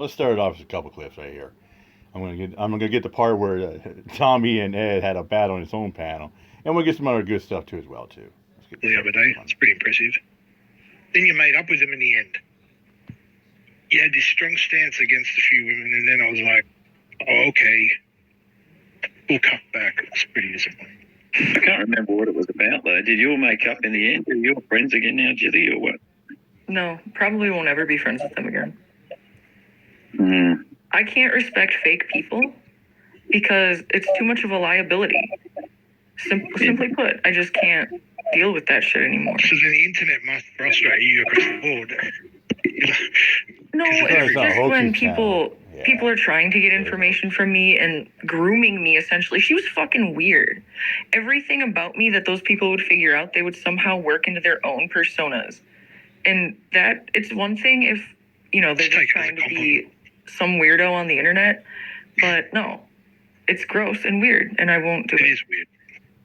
Let's start it off with a couple clips right here. I'm gonna get the part where Tommy and Ed had a battle on its own panel, and we'll get some other good stuff too as well too. The other day, it's pretty impressive. Then you made up with them in the end. You had this strong stance against a few women, and then I was like, oh, okay, we'll cut back. It's pretty disappointing. I can't remember what it was about, though. Did you all make up in the end? Are you all friends again now, Jilly, or what? No, probably won't ever be friends with them again. Mm. I can't respect fake people because it's too much of a liability. Simply put, I just can't deal with that shit anymore. So then the internet must frustrate you across the board. No, it's just when people are trying to get information from me and grooming me, essentially. She was fucking weird. Everything about me that those people would figure out, they would somehow work into their own personas. And that, it's one thing if, they're just trying to be some weirdo on the internet, but no, it's gross and weird, and I won't do it. It is weird.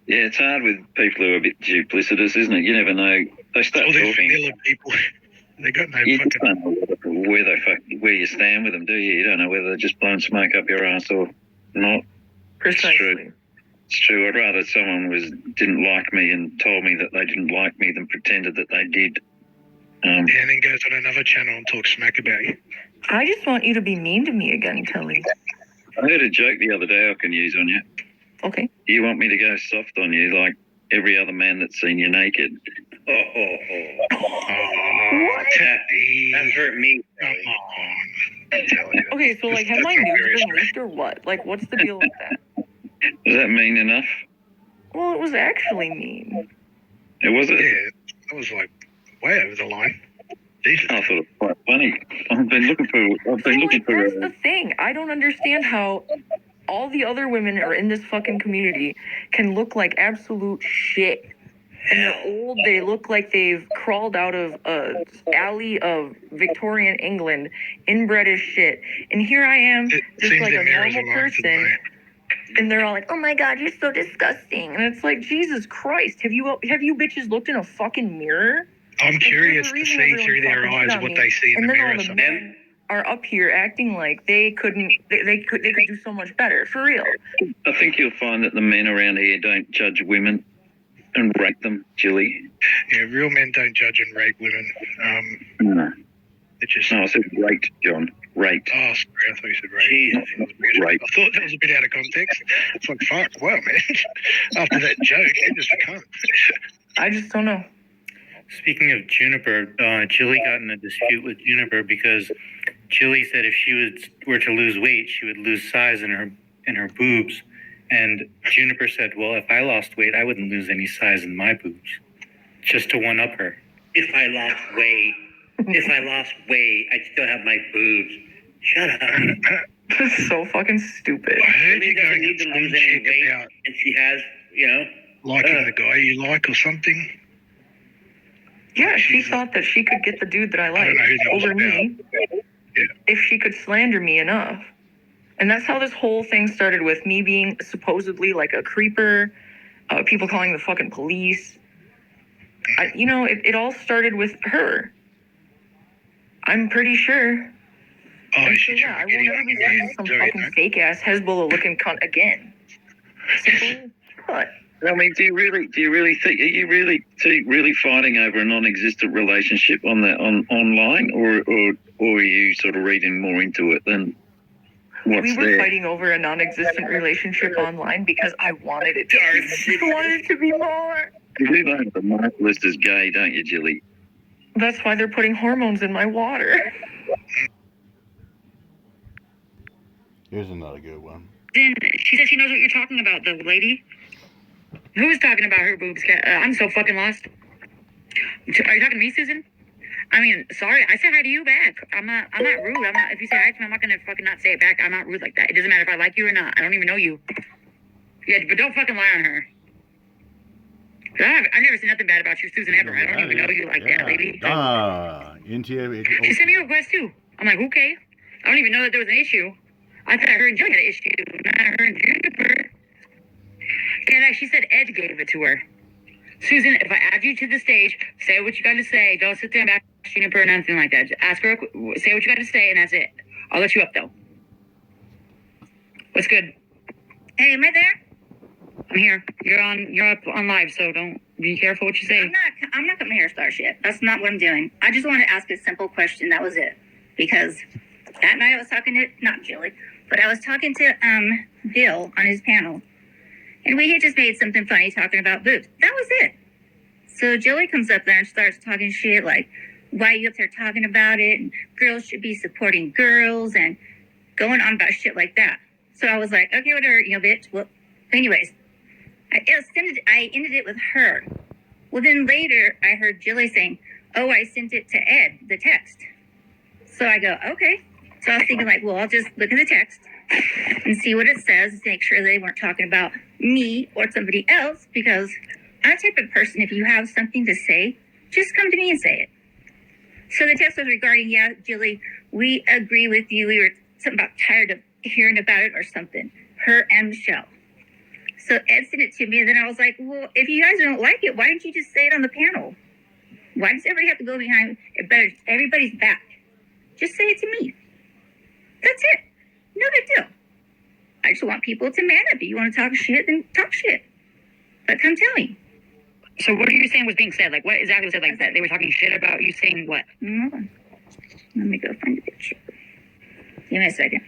Yeah, it's hard with people who are a bit duplicitous, isn't it? You never know. They start talking. Vanilla people. They got no You fucking... don't know where you stand with them, do you? You don't know whether they're just blowing smoke up your ass or not. Precisely. It's true. I'd rather someone didn't like me and told me that they didn't like me than pretended that they did. And then goes on another channel and talks smack about you. I just want you to be mean to me again, Kelly. I heard a joke the other day I can use on you. Okay. You want me to go soft on you like every other man that's seen you naked? That hurt me. Come on. Okay, so have my news been leaked or what? What's the deal with that? Was that mean enough? Well, it was actually mean. It was it? Yeah, that was way over the line. Jesus. I thought it was quite funny. I've been looking for. That's the thing. I don't understand how all the other women are in this fucking community can look like absolute shit. And they're old. They look like they've crawled out of a alley of Victorian England, inbred as shit. And here I am, just like a normal person. And they're all like, "Oh my God, you're so disgusting." And it's like, Jesus Christ, have you bitches looked in a fucking mirror? I'm curious to see through their eyes what they see in the mirror. And then all the men are up here acting like they could do so much better, for real. I think you'll find that the men around here don't judge women and rate them, Jilly. Yeah, real men don't judge and rate women. No. It just... No, I said rate, John. Rate. Oh, sorry, I thought you said rate. Jesus. Rate. I thought that was a bit out of context. It's like, fuck, wow, man. After that joke, you're just a cunt. I just don't know. Speaking of Juniper, Jilly got in a dispute with Juniper because Jilly said if she were to lose weight, she would lose size in her boobs. And Juniper said, well, if I lost weight, I wouldn't lose any size in my boobs. Just to one-up her. If I lost weight, I'd still have my boobs. Shut up. This is so fucking stupid. I heard Jilly you doesn't going need to lose any weight, and she has, liking the guy you like or something. Yeah, she thought that she could get the dude that I like over me if she could slander me enough. And that's how this whole thing started, with me being supposedly like a creeper, people calling the fucking police. It all started with her. I'm pretty sure. Oh, and so, yeah, I won't ever be seeing some fucking fake-ass Hezbollah-looking cunt again. Simple cut. I mean, do you really think, are you really fighting over a non-existent relationship online, or are you sort of reading more into it than what's there? We were fighting over a non-existent relationship online because I wanted it to be more. You do know the mark list is gay, don't you, Jilly? That's why they're putting hormones in my water. Here's another good one. Then she says she knows what you're talking about, the lady. Who was talking about her boobs? I'm so fucking lost. Are you talking to me, Susan? I mean, sorry, I said hi to you back. I'm not rude. If you say hi to me, I'm not gonna fucking not say it back. I'm not rude like that. It doesn't matter if I like you or not. I don't even know you. Yeah, but don't fucking lie on her. I've never said nothing bad about you, Susan, ever. I don't even know you like that, lady. She sent me a request too. I'm like, okay. I don't even know that there was an issue. I thought her and Joe had an issue, not her and Juniper. Yeah, she said Ed gave it to her. Susan, if I add you to the stage, say what you got to say. Don't sit there and back Juniper or nothing like that. Just ask her, say what you got to say, and that's it. I'll let you up though. What's good? Hey, am I there? I'm here. You're up on live, so don't be careful what you say. I'm not coming here to start shit. That's not what I'm doing. I just wanted to ask a simple question. That was it. Because that night I was talking to, not Jilly, but I was talking to Bill on his panel. And we had just made something funny talking about boobs. That was it. So Jilly comes up there and starts talking shit like, why are you up there talking about it? And girls should be supporting girls and going on about shit like that. So I was like, okay, whatever, bitch. Well, anyways, I ended it with her. Well, then later I heard Jilly saying, oh, I sent it to Ed, the text. So I go, okay. So I was thinking like, well, I'll just look at the text and see what it says to make sure they weren't talking about me or somebody else, because I'm the type of person, if you have something to say, just come to me and say it. So the text was regarding, yeah, Jilly, we agree with you. We were something about tired of hearing about it or something. Her and Michelle. So Ed sent it to me, and then I was like, well, if you guys don't like it, why didn't you just say it on the panel? Why does everybody have to go behind everybody's back? Just say it to me. That's it. No big deal. I just want people to man up. If you want to talk shit, then talk shit. But come tell me. So what are you saying was being said? Like, what exactly was said? Like, that they were talking shit about you saying what? Hold on. Let me go find the picture. Give me a second.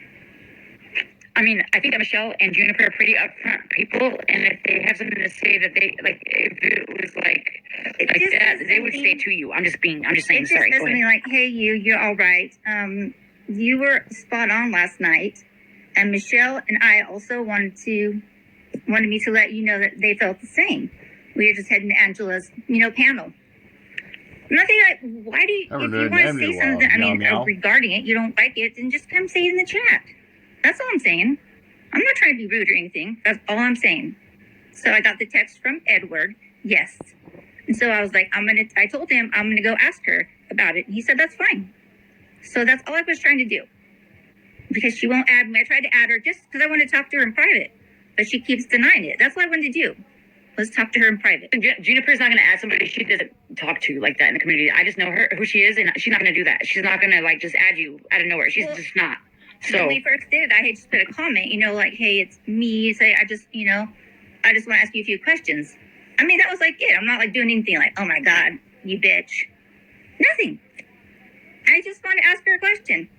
I mean, I think that Michelle and Juniper are pretty upfront people, and if they have something to say that they, like, if it was like that, they would say it to you. I'm just saying, it sorry. Just something like, hey, you're all right. You were spot on last night, and Michelle and I also wanted me to let you know that they felt the same. We were just heading to Angela's, panel. Nothing like, why do you, if you want to say something, regarding it, you don't like it, then just come say it in the chat. That's all I'm saying. I'm not trying to be rude or anything. That's all I'm saying. So I got the text from Edward. Yes. And so I was like, I told him I'm going to go ask her about it. And he said, that's fine. So that's all I was trying to do. Because she won't add me. I tried to add her just because I wanted to talk to her in private. But she keeps denying it. That's what I wanted to do. Was talk to her in private. Juniper's not going to add somebody she doesn't talk to like that in the community. I just know her, who she is, and she's not going to do that. She's not going to, like, just add you out of nowhere. She's just not. So when we first did it, I had just put a comment, like, hey, it's me. Say, I just want to ask you a few questions. I mean, that was like it. I'm not like doing anything like, oh my God, you bitch. Nothing. I just want to ask her a question.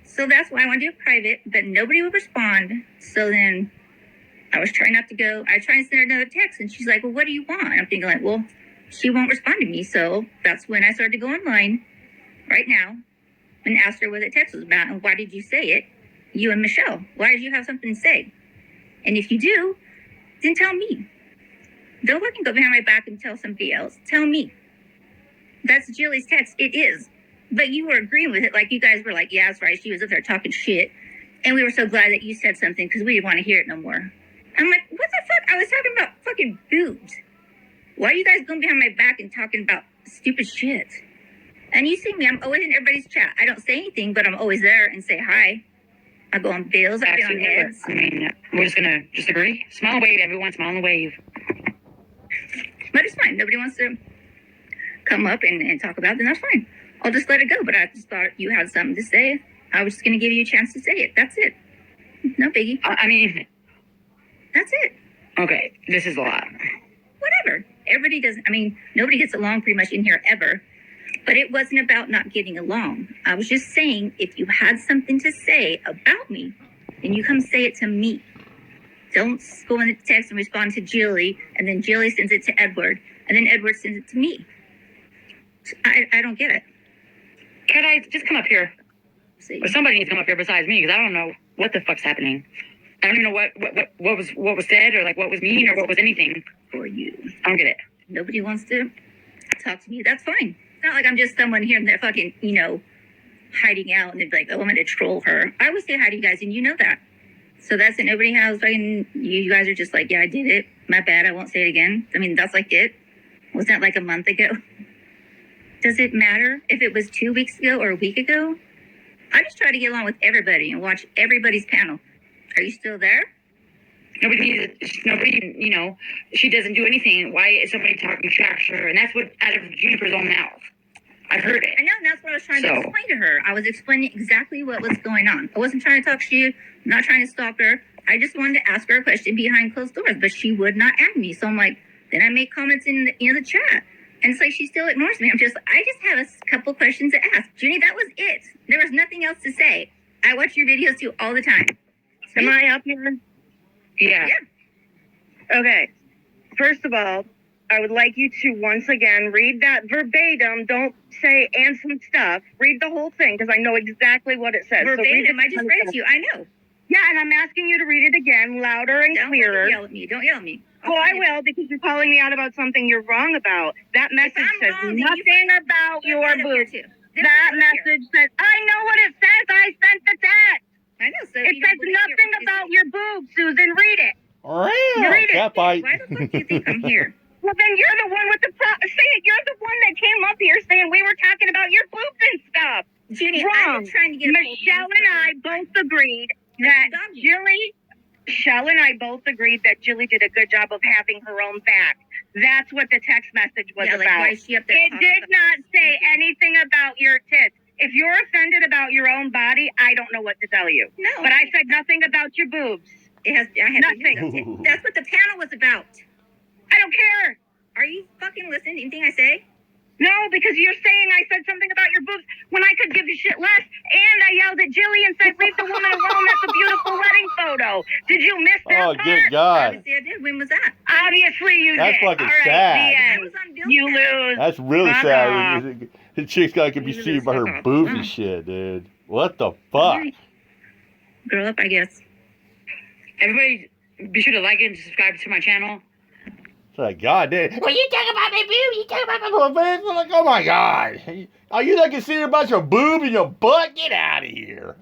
So that's why I want to do it private, but nobody would respond. So then I was trying not to go. I tried to send her another text, and she's like, well, what do you want? I'm thinking like, well, she won't respond to me. So that's when I started to go online right now and asked her what the text was about and why did you say it, you and Michelle? Why did you have something to say? And if you do, then tell me. Don't fucking go behind my back and tell somebody else. Tell me. That's Jilly's text. It is. But you were agreeing with it. Like, you guys were like, yeah, that's right. She was up there talking shit. And we were so glad that you said something because we didn't want to hear it no more. I'm like, what the fuck? I was talking about fucking boobs. Why are you guys going behind my back and talking about stupid shit? And you see me, I'm always in everybody's chat. I don't say anything, but I'm always there and say hi. I go on Bill's, I go on Ed's. I mean, we're just going to agree. Smile and wave, everyone. Smile and wave. But it's fine. Nobody wants to come up and talk about it, then that's fine. I'll just let it go. But I just thought you had something to say. I was just going to give you a chance to say it. That's it. No biggie. I mean, that's it. Okay, this is a lot. Whatever. Everybody doesn't, nobody gets along pretty much in here ever. But it wasn't about not getting along. I was just saying, if you had something to say about me, then you come say it to me. Don't go in the text and respond to Jilly, and then Jilly sends it to Edward, and then Edward sends it to me. I don't get it. Can I just come up here? See. Or somebody needs to come up here besides me, because I don't know what the fuck's happening. I don't even know what was said, or like what was mean, or what was anything. For you. I don't get it. Nobody wants to talk to me. That's fine. It's not like I'm just someone here that fucking, hiding out and they'd be like, oh, I'm going to troll her. I always say hi to you guys, and you know that. So that's it. Nobody has fucking, you guys are just like, yeah, I did it. My bad. I won't say it again. That's like it. Was that like a month ago? Does it matter if it was 2 weeks ago or a week ago? I just try to get along with everybody and watch everybody's panel. Are you still there? Nobody, she doesn't do anything. Why is somebody talking trash to her? And that's what out of Juniper's own mouth. I heard it. I know, and that's what I was trying to So- explain to her. I was explaining exactly what was going on. I wasn't trying to talk shit, not trying to stalk her. I just wanted to ask her a question behind closed doors, but she would not add me. So I'm like, then I make comments in the chat. And it's like she still ignores me. I just have a couple questions to ask. Junie, that was it. There was nothing else to say. I watch your videos too all the time. Am I up here? Yeah. Okay. First of all, I would like you to once again read that verbatim. Don't say and some stuff. Read the whole thing because I know exactly what it says. Verbatim, I just read it to you. I know. Yeah, and I'm asking you to read it again, louder and Don't clearer. yell at me. Don't yell at me. Oh, I will, because you're calling me out about something you're wrong about. That message I'm says wrong, then you nothing about They're your right up here, boobs. too. They're That right up here. message says, I know what it says. I sent the text. I know. So It you don't says believe nothing your- about your boobs, Susan. Read it. Read it. Cat bite. Why the fuck do you think I'm here? Well, then you're the one with the say it. You're the one that came up here saying we were talking about your boobs and stuff. Junie, Wrong. I'm trying to get Michelle and I both agreed that Michelle and I both agreed that Jilly did a good job of having her own back. That's what the text message was Like, about. why is she up there It talking did about not this? say anything about your tits. If you're offended about your own body, I don't know what to tell you. No. But I said nothing about your boobs. I have Nothing. To hear that. That's what the panel was about. I don't care. Are you fucking listening to anything I say? No, because you're saying I said something about your boobs when I could give a shit less. And I yelled at Jilly and said, leave the woman alone. That's a beautiful wedding photo. Did you miss that Oh, part? good God. Obviously I did. When was that? Obviously you That's did. fucking All right, sad. the I end. was on Bill's You panel. lose. That's really Fuck sad. off. The chick's got to be You seen lose. by her Fuck off. boobs Wow. and shit, dude. What the fuck? Grow up, I guess. Everybody, be sure to like and subscribe to my channel. It's like, God damn. Well, you talk about my boob, you talk about my boobs. I'm like, oh my God. Are you not concerned about your boob and your butt? Get out of here.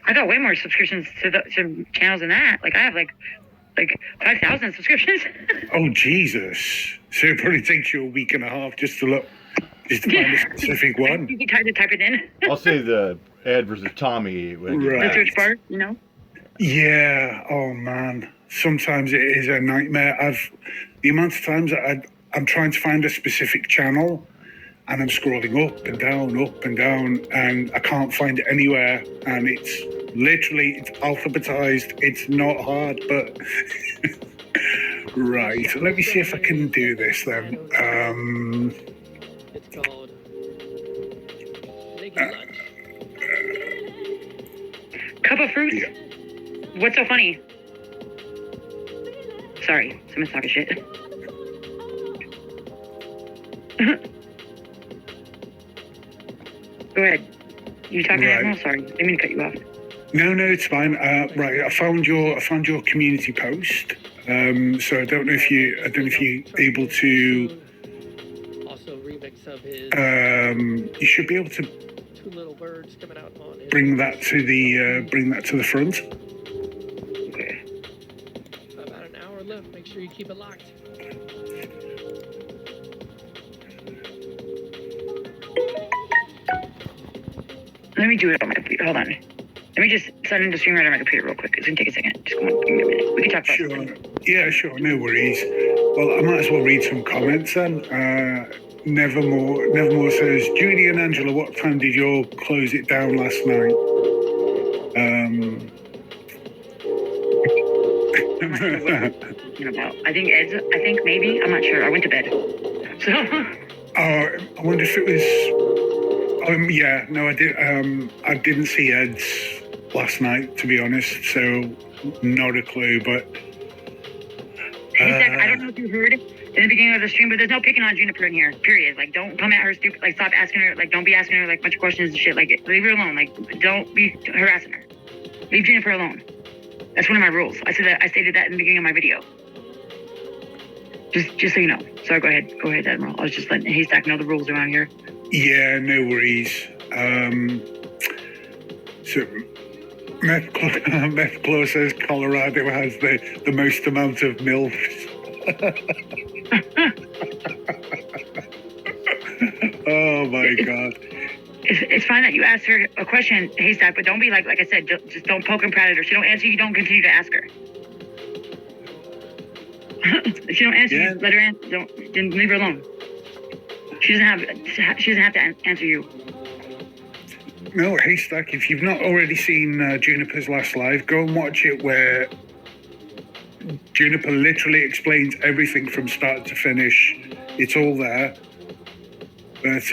I got way more subscriptions to channels than that. Like I have like 5,000 subscriptions. Oh, Jesus. So it probably takes you a week and a half just to find a specific one. You can type it in. I'll say the Ed versus Tommy. Right. The search bar, you know. Yeah. Oh, man. Sometimes it is a nightmare. The amount of times that I'm trying to find a specific channel and I'm scrolling up and down and I can't find it anywhere. And it's alphabetized. It's not hard, but right. Let me see if I can do this then. It's called Naked Lunch. Cup of fruit. Yeah. What's so funny? Sorry, someone's talking shit. Go ahead. You talking, Right. Admiral? Sorry, I didn't mean to cut you off. No, it's fine. Right, I found your community post. So I don't know if you're able to. Also, remix of his You should be able to Two Little Birds coming out on his bring that to the front. Okay. about an hour left. Make sure you keep it locked. Let me do it on my computer. Hold on. Let me just send in the stream right on my computer real quick. It's gonna take a second. Just give me a minute. We can talk about Sure. it. Yeah, sure. No worries. Well, I might as well read some comments then. Nevermore says, Judy and Angela, what time did you all close it down last night? About. I think maybe. I'm not sure. I went to bed. So. I wonder if it was. Yeah, no, I did. I didn't see Ed's last night, to be honest. So, not a clue. But I don't know if you heard in the beginning of the stream, but there's no picking on Juniper in here. Period. Like, don't come at her stupid. Like, stop asking her. Like, don't be asking her like a bunch of questions and shit. Like, leave her alone. Like, don't be harassing her. Leave Juniper alone. That's one of my rules. I stated that in the beginning of my video. Just so you know. Sorry, go ahead, Admiral. I was just letting Haystack know the rules around here. yeah, no worries. So, Meth Claw says Colorado has the most amount of MILFs. Oh my God. It's fine that you asked her a question, Haystack, but don't be like I said, just don't poke and prod at her. She don't answer, you don't continue to ask her. If you don't answer, Yeah. let her answer. Then leave her alone. She doesn't have to answer you. No, Haystack, if you've not already seen Juniper's last live, go and watch it where Juniper literally explains everything from start to finish. It's all there. But,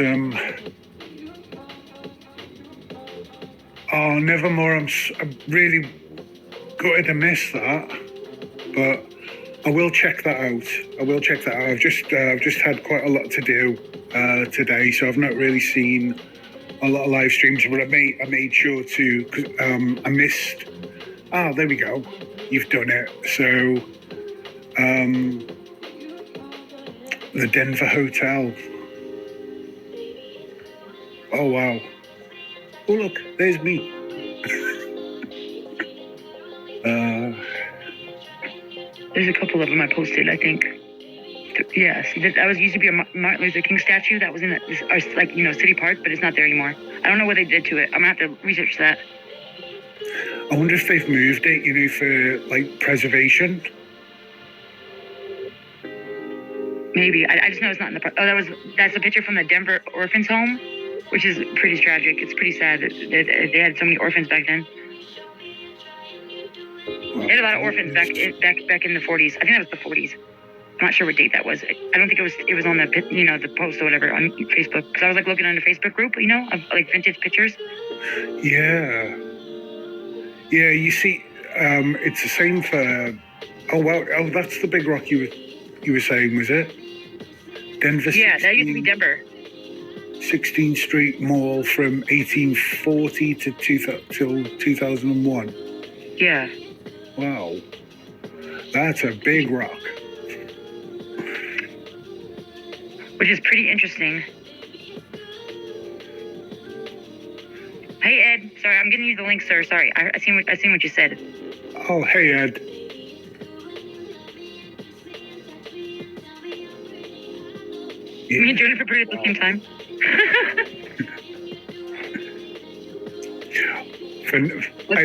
oh, Nevermore, I'm really gutted to miss that. But I will check that out. I've just had quite a lot to do today, so I've not really seen a lot of live streams, but I made sure to, cause, I missed, there we go. You've done it. So, the Denver Hotel. Oh, wow. Oh, look, there's me. There's a couple of them I posted, I think. Yes, that was used to be a Martin Luther King statue that was in City Park, but it's not there anymore. I don't know what they did to it. I'm gonna have to research that. I wonder if they've moved it, for like preservation. Maybe. I just know it's not in the park. Oh, that's a picture from the Denver Orphans Home, which is pretty tragic. It's pretty sad that they had so many orphans back then. They had a lot of orphans back in the 40s. I think that was the 40s. I'm not sure what date that was. I don't think it was on the the post or whatever on Facebook, because I was looking on the Facebook group of vintage pictures. Yeah, you see, it's the same for. Oh wow! Oh, that's the big rock you were saying, was it? Denver. Yeah, that used to be Denver. 16th Street Mall from 1840 to till 2001. Yeah. Wow, that's a big rock. Which is pretty interesting. Hey Ed, sorry, I'm getting you the link, sir. Sorry, I seen what you said. Oh, hey Ed. Me and Jennifer put it at the same time. I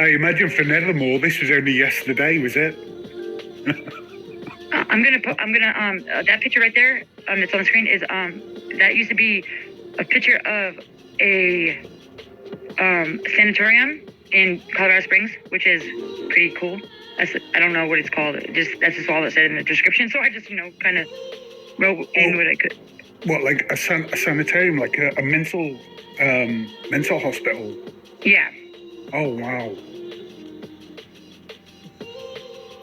imagine for Nevermore, this was only yesterday, was it? That picture right there, that's on the screen is that used to be a picture of a sanatorium in Colorado Springs, which is pretty cool. I don't know what it's called. That's just all it said in the description. So I just kind of wrote in what I could. What, like a sanitarium, like a mental hospital? Yeah. Oh wow.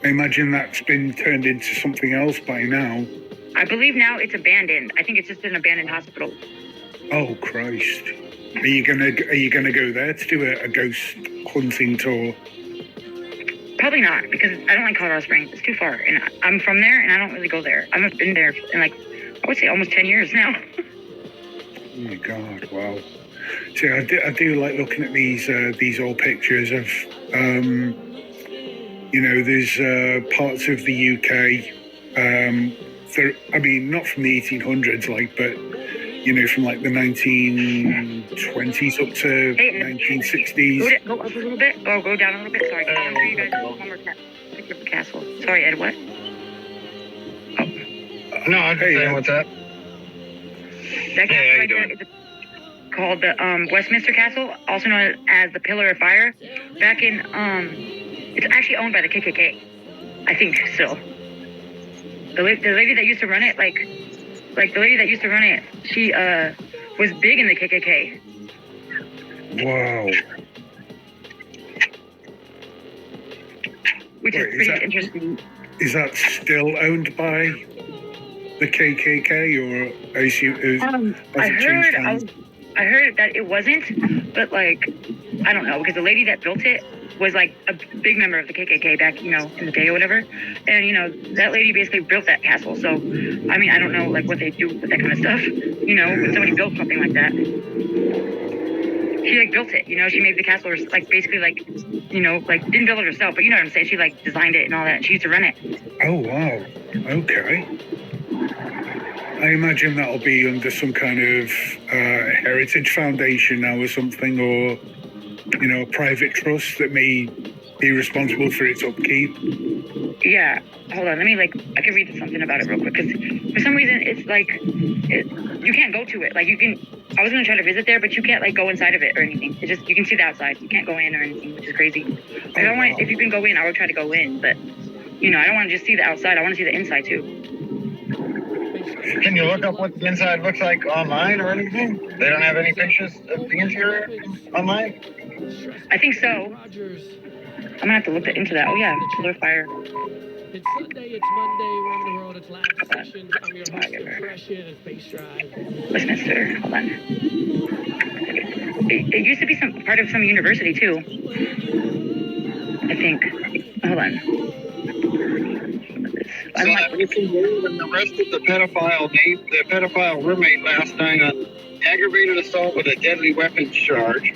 I imagine that's been turned into something else by now. I believe now it's abandoned. I think it's just an abandoned hospital. Oh Christ! Are you gonna go there to do a ghost hunting tour? Probably not, because I don't like Colorado Springs. It's too far, and I'm from there, and I don't really go there. I haven't been there in I would say almost 10 years now. Oh my God! Wow. See, I do like looking at these old pictures of there's parts of the UK. Not from the 1800s, but from like the 1920s up to 1960s. Go up a little bit, or go down a little bit. Sorry, I'm sure you guys one more picture of the castle. Sorry, Ed. What? Oh. No, I'm just saying, what's up? That castle right there is called the Westminster Castle, also known as the Pillar of Fire. Back in it's actually owned by the KKK, I think still. The lady that used to run it, she was big in the KKK. Wow. Which is pretty interesting. Is that still owned by the KKK, or I heard that it wasn't, but I don't know, because the lady that built it was a big member of the KKK back, in the day or whatever. And, that lady basically built that castle. So, I don't know, what they do with that kind of stuff, when somebody built something like that. She, built it, she made the castle, basically, didn't build it herself, but you know what I'm saying? She, designed it and all that, and she used to run it. Oh, wow. Okay. I imagine that'll be under some kind of heritage foundation now or something, or, a private trust that may be responsible for its upkeep. Yeah, hold on. Let me I can read something about it real quick because for some reason it's you can't go to it. Like you can. I was gonna try to visit there, but you can't go inside of it or anything. It's just you can see the outside. You can't go in or anything, which is crazy. I don't want. If you can go in, I would try to go in, but I don't want to just see the outside. I want to see the inside too. Can you look up what the inside looks like online or anything? They don't have any pictures of the interior online? I think so. I'm gonna have to look into that. Oh yeah, Killer Fire. It's Sunday, it's Monday, we're in the world, it's live sessions. I'm your host, Impression and Bass Drive. Westminster, hold on. It used to be part of some university too. I think. Hold on. So that makes him arrested the pedophile roommate last night on aggravated assault with a deadly weapons charge.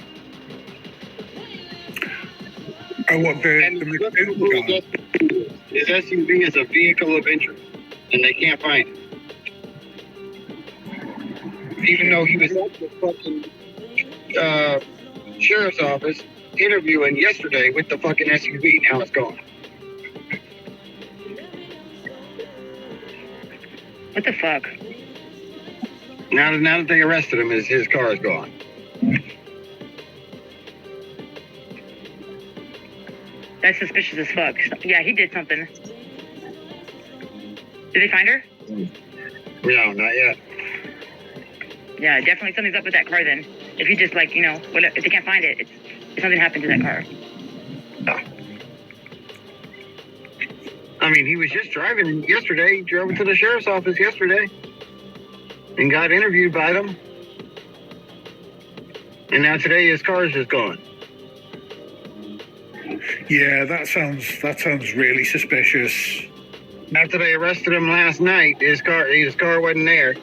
And what the his SUV is a vehicle of interest, and they can't find it. Even though he was at the fucking sheriff's office interviewing yesterday with the fucking SUV, now it's gone. What the fuck? Now that they arrested him, his car is gone. That's suspicious as fuck. Yeah, he did something. Did they find her? No, not yet. Yeah, definitely something's up with that car then. If he just if they can't find it, if something happened to that car. I mean, he was just driving yesterday. He drove into the sheriff's office yesterday and got interviewed by them. And now today his car is just gone. Yeah, that sounds really suspicious. After they arrested him last night, his car wasn't there.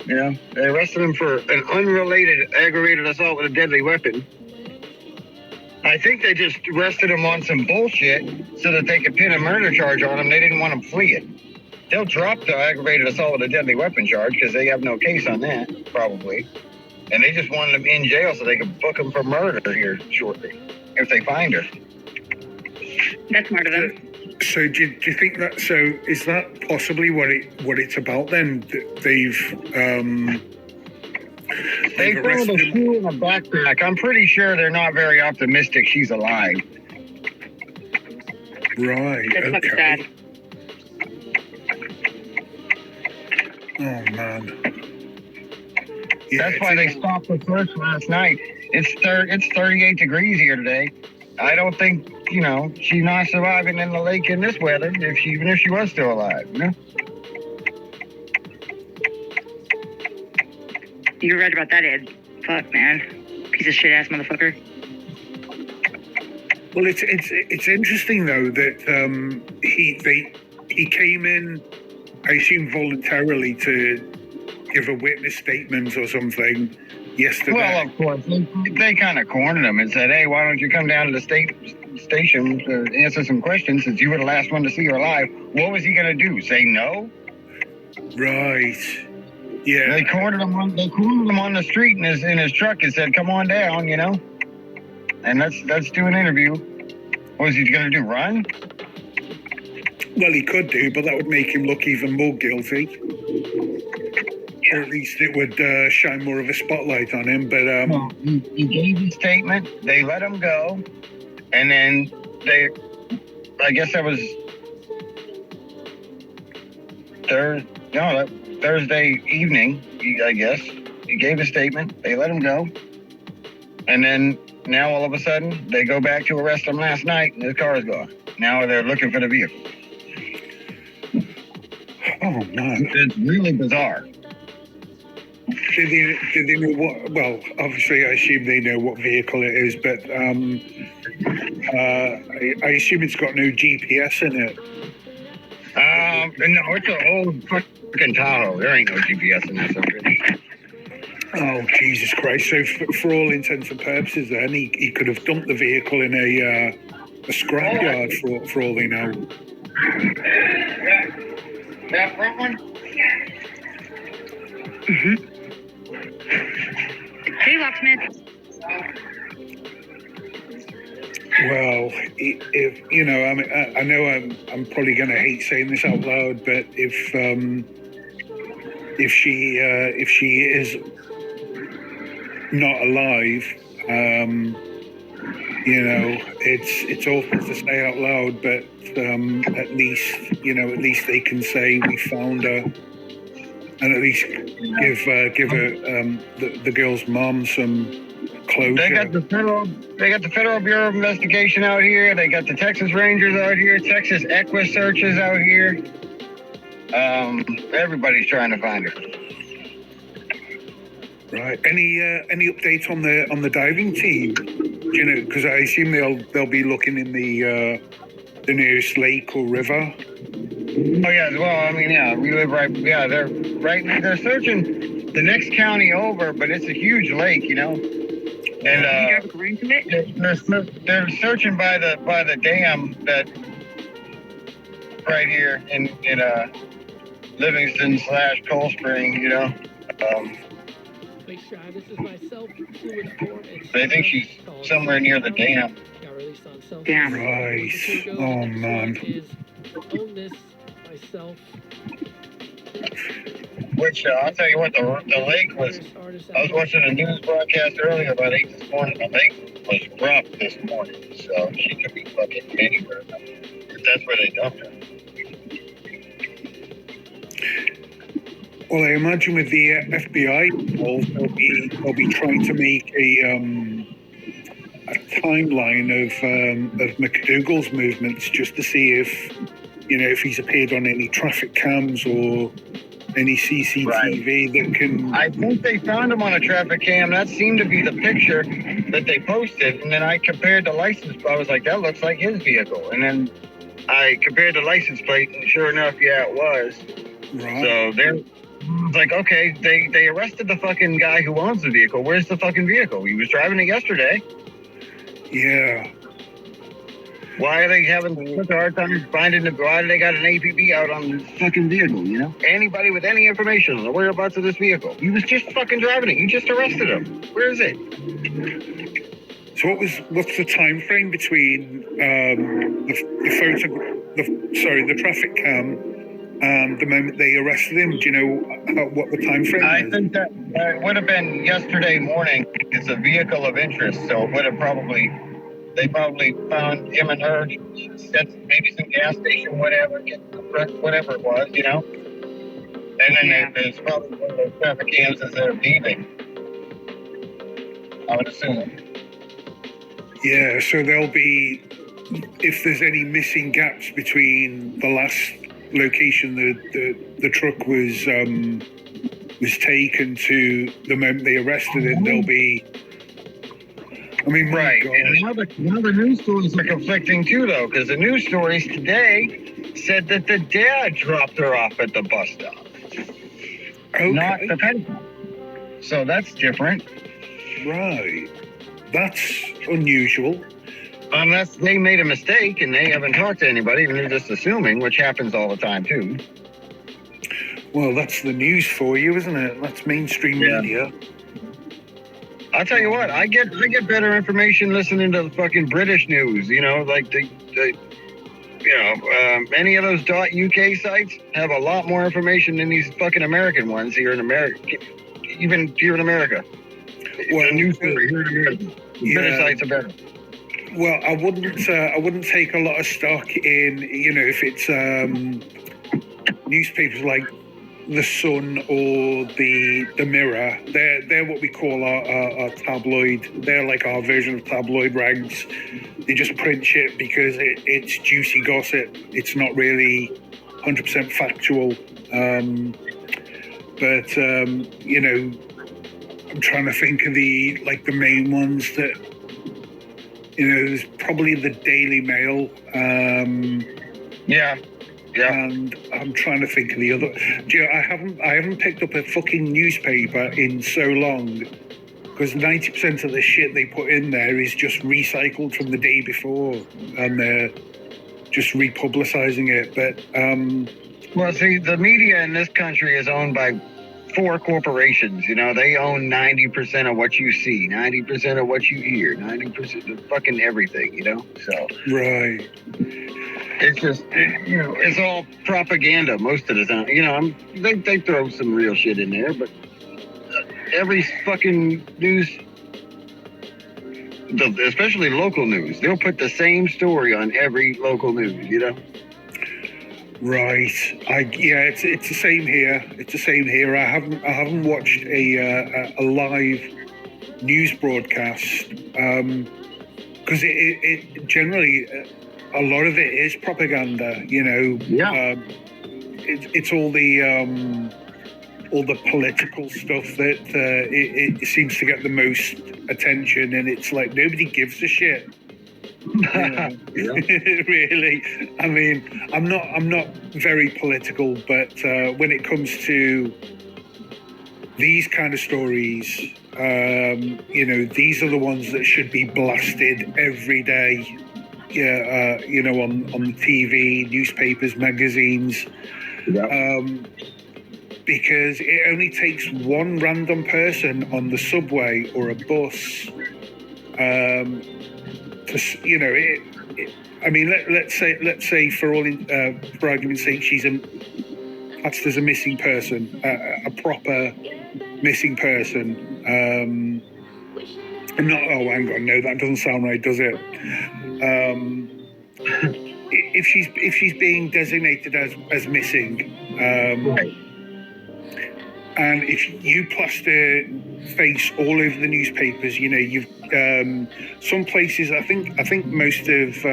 You know, they arrested him for an unrelated aggravated assault with a deadly weapon. I think they just arrested him on some bullshit so that they could pin a murder charge on him. They didn't want him fleeing. They'll drop the aggravated assault with a deadly weapon charge because they have no case on that, probably. And they just wanted him in jail so they could book him for murder here shortly, if they find her. That's smart of them. So do you think that? So is that possibly what it's about then? They've found a shoe in a backpack. I'm pretty sure they're not very optimistic she's alive. Right. That's fucking sad. Oh man. Yeah, that's why they stopped the search last night. It's 38 degrees here today. I don't think, she's not surviving in the lake in this weather, even if she was still alive, You're right about that, Ed. Fuck, man. Piece of shit ass motherfucker. Well, it's interesting though that he came in, I assume voluntarily, to give a witness statement or something yesterday. Well, of course, they kind of cornered him and said, "Hey, why don't you come down to the station to answer some questions since you were the last one to see her alive?" What was he going to do? Say no? Right. Yeah. They cornered him on the street in his truck and said, "Come on down," and let's do an interview. What was he going to do? Run? Well, he could do, but that would make him look even more guilty. Or at least it would shine more of a spotlight on him. But he gave his statement. They let him go, and then I guess that was Thursday evening. I guess he gave his statement. They let him go, and then now all of a sudden they go back to arrest him last night, and his car is gone. Now they're looking for the vehicle. Oh man, it's really bizarre. Did they know what? Well, obviously, I assume they know what vehicle it is, but I assume it's got no GPS in it. No, it's an old fucking Tahoe. There ain't no GPS in that sucker. Oh, Jesus Christ! So, for all intents and purposes, then he could have dumped the vehicle in a scrapyard for all they know. That front one? Mm-hmm. Hey, locksmith. Well, if you know, I know I'm probably going to hate saying this out loud, but if she is not alive, you know, it's awful to say out loud, but at least they can say we found her, and at least give her the girl's mom some closure. They got the Federal Bureau of Investigation out here. They got the Texas Rangers out here. Texas Equus searches out here. Everybody's trying to find her. Right. Any update on the diving team? Do you know? Because I assume they'll be looking in the nearest lake or river. Oh yeah. Well, I mean, yeah, we live right. Yeah, they're searching the next county over, but it's a huge lake, you know. And they're searching by the dam that right here in Livingston / Cold Spring, you know. They think she's somewhere near the dam. Damn. Right. Oh man. Which I'll tell you what, the lake was. I was watching a news broadcast earlier about 8 this morning. The lake was rough this morning, so she could be fucking anywhere. If that's where they dumped her. Well, I imagine with the FBI involved, they'll be trying to make a timeline of McDougal's movements, just to see if he's appeared on any traffic cams or any CCTV that can. I think they found him on a traffic cam. That seemed to be the picture that they posted, and then I compared the license. I was like, that looks like his vehicle, and then I compared the license plate, and sure enough, yeah, it was. Right. So they're. It's like, okay, they arrested the fucking guy who owns the vehicle. Where's the fucking vehicle? He was driving it yesterday. Yeah. Why are they having such a hard time finding the? Why do they got an APB out on the fucking vehicle? You know, anybody with any information on the whereabouts of this vehicle? He was just fucking driving it. You just arrested him. Where is it? So what's the time frame between the traffic cam and the moment they arrested him? Do you know what the time frame is? I think that would have been yesterday morning. It's a vehicle of interest, so it would have they probably found him and her at maybe some gas station, whatever it was, you know. And then there's probably one of those traffic cams as they're leaving, I would assume. Yeah, so there'll be, if there's any missing gaps between the last location the truck was taken to the moment they arrested it, there'll be. I mean, right. And now the news stories are conflicting too, though, because the news stories today said that the dad dropped her off at the bus stop, not the parent. So that's different. Right. That's unusual. Unless they made a mistake and they haven't talked to anybody and they're just assuming, which happens all the time too. Well, that's the news for you, isn't it? That's mainstream media. I'll tell you what, I get better information listening to the fucking British news. You know, like any of those .uk sites have a lot more information than these fucking American ones here in America. Even here in America, well, news story here in America. British sites are better. Well, I wouldn't take a lot of stock in, if it's newspapers like The Sun or the Mirror. They're what we call our tabloid. They're like our version of tabloid rags. They just print shit because it's juicy gossip. It's not really 100% factual. I'm trying to think of the main ones that. There's probably the Daily Mail. Yeah. And I'm trying to think of the other. I haven't picked up a fucking newspaper in so long, because 90% of the shit they put in there is just recycled from the day before, and they're just republicizing it. But well, see, the media in this country is owned by four corporations. You know, they own 90% of what you see, 90% of what you hear, 90% of fucking everything. You know, so Right. it's just it's all propaganda most of the time. You know, they throw some real shit in there, but every fucking news. Especially local news, they'll put the same story on every local news. You know. Right. It's the same here. It's the same here. I haven't watched a live news broadcast because it generally a lot of it is propaganda. You know. Yeah. It's all the political stuff that it seems to get the most attention, and it's like nobody gives a shit. Really. I mean, I'm not very political, but when it comes to these kind of stories, these are the ones that should be blasted every day. On the TV, newspapers, magazines. Yeah. Because it only takes one random person on the subway or a bus let's say for argument's sake, she's classed as a missing person, a proper missing person. Hang on, no, that doesn't sound right, does it? If she's being designated as missing, right. And if you plaster face all over the newspapers, you've some places. I think most of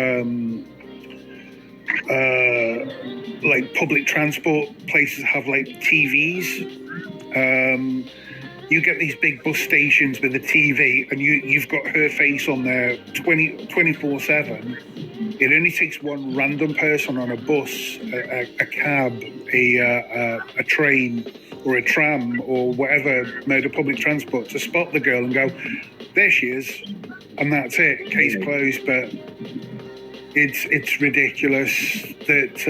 like public transport places have like TVs. You get these big bus stations with a TV, and you've got her face on there 24/7. It only takes one random person on a bus, a cab, a train, or a tram, or whatever mode of public transport to spot the girl and go, there she is, and that's it. Case closed. But it's ridiculous that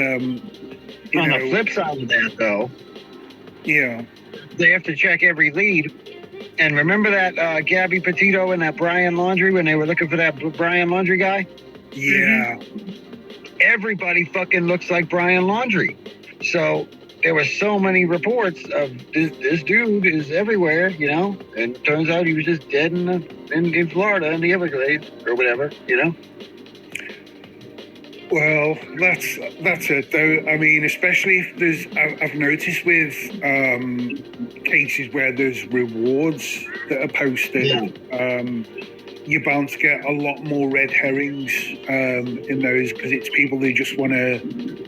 on the flip side of that, though, they have to check every lead. And remember that Gabby Petito and that Brian Laundrie when they were looking for that Brian Laundrie guy? Yeah. Everybody fucking looks like Brian Laundrie. So there were so many reports of this dude is everywhere, and it turns out he was just dead in Florida in the Everglades or whatever, Well, that's it though. I mean, especially if I've noticed with cases where there's rewards that are posted, you're bound to get a lot more red herrings in those because it's people who just want to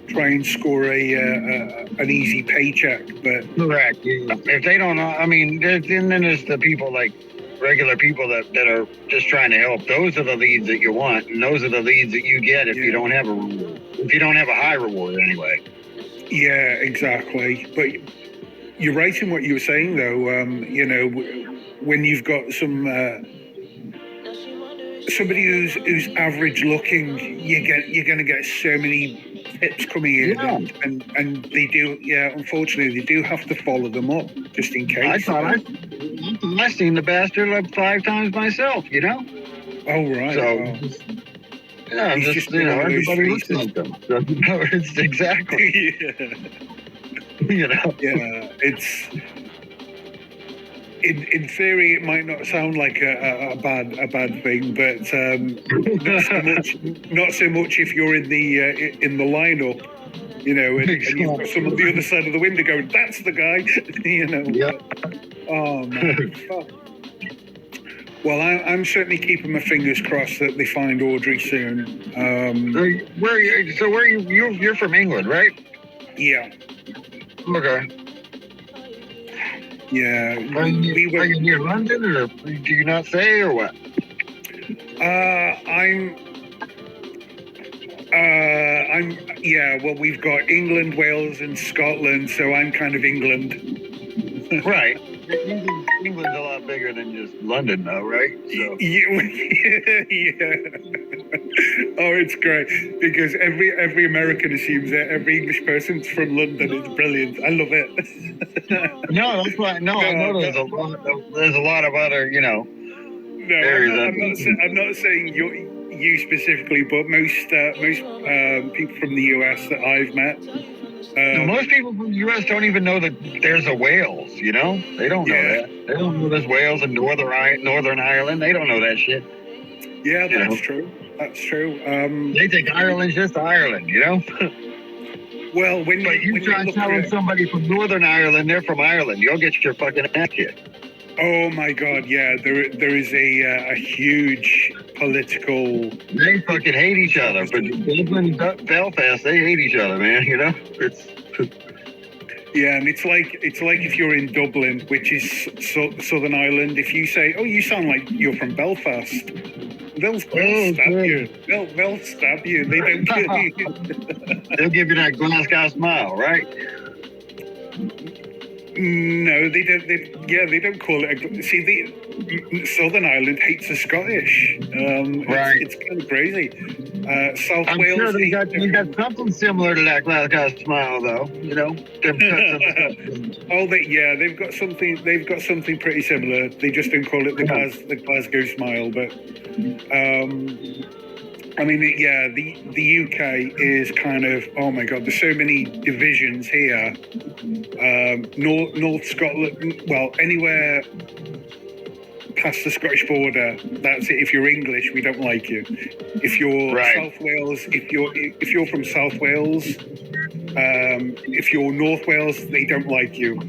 try and score an easy paycheck. But correct. If they don't know, I mean, then there's the people like regular people that are just trying to help. Those are the leads that you want, and those are the leads that you get if you don't have a reward. If you don't have a high reward, anyway. Yeah, exactly. But you're right in what you were saying, though. When you've got somebody who's average looking, you're going to get so many tips coming in, and they do. Yeah, unfortunately, they do have to follow them up just in case. I've seen the bastard like 5 times myself. Oh right. So, I'm just everybody looks like them. So, it's exactly. Yeah, it's. In theory, it might not sound like a bad thing, but not so much if you're in the lineup, and you've got someone on the other side of the window going, "That's the guy," Yep. Oh man. Well, I'm certainly keeping my fingers crossed that they find Audrey soon. Where are you? So where are you? You're from England, right? Yeah. Okay. Yeah. Are you near London, or do you not say, or what? Well, we've got England, Wales, and Scotland, so I'm kind of England. Right. England's a lot bigger than just London, though, right? So. Yeah. Oh, it's great because every American assumes that every English person's from London. It's brilliant. I love it. No, that's why. No, I know there's a lot of other, No, areas. I'm not saying you specifically, but most people from the US that I've met. Most people from the U.S. don't even know that there's a Wales, They don't know that. They don't know there's Wales and Northern Ireland. They don't know that shit. Yeah, that's true. That's true. They think Ireland's just Ireland, Well, when you try telling somebody from Northern Ireland they're from Ireland, you'll get your fucking ass kicked. Oh my God, yeah, there is a huge political. They fucking hate each other, but Dublin and Belfast, they hate each other, man. It's. Yeah, and it's like if you're in Dublin, which is Southern Ireland. If you say, "Oh, you sound like you're from Belfast," they'll stab you. They'll stab you. They don't kill you. They'll give you that Glasgow smile, right? No, they don't. They don't call it. See, Southern Ireland hates the Scottish. Right. It's kind of crazy. South I'm Wales. sure they got something similar to that Glasgow smile, though. Oh, they've got something. They've got something pretty similar. They just don't call it the Glasgow smile, but. I mean, the UK is kind of, oh my God, there's so many divisions here. North Scotland, well, anywhere past the Scottish border, that's it. If you're English, we don't like you. If you're South Wales, if you're from South Wales, if you're North Wales, they don't like you.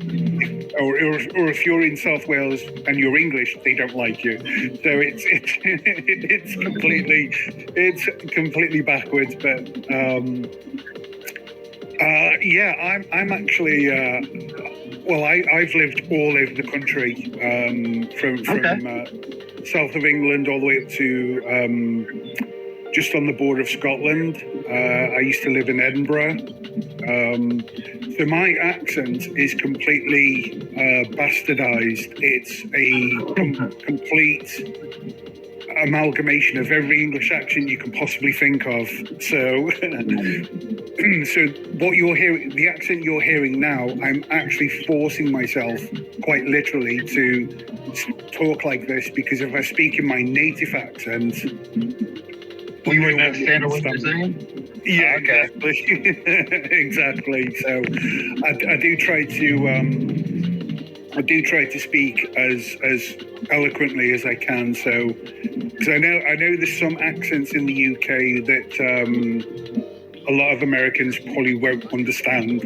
Or if you're in South Wales and you're English, they don't like you. So it's completely backwards. But I'm actually I've lived all over the country, from south of England all the way up to just on the border of Scotland. I used to live in Edinburgh. So my accent is completely bastardized. It's a complete amalgamation of every English accent you can possibly think of. So, so what you're hearing, the accent you're hearing now, I'm actually forcing myself, quite literally, to talk like this because if I speak in my native accent, we wouldn't understand what you're saying. Yeah, exactly. Exactly. So, I do try to speak as eloquently as I can. So, because I know there's some accents in the UK that a lot of Americans probably won't understand.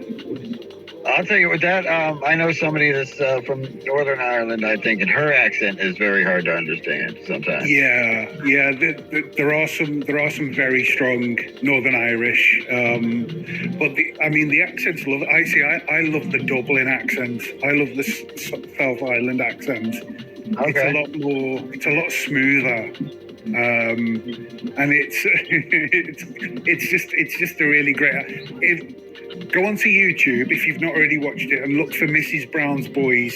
I'll tell you with that. I know somebody that's from Northern Ireland, I think, and her accent is very hard to understand sometimes. Yeah. There are some very strong Northern Irish, but the accents. I love the Dublin accent. I love the South Island accent. Okay. It's a lot smoother. And it's just a really great. Go onto YouTube if you've not already watched it and look for Mrs. Brown's Boys.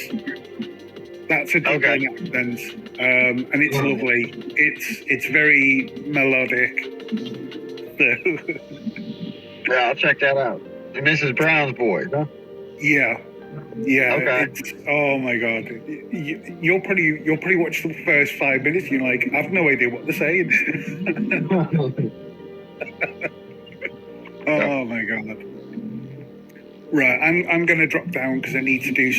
That's a Dublin accent, and it's lovely. It's very melodic. So. Yeah, I'll check that out. Mrs. Brown's Boys, huh? Yeah. Okay. Oh my God! You'll probably watch the first 5 minutes. And you're like, I've no idea what they're saying. Oh my God! Right, I'm going to drop down because I need to do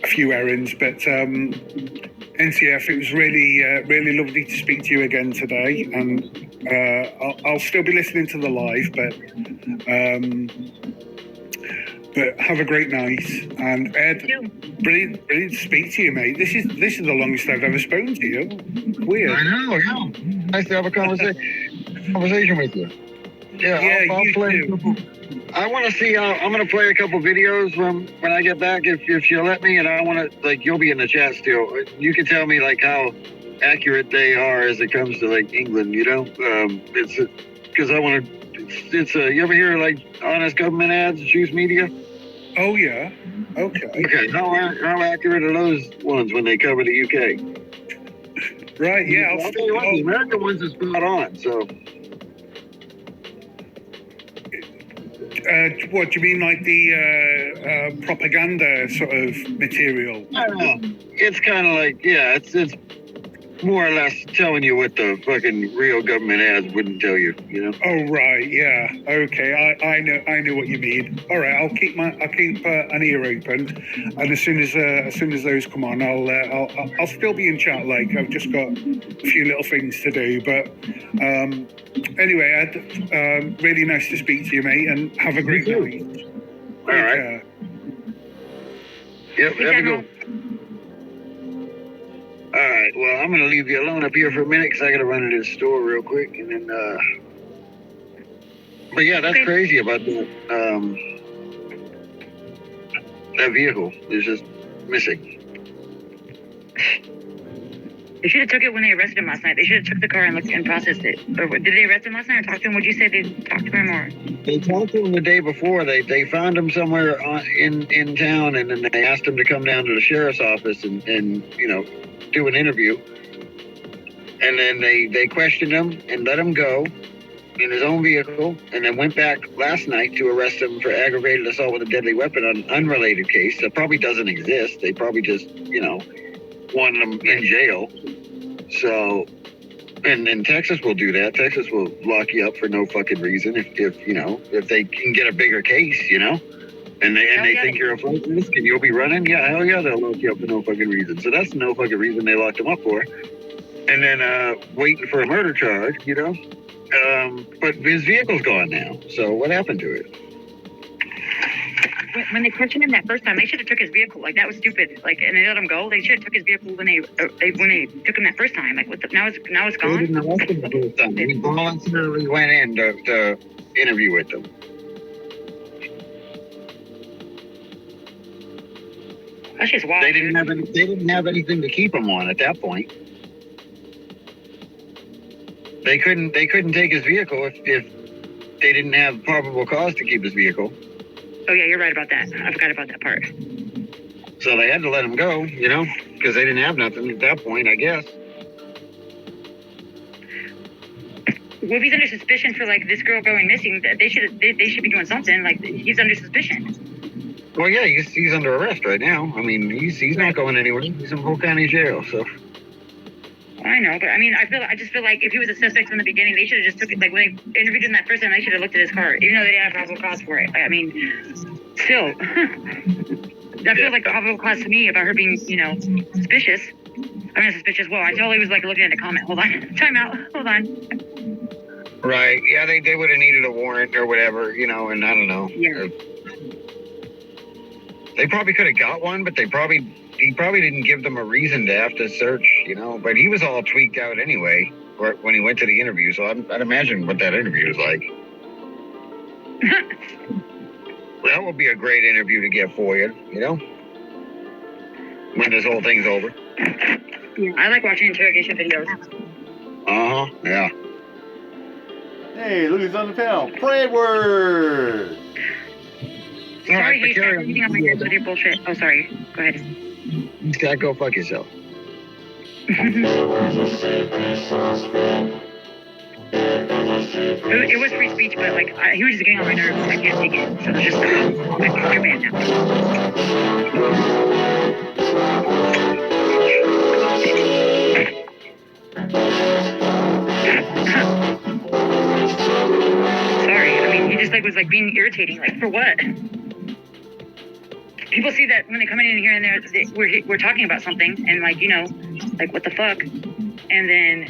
a few errands. But NCF, it was really lovely to speak to you again today, and I'll still be listening to the live, but have a great night. And Ed, brilliant to speak to you, mate. This is the longest I've ever spoken to you. Weird. I know. Nice to have a conversation with you. Yeah, I'll play. I want to see. I'm going to play a couple videos when I get back, if you'll let me. And I want to, you'll be in the chat still. You can tell me how accurate they are as it comes to England. It's because I want to. You ever hear honest government ads, choose media? Oh yeah. Okay. Okay. How accurate are those ones when they cover the UK? Right. Yeah. I'll tell you what, the American ones are spot on. So. What do you mean, like the propaganda sort of material? I don't know. It's kind of like, yeah, it's more or less telling you what the fucking real government ads wouldn't tell you, you know? Oh right, yeah, okay, I know what you mean. All right, I'll keep an ear open, and as soon as those come on, I'll still be in chat. Like I've just got a few little things to do, but anyway, Ed, really nice to speak to you, mate, and have a great night. All right. Yep, have a good. All right, well, I'm going to leave you alone up here for a minute because I got to run into the store real quick. And then, but yeah, that's crazy about that vehicle is just missing. They should have took it when they arrested him last night. They should have took the car and looked and processed it. Or did they arrest him last night or talk to him? Would you say they talked to him or? They talked to him the day before. They found him somewhere in town, and then they asked him to come down to the sheriff's office and you know, do an interview. And then they questioned him and let him go in his own vehicle, and then went back last night to arrest him for aggravated assault with a deadly weapon on an unrelated case that probably doesn't exist. They probably just, you know, wanted him in jail. So, and Texas will do that. Texas will lock you up for no fucking reason if you know, if they can get a bigger case, you know, and they think you're a flight risk and you'll be running. Yeah, hell yeah, they'll lock you up for no fucking reason. So that's no fucking reason they locked him up for. And then waiting for a murder charge, you know. But his vehicle's gone now. So what happened to it? When they questioned him that first time, they should have took his vehicle. Like that was stupid. Like, and they let him go. They should have took his vehicle when they took him that first time. Like, what the, now it's gone. They didn't arrest him the first time. He voluntarily went in to interview with them. That's just wild. They didn't have anything to keep him on at that point. They couldn't take his vehicle if they didn't have probable cause to keep his vehicle. Oh yeah, you're right about that. I forgot about that part. So they had to let him go, you know, because they didn't have nothing at that point, I guess. Well, if he's under suspicion for like this girl going missing, they should be doing something. Like he's under suspicion. Well, yeah, he's under arrest right now. I mean, he's not going anywhere. He's in Polk County Jail, so. I know, but I mean, I just feel like if he was a suspect from the beginning, they should have just took it. Like when they interviewed him that first time, they should have looked at his car, even though they didn't have probable cause for it. I mean, still, that feels like probable cause to me about her being, you know, suspicious. I mean, suspicious. Whoa, I totally was like looking at a comment. Hold on, time out. Hold on. Right. Yeah, they would have needed a warrant or whatever, you know, and I don't know. Yeah. They probably could have got one, but he probably didn't give them a reason to have to search, you know. But he was all tweaked out anyway when he went to the interview, so I'd imagine what that interview was like. That would be a great interview to get for you, you know, when this whole thing's over. Yeah, I like watching interrogation videos. Uh-huh, yeah. Hey, look who's on the panel. Predward! Sorry, hey, stop repeating on my head with your bullshit. Oh, sorry. Go ahead. Scott, go fuck yourself. It was free speech, but like he was just getting on my nerves. I can't take it. So it's just you're banned now. Sorry. I mean, he just like was like being irritating. Like for what? People see that when they come in here and there, we're talking about something and like, you know, like what the fuck, and then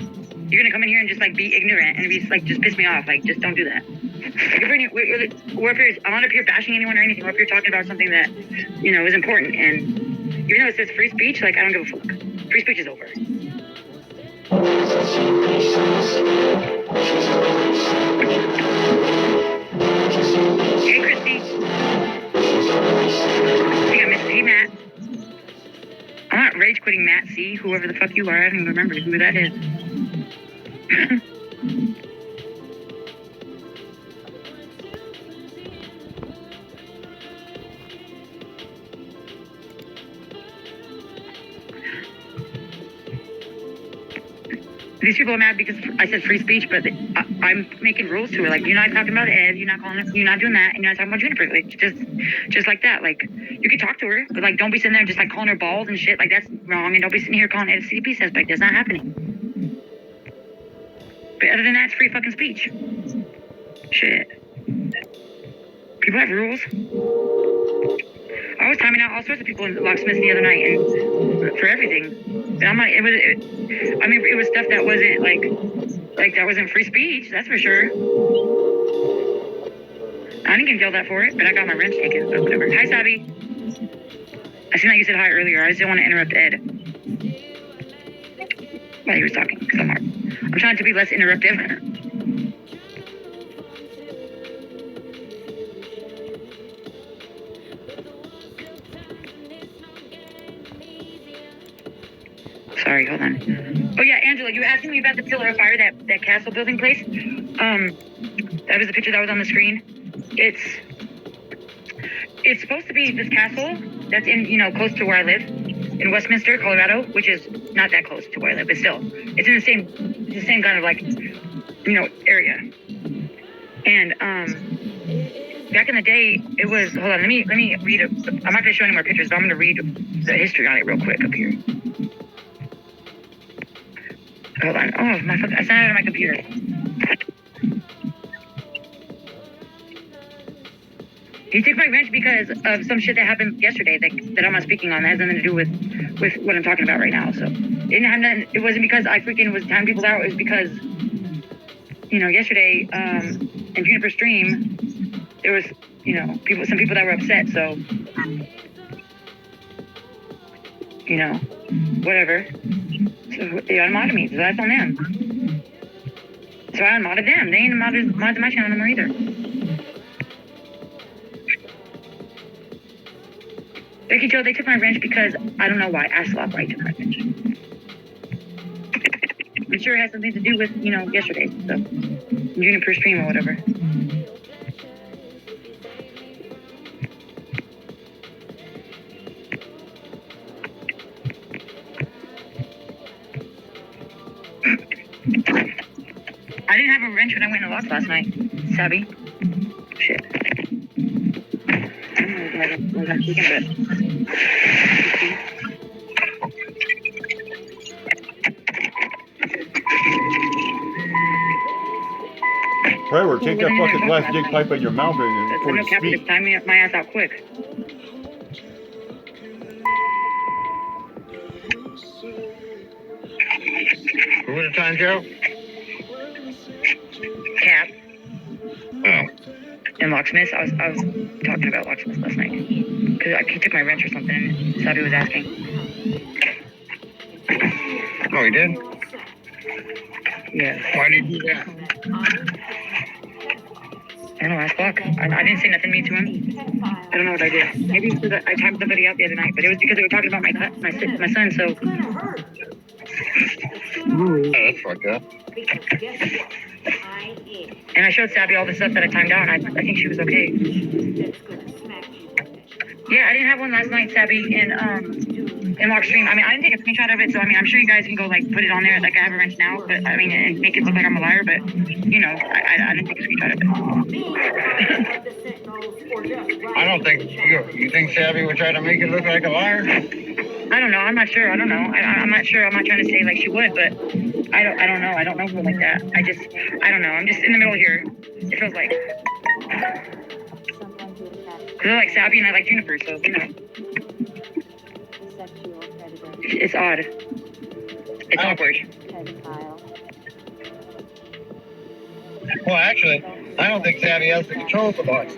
you're gonna come in here and just like be ignorant and be like just piss me off. Like just don't do that. Like if I'm not up here bashing anyone or anything. We're up here talking about something that, you know, is important. And even though it says free speech, like I don't give a fuck. Free speech is over. Hey, Christy. Hey, Matt. I'm not rage quitting Matt C. Whoever the fuck you are, I don't even remember who that is. These people are mad because I said free speech, but I'm making rules to it. Like, you're not talking about Ed, you're not calling it, you're not doing that, and you're not talking about Juniper. Like, just like that. Like, you can talk to her, but like, don't be sitting there just like calling her bald and shit. Like, that's wrong. And don't be sitting here calling Ed a CDP suspect. That's not happening. But other than that, it's free fucking speech. Shit. People have rules. I was timing out all sorts of people in locksmiths the other night and for everything. And I'm like, it was stuff that wasn't like that wasn't free speech, that's for sure. I didn't get yelled at for it, but I got my wrench taken, but whatever. Hi, Sabi. I seen that you said hi earlier. I just didn't want to interrupt Ed while he was talking, because I'm trying to be less interruptive. Sorry, hold on. Oh yeah, Angela, you were asking me about the pillar of fire, that castle building place. That was the picture that was on the screen. It's supposed to be this castle that's in, close to where I live in Westminster, Colorado, which is not that close to where I live, but still, it's in the same kind of like, area. And back in the day, it was. Hold on, let me read it. I'm not gonna show any more pictures, but I'm gonna read the history on it real quick up here. Hold on. Oh, my fuck! I signed it on my computer. He took my wrench because of some shit that happened yesterday that I'm not speaking on. That has nothing to do with what I'm talking about right now. So it didn't have nothing. It wasn't because I freaking was timing people out. It was because, yesterday in Juniper stream, there was, some people that were upset. So, whatever. So they unmodded me, so that's on them. So I unmodded them. They ain't modded my channel no more either. Becky Joe, they took my wrench because I don't know why. Ask Locke why he took my wrench. I'm sure it has something to do with, yesterday. So Juniper stream or whatever. I didn't have a wrench when I went in the lock last night. Savvy. Shit. I don't know what I'm thinking, but... Predward, take that fucking plastic pipe out your mouth and pour your speak. Just time my ass out quick. What was the time, Joe? Cap. Oh. And locksmiths. I was talking about locksmiths last night because he took my wrench or something. And Sabi was asking. Oh, he did? Yeah. Why did you do that? I don't know. Ask Locke. I didn't say nothing mean to him. I don't know what I did. Maybe it's because I timed somebody out the other night, but it was because they were talking about my son. So. Oh, that's fucked up. And I showed Sabi all the stuff that I timed out, and I think she was okay. Yeah, I didn't have one last night, Sabi, in Lock Stream. I mean, I didn't take a screenshot of it, so I mean, I'm sure you guys can go put it on there like I have a wrench now, but I mean, and make it look like I'm a liar, but I didn't take a screenshot of it. I don't think you think Savvy would try to make it look like a liar. I don't know. I'm not sure. I don't know. I'm not sure. I'm not trying to say like she would, but I don't know. I don't know her like that. I don't know. I'm just in the middle here. It feels like. Cause I like Sabi and I like Juniper, so it's odd. It's awkward. Well, actually, I don't think Savvy has the control of the box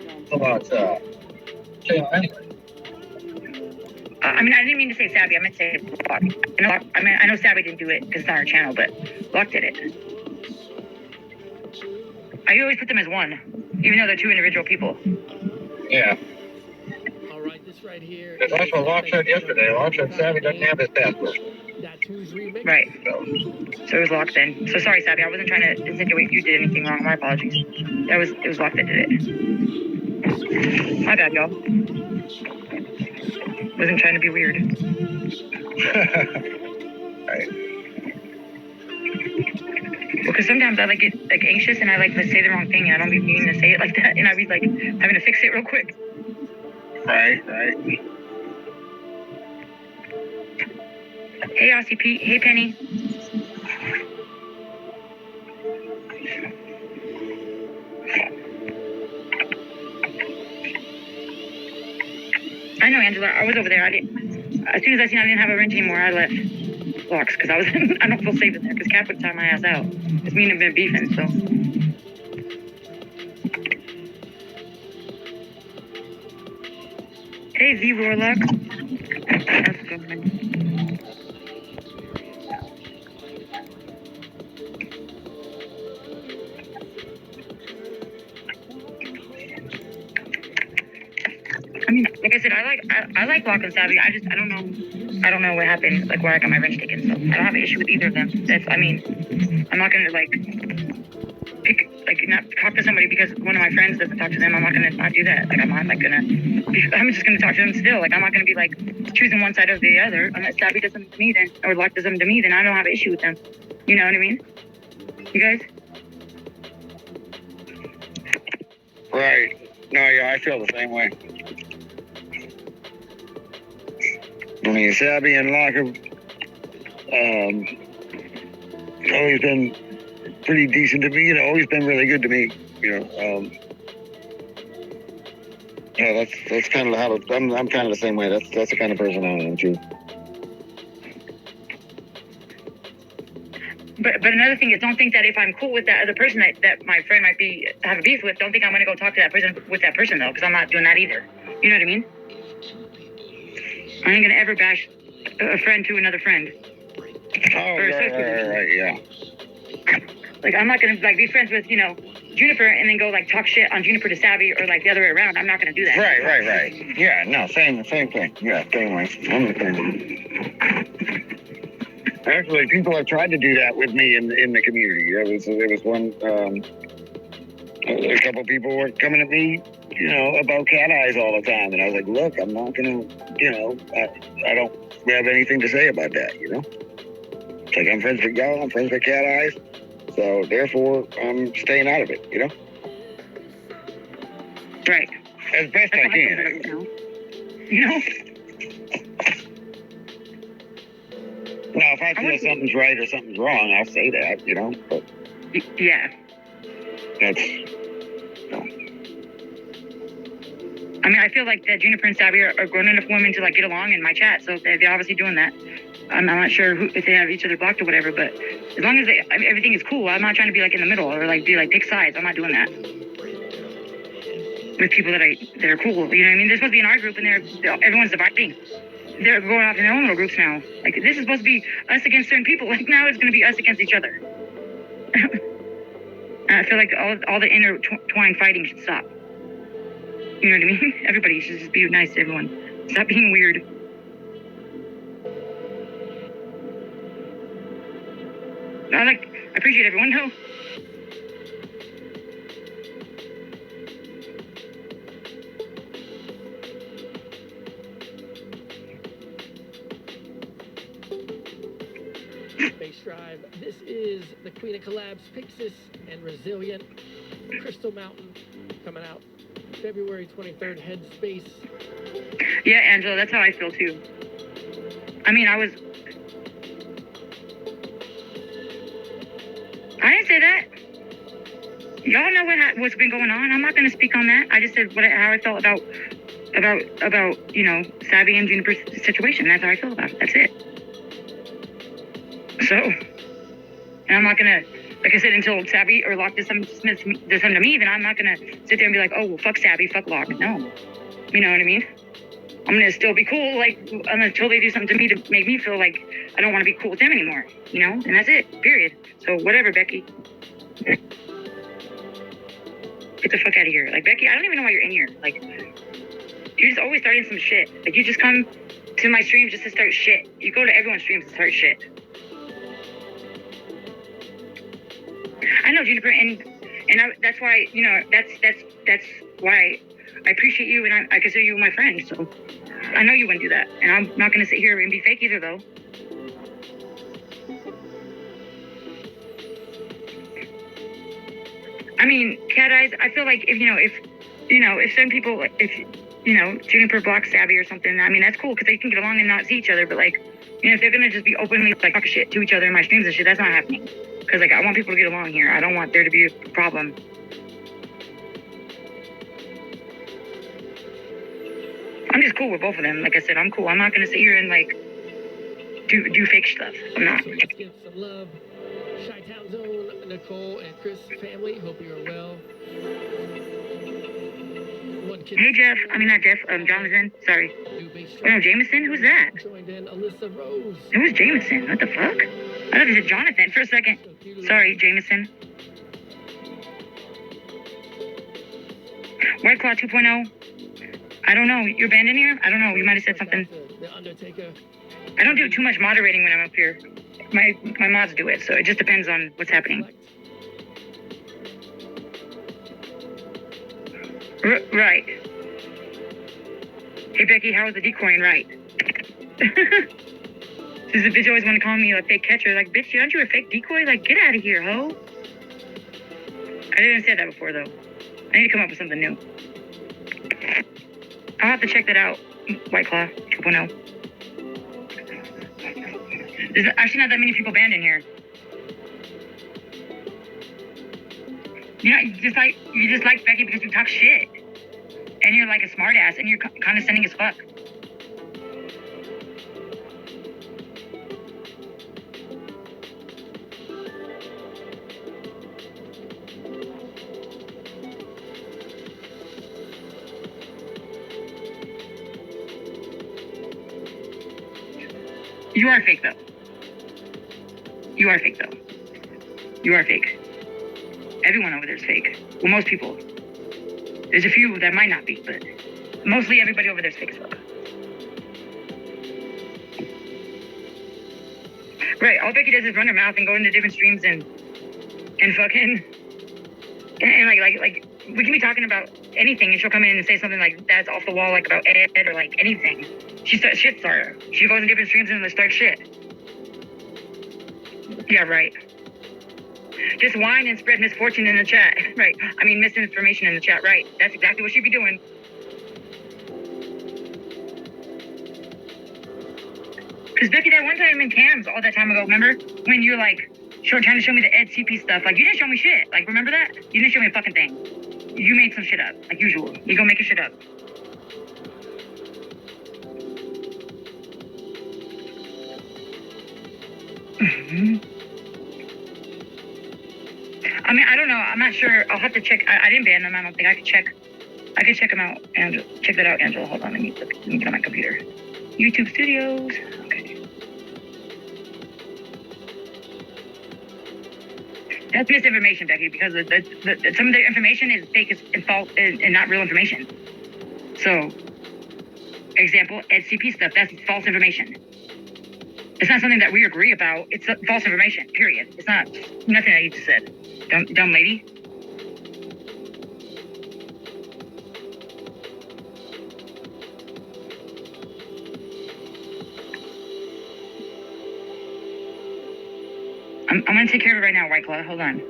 channel anyway. I mean, I didn't mean to say Sabi. I meant to say Locke. I know Sabi didn't do it because it's on her channel, but Locke did it. I always put them as one, even though they're two individual people. Yeah. All right, this right here. That's what Locke said yesterday. Locke said Savvy doesn't have his password. Right. So it was Locke then. So sorry, Sabi. I wasn't trying to insinuate you did anything wrong. My apologies. It was Locke that did it. My bad, y'all. Wasn't trying to be weird. Right. Because sometimes I like get like anxious and I like to say the wrong thing and I don't be meaning to say it like that and I be like having to fix it real quick. Right. Hey Aussie Pete, hey Penny. I know Angela, I was over there. As soon as I seen I didn't have a wrench anymore, I left blocks because I don't feel safe in there because Cat would tie my ass out. It's me and him been beefing, so. Hey Z Warlock. How's it going, man? I mean, like I said, I like Block and Savvy. I don't know what happened, like where I got my wrench taken. So I don't have an issue with either of them. I'm not gonna not talk to somebody because one of my friends doesn't talk to them. I'm not gonna not do that. Like I'm just gonna talk to them still. Like I'm not gonna be like choosing one side or the other. Unless Savvy does something to me, then or Block does something to me, then I don't have an issue with them. You know what I mean? You guys? Right. No, yeah, I feel the same way. I mean, Sabby and Locker, always been pretty decent to me. Always been really good to me. Yeah, that's kind of how I'm kind of the same way. That's the kind of person I am too. But another thing is, don't think that if I'm cool with that other person that my friend might be have a beef with, don't think I'm gonna go talk to that person with that person though, because I'm not doing that either. You know what I mean? I ain't gonna ever bash a friend to another friend. Oh, right, yeah. Like I'm not gonna like be friends with Juniper and then go like talk shit on Juniper to Savvy or like the other way around. I'm not gonna do that. Right. Yeah, no, same thing. Yeah, same way. I'm the same. Actually, people have tried to do that with me in the community. There was one, a couple people were coming at me, about cat eyes all the time, and I was like, look, I'm not gonna, I don't have anything to say about that, It's like I'm friends with y'all, I'm friends with cat eyes, so therefore I'm staying out of it, Right. As best I can. Now, if I feel something's right or something's wrong, I'll say that, but... Yeah. That's... I mean, I feel like that Juniper and Savvy are grown enough women to, like, get along in my chat, so they're obviously doing that. I'm not sure if they have each other blocked or whatever, but as long as everything is cool, I'm not trying to be, like, in the middle or, like, pick sides. I'm not doing that. With people that are cool, you know what I mean? They're supposed to be in our group, and everyone's dividing. They're going off in their own little groups now. Like, this is supposed to be us against certain people. Like, now it's going to be us against each other. I feel like all the intertwined fighting should stop. You know what I mean? Everybody should just be nice to everyone. Stop being weird. I appreciate everyone, though. Space Drive. This is the Queen of Collabs, Pixis and Resilient. Crystal Mountain coming out February 23rd, Headspace. Yeah, Angela, that's how I feel too. I mean, I didn't say that. Y'all know what's been going on. I'm not going to speak on that. I just said how I felt about Savvy and Juniper's situation. That's how I feel about it. That's it. So, and I'm not going to, like I said, until Savvy or Locke does something to me, then I'm not going to sit there and be like, oh, well, fuck Savvy, fuck Locke. No. You know what I mean? I'm going to still be cool, until they do something to me to make me feel like I don't want to be cool with them anymore, And that's it, period. So, whatever, Becky. Get the fuck out of here. Like, Becky, I don't even know why you're in here. Like, you're just always starting some shit. Like, you just come to my streams just to start shit. You go to everyone's streams to start shit. I know, Juniper, and that's why, that's why I appreciate you, and I consider you my friend, so I know you wouldn't do that, and I'm not going to sit here and be fake either, though. I mean, cat eyes. I feel like if some people, Juniper blocks Savvy or something. I mean, that's cool because they can get along and not see each other. But like, if they're gonna just be openly like talk shit to each other in my streams and shit, that's not happening. Because like, I want people to get along here. I don't want there to be a problem. I'm just cool with both of them. Like I said, I'm cool. I'm not gonna sit here and like do fake stuff. I'm not. So let's give some love. Chi-Town Zone, Nicole and Chris family. Hope you are well. Hey Jeff. I mean not Jeff. Jonathan. Sorry. Oh no, Jameson. Who's that? Joined in Alyssa Rose. Who's Jameson? What the fuck? I thought it was Jonathan for a second. Sorry, Jameson. White Claw 2.0. I don't know. You're banned in here? I don't know. You might have said something. The Undertaker. I don't do too much moderating when I'm up here. My mods do it, so it just depends on what's happening. Right. Hey Becky, how was the decoying right? This bitch always want to call me a fake catcher. Like, bitch, aren't you a fake decoy? Like, get out of here, ho. I didn't say that before, though. I need to come up with something new. I'll have to check that out. White Claw 2.0. There's actually not that many people banned in here. You just like Becky because you talk shit. And you're like a smart ass and you're condescending as fuck. You are fake, though. You are fake, though. You are fake. Everyone over there is fake. Well, most people. There's a few that might not be, but mostly everybody over there is fake as fuck. Right, all Becky does is run her mouth and go into different streams and fucking... And like, we can be talking about anything and she'll come in and say something like that's off the wall, like about Ed or like anything. She starts shit starter. She goes in different streams and starts shit. Yeah, right. Just whine and spread misfortune in the chat. Right. I mean, misinformation in the chat. Right. That's exactly what she'd be doing. Because Becky, that one time in cams all that time ago, remember? When you're like, trying to show me the Ed CP stuff. Like, you didn't show me shit. Like, remember that? You didn't show me a fucking thing. You made some shit up, like usual. You go make your shit up. I mean, I don't know. I'm not sure. I'll have to check. I didn't ban them. I don't think I could check. I could check them out. Angela, check that out, Angela. Hold on. Let me get on my computer. YouTube Studios. Okay. That's misinformation, Becky, because some of the information is fake and false and not real information. So, example, SCP stuff, that's false information. It's not something that we agree about. It's false information, period. It's not nothing that you just said. Dumb lady. I'm gonna take care of it right now, White Claw. Hold on.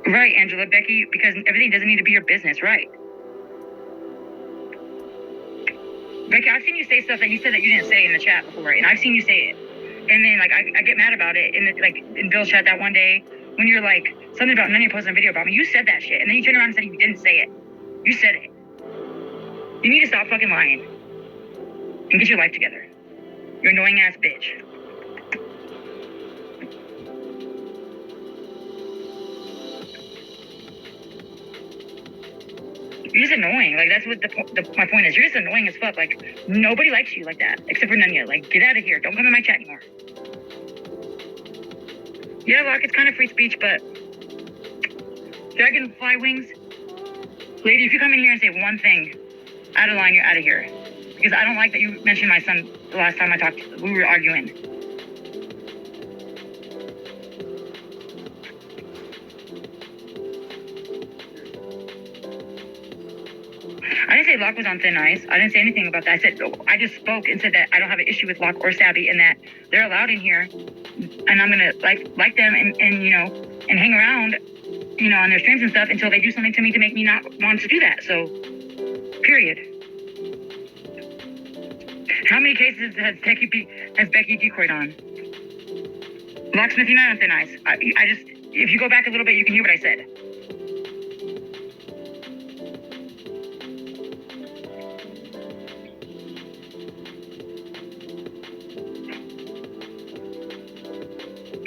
Right, Angela, Becky, because everything doesn't need to be your business, right? Becky, I've seen you say stuff that you said that you didn't say in the chat before, and I've seen you say it. And then, like, I get mad about it in Bill's chat that one day when you're like, something about none of you posting a video about me. You said that shit, and then you turned around and said you didn't say it. You said it. You need to stop fucking lying and get your life together. You annoying ass bitch. You're just annoying. Like, that's what my point is. You're just annoying as fuck. Like, nobody likes you like that, except for Nunya. Like, get out of here. Don't come in my chat anymore. Yeah, Locke, it's kind of free speech, but... Dragonfly wings? Lady, if you come in here and say one thing out of line, you're out of here. Because I don't like that you mentioned my son the last time I talked to you. We were arguing. I didn't say Locke was on thin ice. I didn't say anything about that. I just spoke and said that I don't have an issue with Locke or Savvy and that they're allowed in here, and I'm gonna like them and hang around, on their streams and stuff until they do something to me to make me not want to do that. So, period. How many cases has Becky decoyed on? Locksmith, you're not on thin ice. I just, if you go back a little bit, you can hear what I said.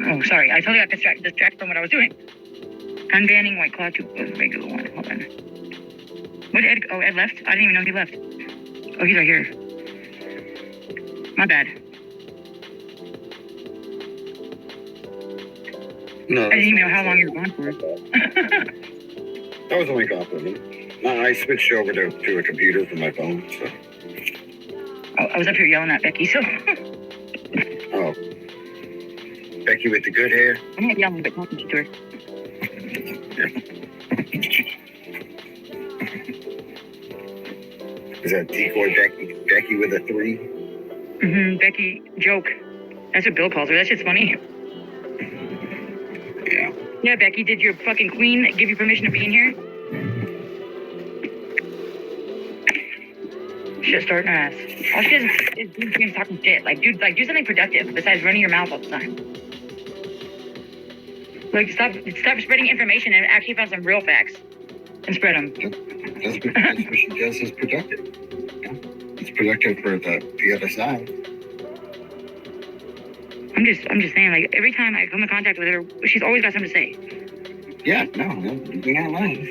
Oh, sorry. I totally got distracted from what I was doing. Unbanning White Claw to a regular one. Hold on. What did Ed? Oh, Ed left? I didn't even know he left. Oh, he's right here. My bad. No, I didn't even know how long you were gone for. that was only gone for a minute. No, I switched over to a computer from my phone, so. Oh, I was up here yelling at Becky, so. Oh. Becky with the good hair? I'm not yelling, but talking to her. Is that decoy Becky with a 3? Mm-hmm, Becky joke. That's what Bill calls her. That shit's funny. Yeah. Yeah, Becky, did your fucking queen give you permission to be in here? Shit starting her ass. All she does is do talking shit. Like, dude, do something productive besides running your mouth all the time. Like, stop spreading information and actually find some real facts and spread them. That's what she does is productive. It's productive for the other side. I'm just saying, like, every time I come in contact with her, she's always got something to say. Yeah, no, you're not lying.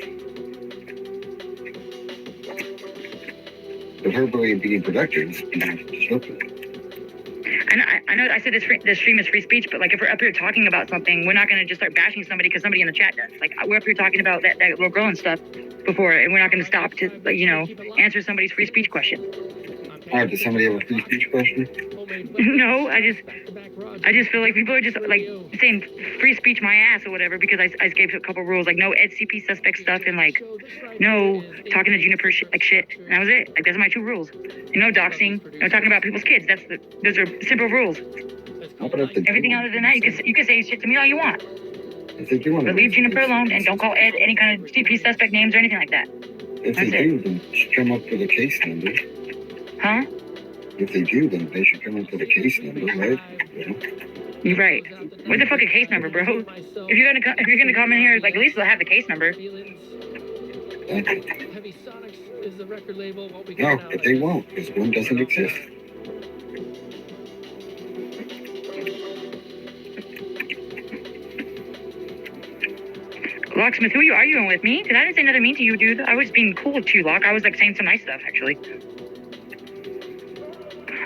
But her way of being productive is being disruptive. I know I said this stream is free speech, but, like, if we're up here talking about something, we're not going to just start bashing somebody because somebody in the chat does. Like, we're up here talking about that little girl and stuff before, and we're not going to stop to, like, answer somebody's free speech question. All right, does somebody have a free speech question? No, I just feel like people are just, like, saying free speech my ass or whatever because I gave a couple rules, like no SCP suspect stuff and, like, no talking to Juniper shit. And that was it. Like, those are my 2 rules. And no doxing, no talking about people's kids. Those are simple rules. Everything other than that, you can say shit to me all you want. But leave Juniper alone and don't call Ed any kind of CP suspect names or anything like that. If they do, then they should come up with a case number. Huh? If they do, then they should come up with a case number, right? You're right. Where's the fucking case number, bro? If you're gonna come in here, like, at least they'll have the case number. No, but they won't, because one doesn't exist. Locksmith, who are you arguing with? Me? Because I didn't say nothing mean to you, dude. I was being cool to you, Lock. I was, like, saying some nice stuff, actually.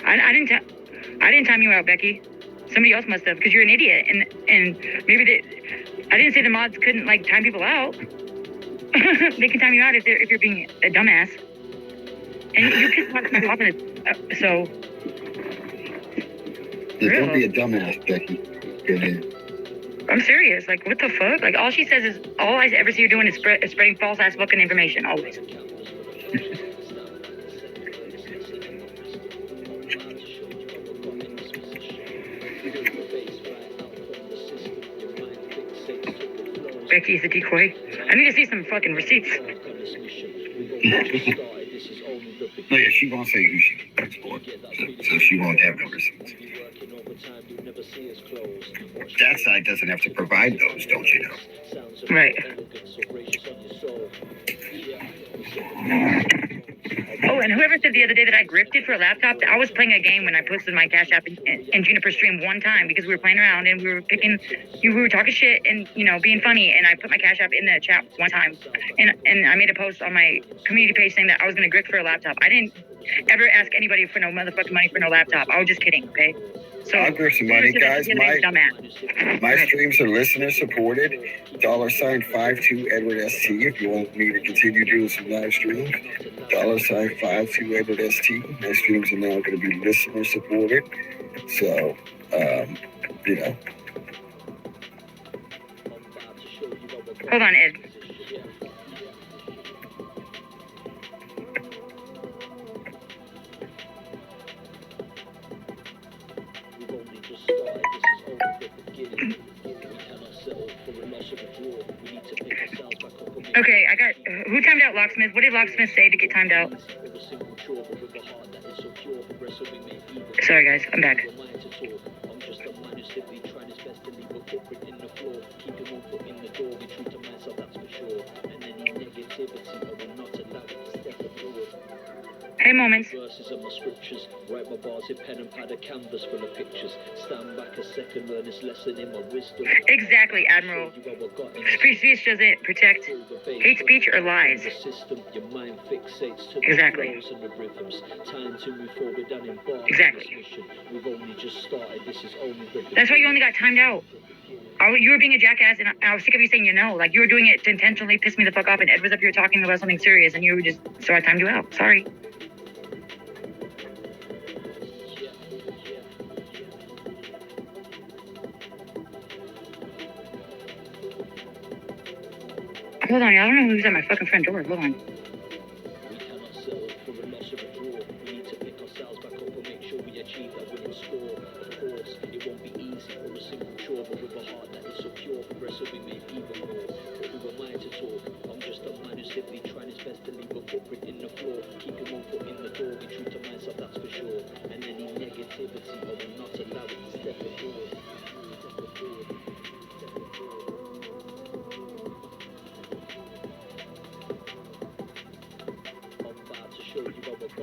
I didn't time you out, Becky. Somebody else must have, because you're an idiot, and maybe I didn't say the mods couldn't, like, time people out. They can time you out if you're being a dumbass. And you can talk people off in it, so. Yeah, don't be a dumbass, Becky. Go ahead. I'm serious. Like, what the fuck? Like, all she says is, all I ever see her doing is spreading false ass fucking information, always. Becky's a decoy. I need to see some fucking receipts. No, yeah, she won't say who she works for, so she won't have no receipts. That side doesn't have to provide those, don't you know? Right. Oh, and whoever said the other day that I grifted for a laptop, I was playing a game when I posted my Cash App in Juniper stream one time because we were playing around and we were talking shit and, being funny, and I put my Cash App in the chat one time, and I made a post on my community page saying that I was going to grift for a laptop. I didn't ever ask anybody for no motherfucking money for no laptop. I was just kidding, okay? So, I'll give some money, guys. My streams are listener supported. $52 Edward ST if you want me to continue doing some live streams. $52 Edward ST. My streams are now going to be listener supported. So, Hold on, Ed. Okay, I got. Who timed out Locksmith? What did Locksmith say to get timed out? Sorry, guys, I'm back. Hey, moments. Verses of my scriptures, write my bars in pen and pad, a canvas full of pictures. Stand back a second, learn this lesson in my wisdom. Exactly, Admiral. Free speech doesn't protect hate speech or lies. Your mind fixates to Exactly. the and the rhythms. Time to move forward and embark. Exactly. We've only just started. This is only the That's why you only got timed out. You were being a jackass, and I was sick of you saying like you were doing it to intentionally piss me the fuck off, and Ed was up here talking about something serious, and you were just, so I timed you out. Sorry. Hold on, y'all. I don't know who's at my fucking front door. Hold on.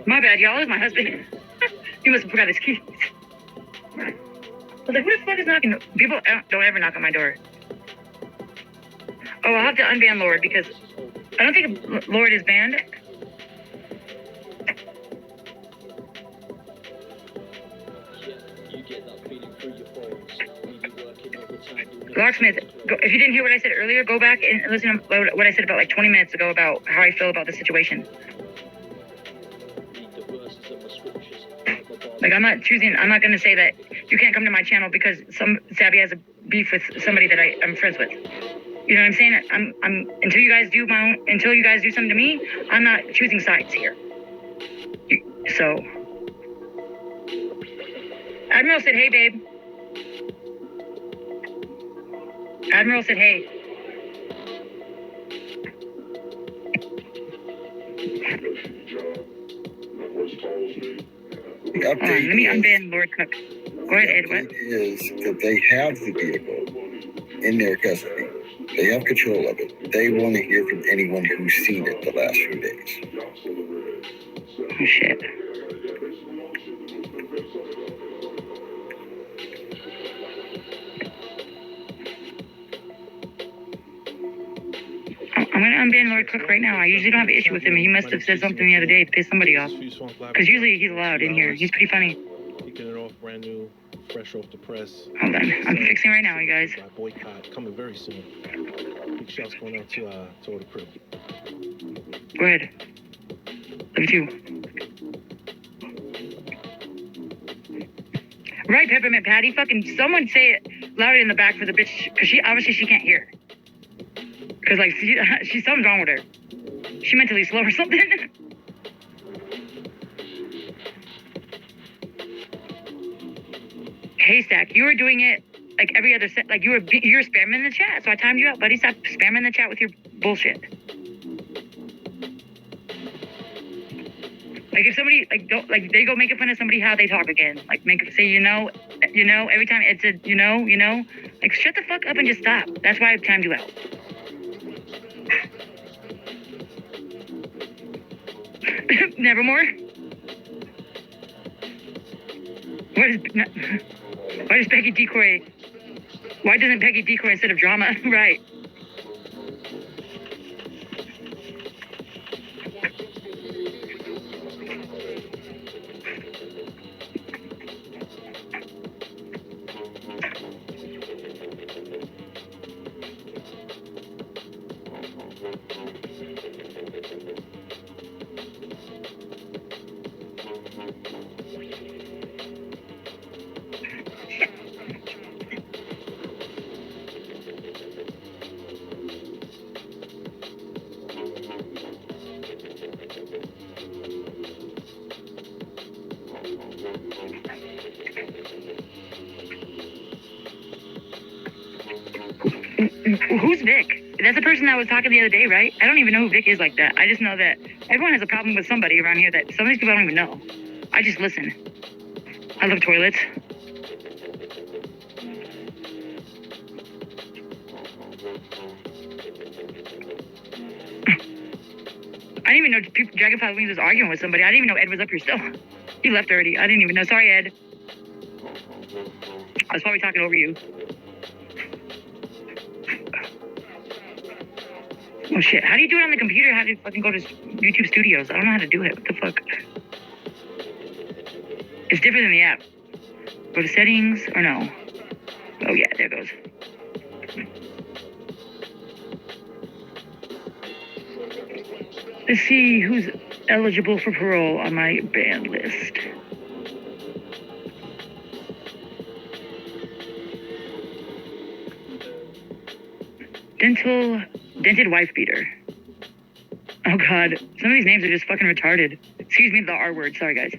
My bad, y'all. Is my husband. He must have forgot his keys. I was like, who the fuck is knocking? People don't ever knock on my door. Oh, I'll have to unban Lord because I don't think Lord is banned. Locksmith, if you didn't hear what I said earlier, go back and listen to what I said about like 20 minutes ago about how I feel about the situation. Like, I'm not going to say that you can't come to my channel because Savvy has a beef with somebody that I'm friends with. You know what I'm saying? Until you guys do something to me, I'm not choosing sides here. So, Admiral said, hey, babe. Admiral said, hey. The update let me unban Lord Cook. Go ahead, Ed. What? Is that they have the vehicle in their custody. They have control of it. They want to hear from anyone who's seen it the last few days. Oh, shit. I'm going to unban Lord Cook right now. I usually don't have an issue with him. He must have said something the other day to piss somebody off. Because usually he's allowed in here. He's pretty funny. Kicking it off brand new, fresh off the press. Hold on. I'm fixing right now, you guys. Boycott coming very soon. Big shouts going out to all the crew. Go ahead. Love you too. Right, Peppermint Patty. Fucking someone say it louder in the back for the bitch. Because she can't hear. Because, like, she's something's wrong with her. She mentally slow or something. Haystack, you were doing it like every other set. Like, you were spamming in the chat. So I timed you out, buddy. Stop spamming the chat with your bullshit. Like, if somebody, they go making fun of somebody how they talk again. Like, say, you know, every time it said, you know. Like, shut the fuck up and just stop. That's why I timed you out. Nevermore? Why does Peggy decoy? Why doesn't Peggy decoy instead of drama? Right. Who's Vic? That's the person that was talking the other day, right? I don't even know who Vic is like that. I just know that everyone has a problem with somebody around here that some of these people I don't even know. I just listen. I love toilets. I didn't even know Dragonfly Wings was arguing with somebody. I didn't even know Ed was up here still. He left already. I didn't even know. Sorry, Ed. I was probably talking over you. Oh shit, how do you do it on the computer? How do you fucking go to YouTube Studios? I don't know how to do it. What the fuck? It's different than the app. Go to settings, or no? Oh yeah, there it goes. Let's see who's eligible for parole on my banned list. Dented wife beater. Oh god, some of these names are just fucking retarded. Excuse me, the R word. Sorry, guys.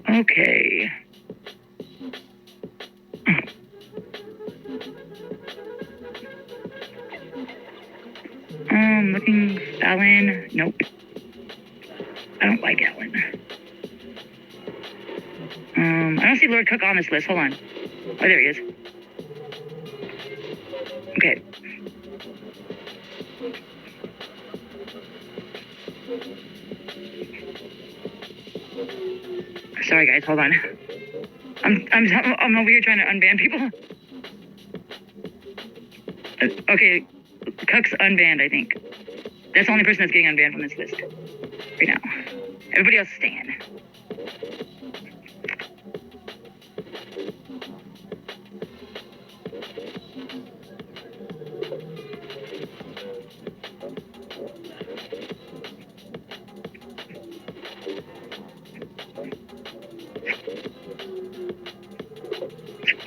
Okay. Looking Alan. Nope. I don't like Alan. I don't see Lord Cook on this list. Hold on. Oh, there he is. Okay. Sorry, guys. Hold on. I'm over here trying to unban people. Okay, Cook's unbanned, I think. That's the only person that's getting unbanned from this list right now. Everybody else is staying.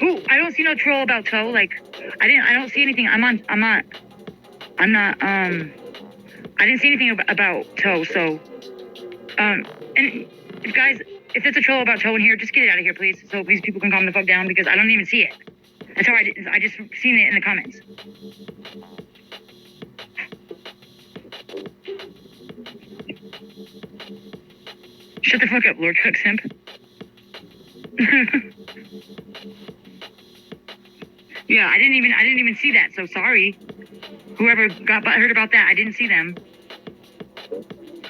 Ooh, I don't see no troll about toe. Like, I don't see anything. I didn't see anything about toe. So, and if there's a troll about toe in here, just get it out of here, please. So these people can calm the fuck down because I don't even see it. That's how I just seen it in the comments. Shut the fuck up, Lord Cook Simp. Yeah, I didn't even see that, so sorry. Whoever got heard about that, I didn't see them.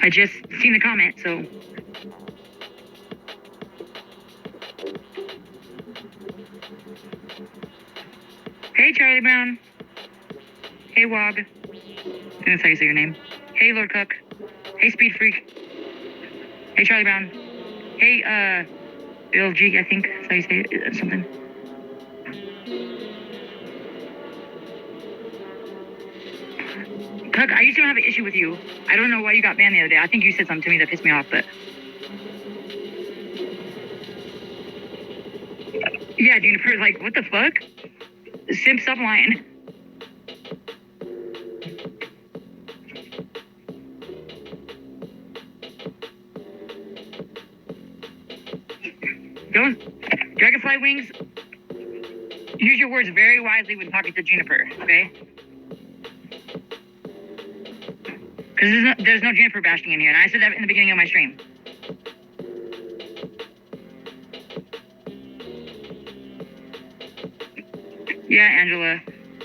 I just seen the comment, so. Hey, Charlie Brown. Hey, Wog. That's how you say your name. Hey, Lord Cook. Hey, Speed Freak. Hey, Charlie Brown. Hey, Bill G, I think that's how you say it, something. Cook, I used to have an issue with you. I don't know why you got banned the other day. I think you said something to me that pissed me off, but... Yeah, Juniper, like, what the fuck? Simp, stop lying. Don't... Dragonfly Wings, use your words very wisely when talking to Juniper, okay? Because there's no Juniper bashing in here, and I said that in the beginning of my stream. Yeah, Angela,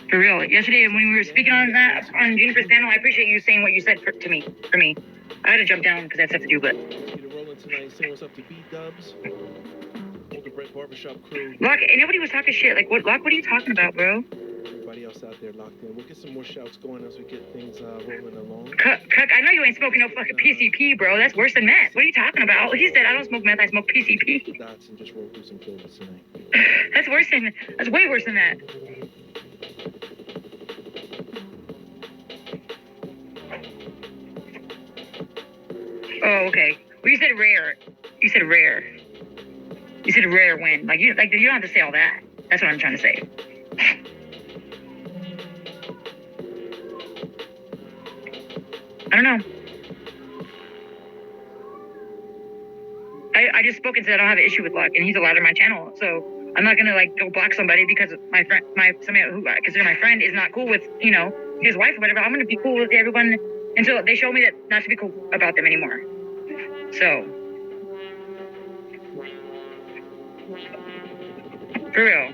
for real. Yesterday when we were speaking on that on Juniper's panel, I appreciate you saying what you said for me. I had to jump down because I had stuff to do, but. Rolling tonight, saying what's up to B-Dubs. Older Brett Barbershop crew. Lock, nobody was talking shit. Like, what are you talking about, bro? Everybody else out there locked in. We'll get some more shouts going as we get things rolling along. Cook, I know you ain't smoking no fucking PCP, bro. That's worse than meth. What are you talking about? He said I don't smoke meth, I smoke PCP. Dots and just roll through some flavors tonight. That's way worse than that. Oh, okay. Well, you said rare. You said a rare win. Like you don't have to say all that. That's what I'm trying to say. I don't know. I just spoke and said I don't have an issue with luck, and he's allowed in my channel, so I'm not gonna like go block somebody because somebody who I consider my friend is not cool with, you know, his wife or whatever. I'm gonna be cool with everyone until they show me that not to be cool about them anymore. So, for real.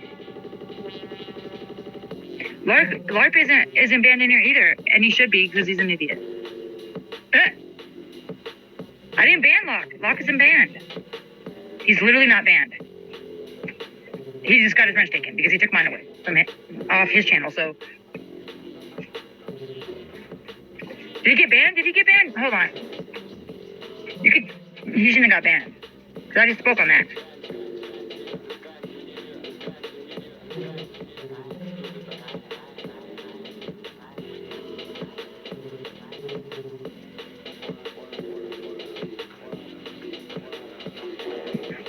LARP isn't banned in here either, and he should be because he's an idiot. I didn't ban Locke. Locke isn't banned. He's literally not banned. He just got his wrench taken because he took mine away from it off his channel. So, did he get banned? Did he get banned? Hold on. He shouldn't have got banned because I just spoke on that.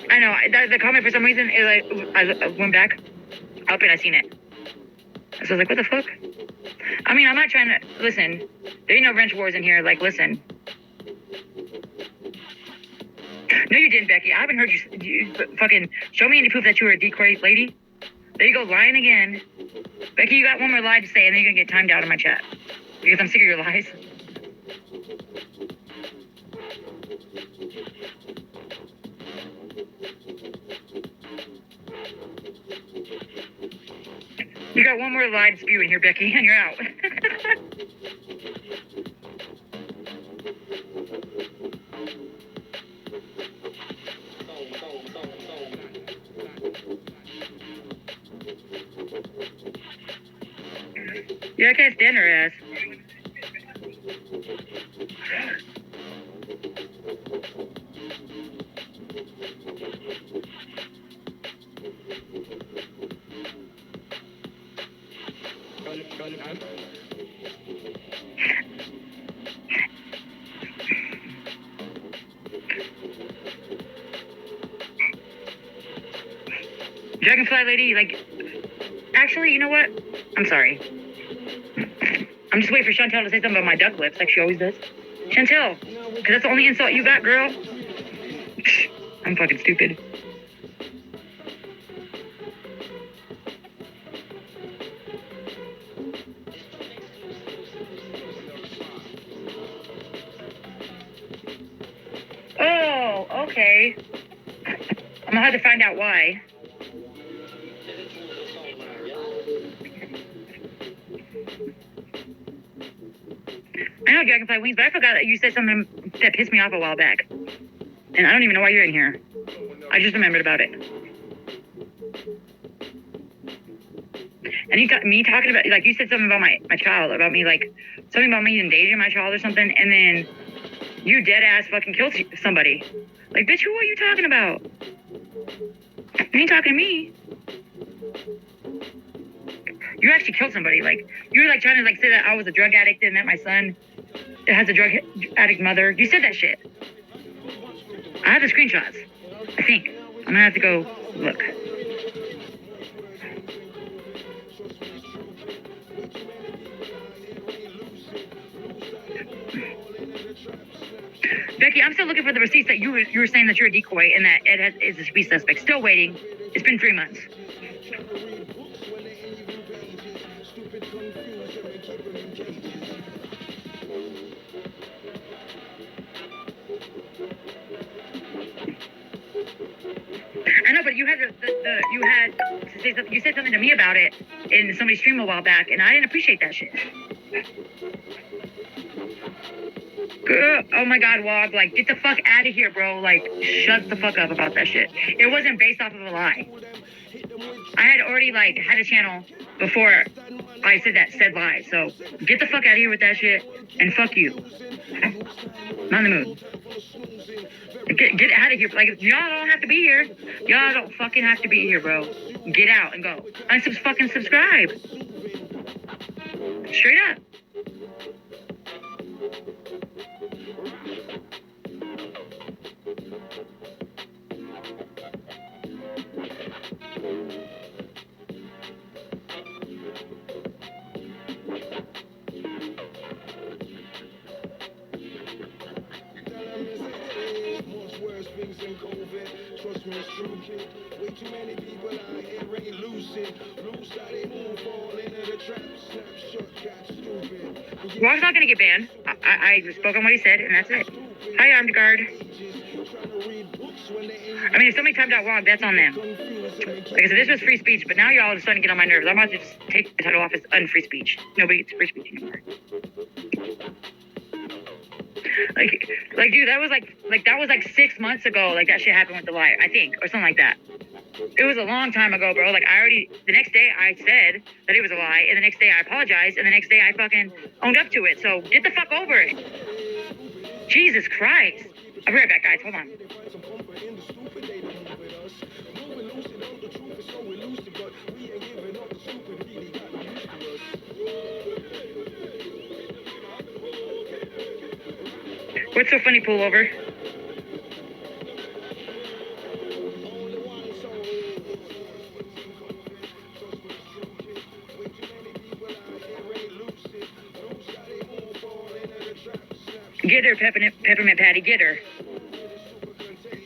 I know, the comment for some reason, is like, I went back up and I seen it. So I was like, what the fuck? I mean, I'm not trying to, listen, there ain't no wrench wars in here, like, listen. No, you didn't, Becky. I haven't heard you fucking show me any proof that you were a decoy lady. There you go, lying again. Becky, you got one more lie to say and then you're gonna get timed out in my chat. Because I'm sick of your lies. You got one more lie to spew in here, Becky, and you're out. Yeah, I can't stand her ass. Dragonfly lady, like, actually, you know what? I'm sorry. I'm just waiting for Chantel to say something about my duck lips, like she always does. Chantel, because that's the only insult you got, girl. I'm fucking stupid. Oh, okay. I'm gonna have to find out why. I know Dragonfly Wings, but I forgot that you said something that pissed me off a while back. And I don't even know why you're in here. I just remembered about it. And you me talking about, like, you said something about my child, about me, like, something about me endangering my child or something, and then you dead ass fucking killed somebody. Like, bitch, who are you talking about? You ain't talking to me. You actually killed somebody. Like, you were, like, trying to, like, say that I was a drug addict and that my son has a drug addict mother. You said that shit. I have the screenshots, I think. I'm gonna have to go look. Becky, I'm still looking for the receipts that you were saying that you're a decoy and that Ed is a to be suspect. Still waiting. It's been 3 months. I know, but you had you said something to me about it in somebody's stream a while back, and I didn't appreciate that shit. Girl, oh my God, Wog, like, get the fuck out of here, bro. Like, shut the fuck up about that shit. It wasn't based off of a lie. I had already, like, had a channel before I said lie. So get the fuck out of here with that shit, and fuck you. Not in the mood. Get out of here. Like, y'all don't have to be here. Y'all don't fucking have to be here, bro. Get out and go. Fucking subscribe. Straight up. Walk's not gonna get banned. I spoke on what he said, and that's it. Hi, armed guard. I mean, if somebody typed out Walk, that's on them. Like I said, this was free speech, but now y'all are starting to get on my nerves. I'm about to just take the title off as unfree speech. Nobody gets free speech anymore. Like, dude, that was like 6 months ago. Like that shit happened with the light, I think, or something like that. It was a long time ago, bro. Like the next day I said that it was a lie, and the next day I apologized, and the next day I fucking owned up to it. So get the fuck over it. Jesus Christ. I'll be right back, guys. Hold on. What's so funny, pullover? Get her, Peppermint Patty, get her.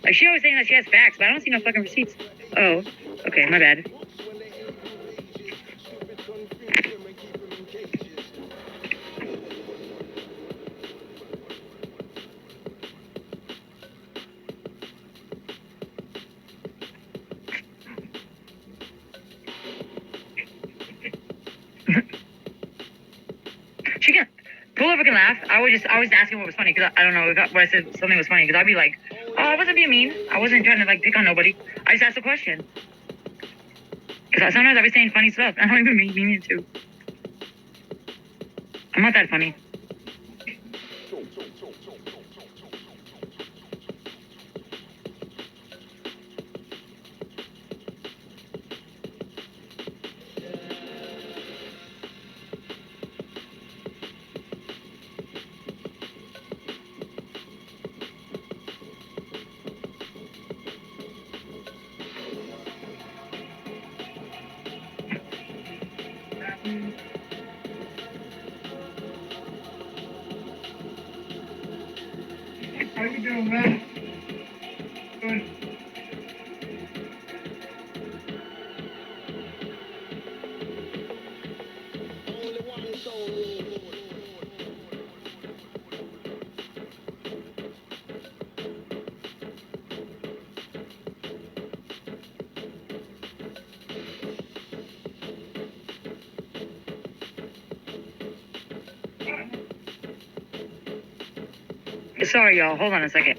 Like, she always saying that she has facts, but I don't see no fucking receipts. Oh, okay, my bad. She can Pullover can laugh. I was asking what was funny because I don't know what I said something was funny because I'd be like, oh, I wasn't being mean. I wasn't trying to like pick on nobody. I just asked a question. Because sometimes I be saying funny stuff. I don't even mean to. I'm not that funny. How you doing, man? Good. Sorry, y'all. Hold on a second.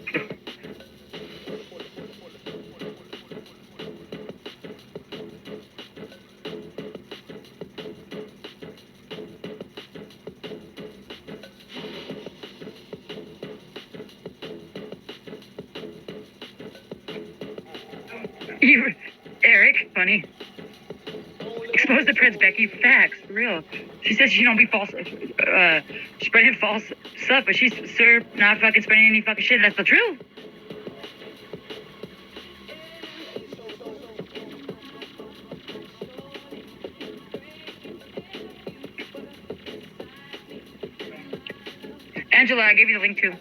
Eric, funny. Expose the Preds, Becky. Facts, for real. She says she don't be false, spreading false stuff, but she's not fucking spreading any fucking shit. That's the truth. Angela, I gave you the link too.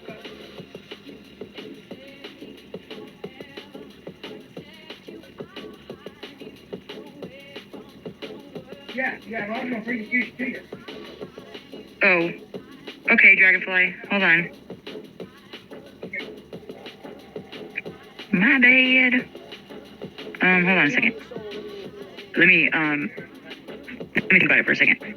Yeah, I'm gonna bring the fish to you. Oh. Okay, Dragonfly. Hold on. My bad. Hold on a second. Let me think about it for a second.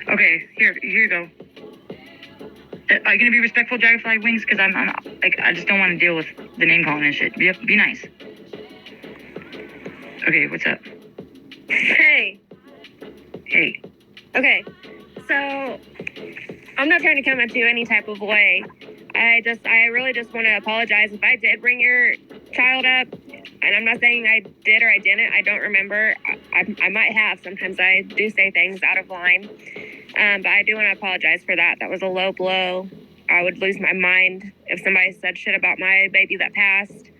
Okay, here you go. Are you gonna be respectful, Dragonfly Wings? Because I'm like, I just don't want to deal with the name calling and shit. Be nice. Okay, what's up? Hey. Hey. Okay, so I'm not trying to come at you any type of way. I really just want to apologize if I did bring your child up. And I'm not saying I did or I didn't. I don't remember. I might have. Sometimes I do say things out of line. But I do want to apologize for that. That was a low blow. I would lose my mind if somebody said shit about my baby that passed.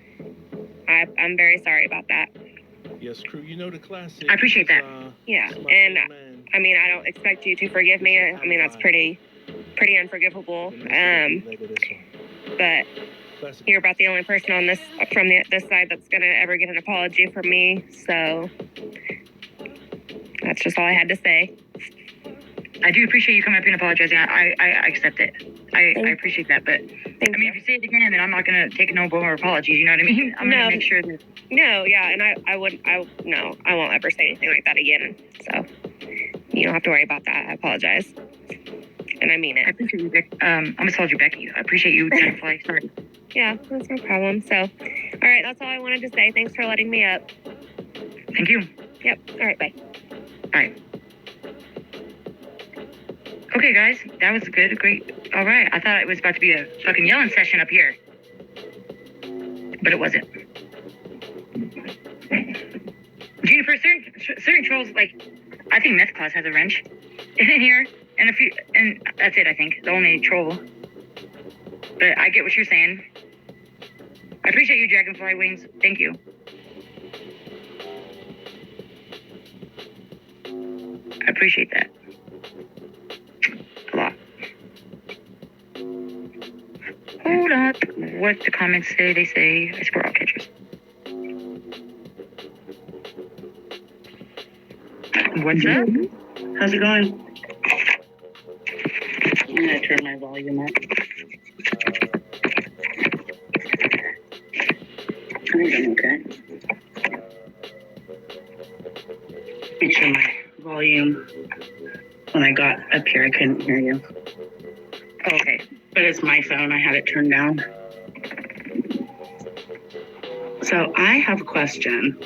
I'm very sorry about that. Yes, crew. You know the classic. I appreciate that. Yeah, and I mean, I don't expect you to forgive me. I mean, that's pretty unforgivable. But you're about the only person on this side that's gonna ever get an apology from me. So that's just all I had to say. I do appreciate you coming up here and apologizing. I accept it. I appreciate that. But I mean, if you say it again, then I'm not gonna take no more apologies. You know what I mean? I'm gonna make sure that. No, yeah, and I won't ever say anything like that again. So you don't have to worry about that. I apologize, and I mean it. I appreciate you, Beck. I'm gonna call you Becky. I appreciate you, Dragonfly. Sorry. Yeah, that's no problem. So, all right, that's all I wanted to say. Thanks for letting me up. Thank you. Yep. All right. Bye. All right. Okay, guys, that was good. Great. All right. I thought it was about to be a fucking yelling session up here, but it wasn't. Juniper, certain trolls, like, I think Meth Claus has a wrench in here, and that's it, I think. The only troll. But I get what you're saying. I appreciate you, Dragonfly Wings. Thank you. I appreciate that. A lot. Hold up. What the comments say? They say I support all catchers. What's up? How's it going? I'm gonna turn my volume up. I'm doing okay. Make sure my volume. When I got up here, I couldn't hear you. Oh, okay. But it's my phone. I had it turned down. So I have a question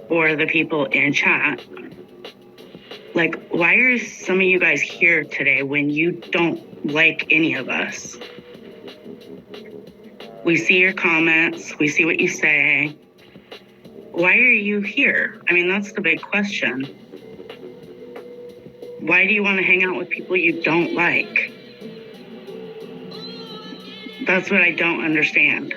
for the people in chat. Like, why are some of you guys here today when you don't like any of us? We see your comments. We see what you say. Why are you here? I mean, that's the big question. Why do you want to hang out with people you don't like? That's what I don't understand.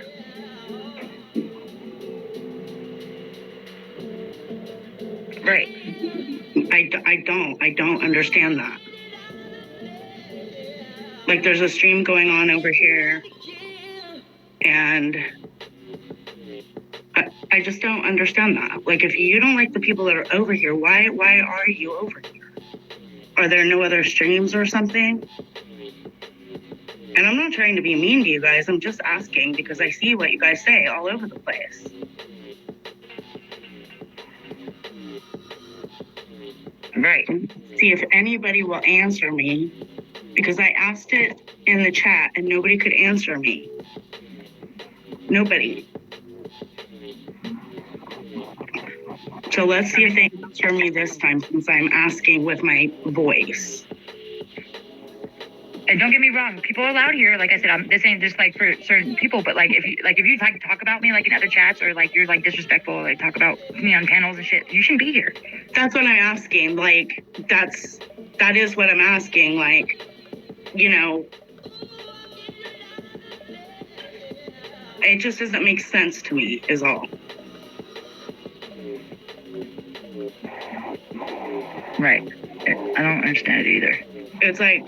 Right. I don't understand that. Like, there's a stream going on over here, and I just don't understand that. Like, if you don't like the people that are over here, why are you over here? Are there no other streams or something? And I'm not trying to be mean to you guys. I'm just asking because I see what you guys say all over the place. Right. See if anybody will answer me, because I asked it in the chat and nobody could answer me. Nobody. So let's see if they answer me this time, since I'm asking with my voice. And don't get me wrong, people are allowed here. Like I said, this ain't just like for certain people, but like if you like talk about me like in other chats, or like you're like disrespectful, like talk about me on panels and shit, you shouldn't be here. That's what I'm asking. Like, that is what I'm asking. Like, you know, it just doesn't make sense to me, is all. Right. I don't understand it either. It's like,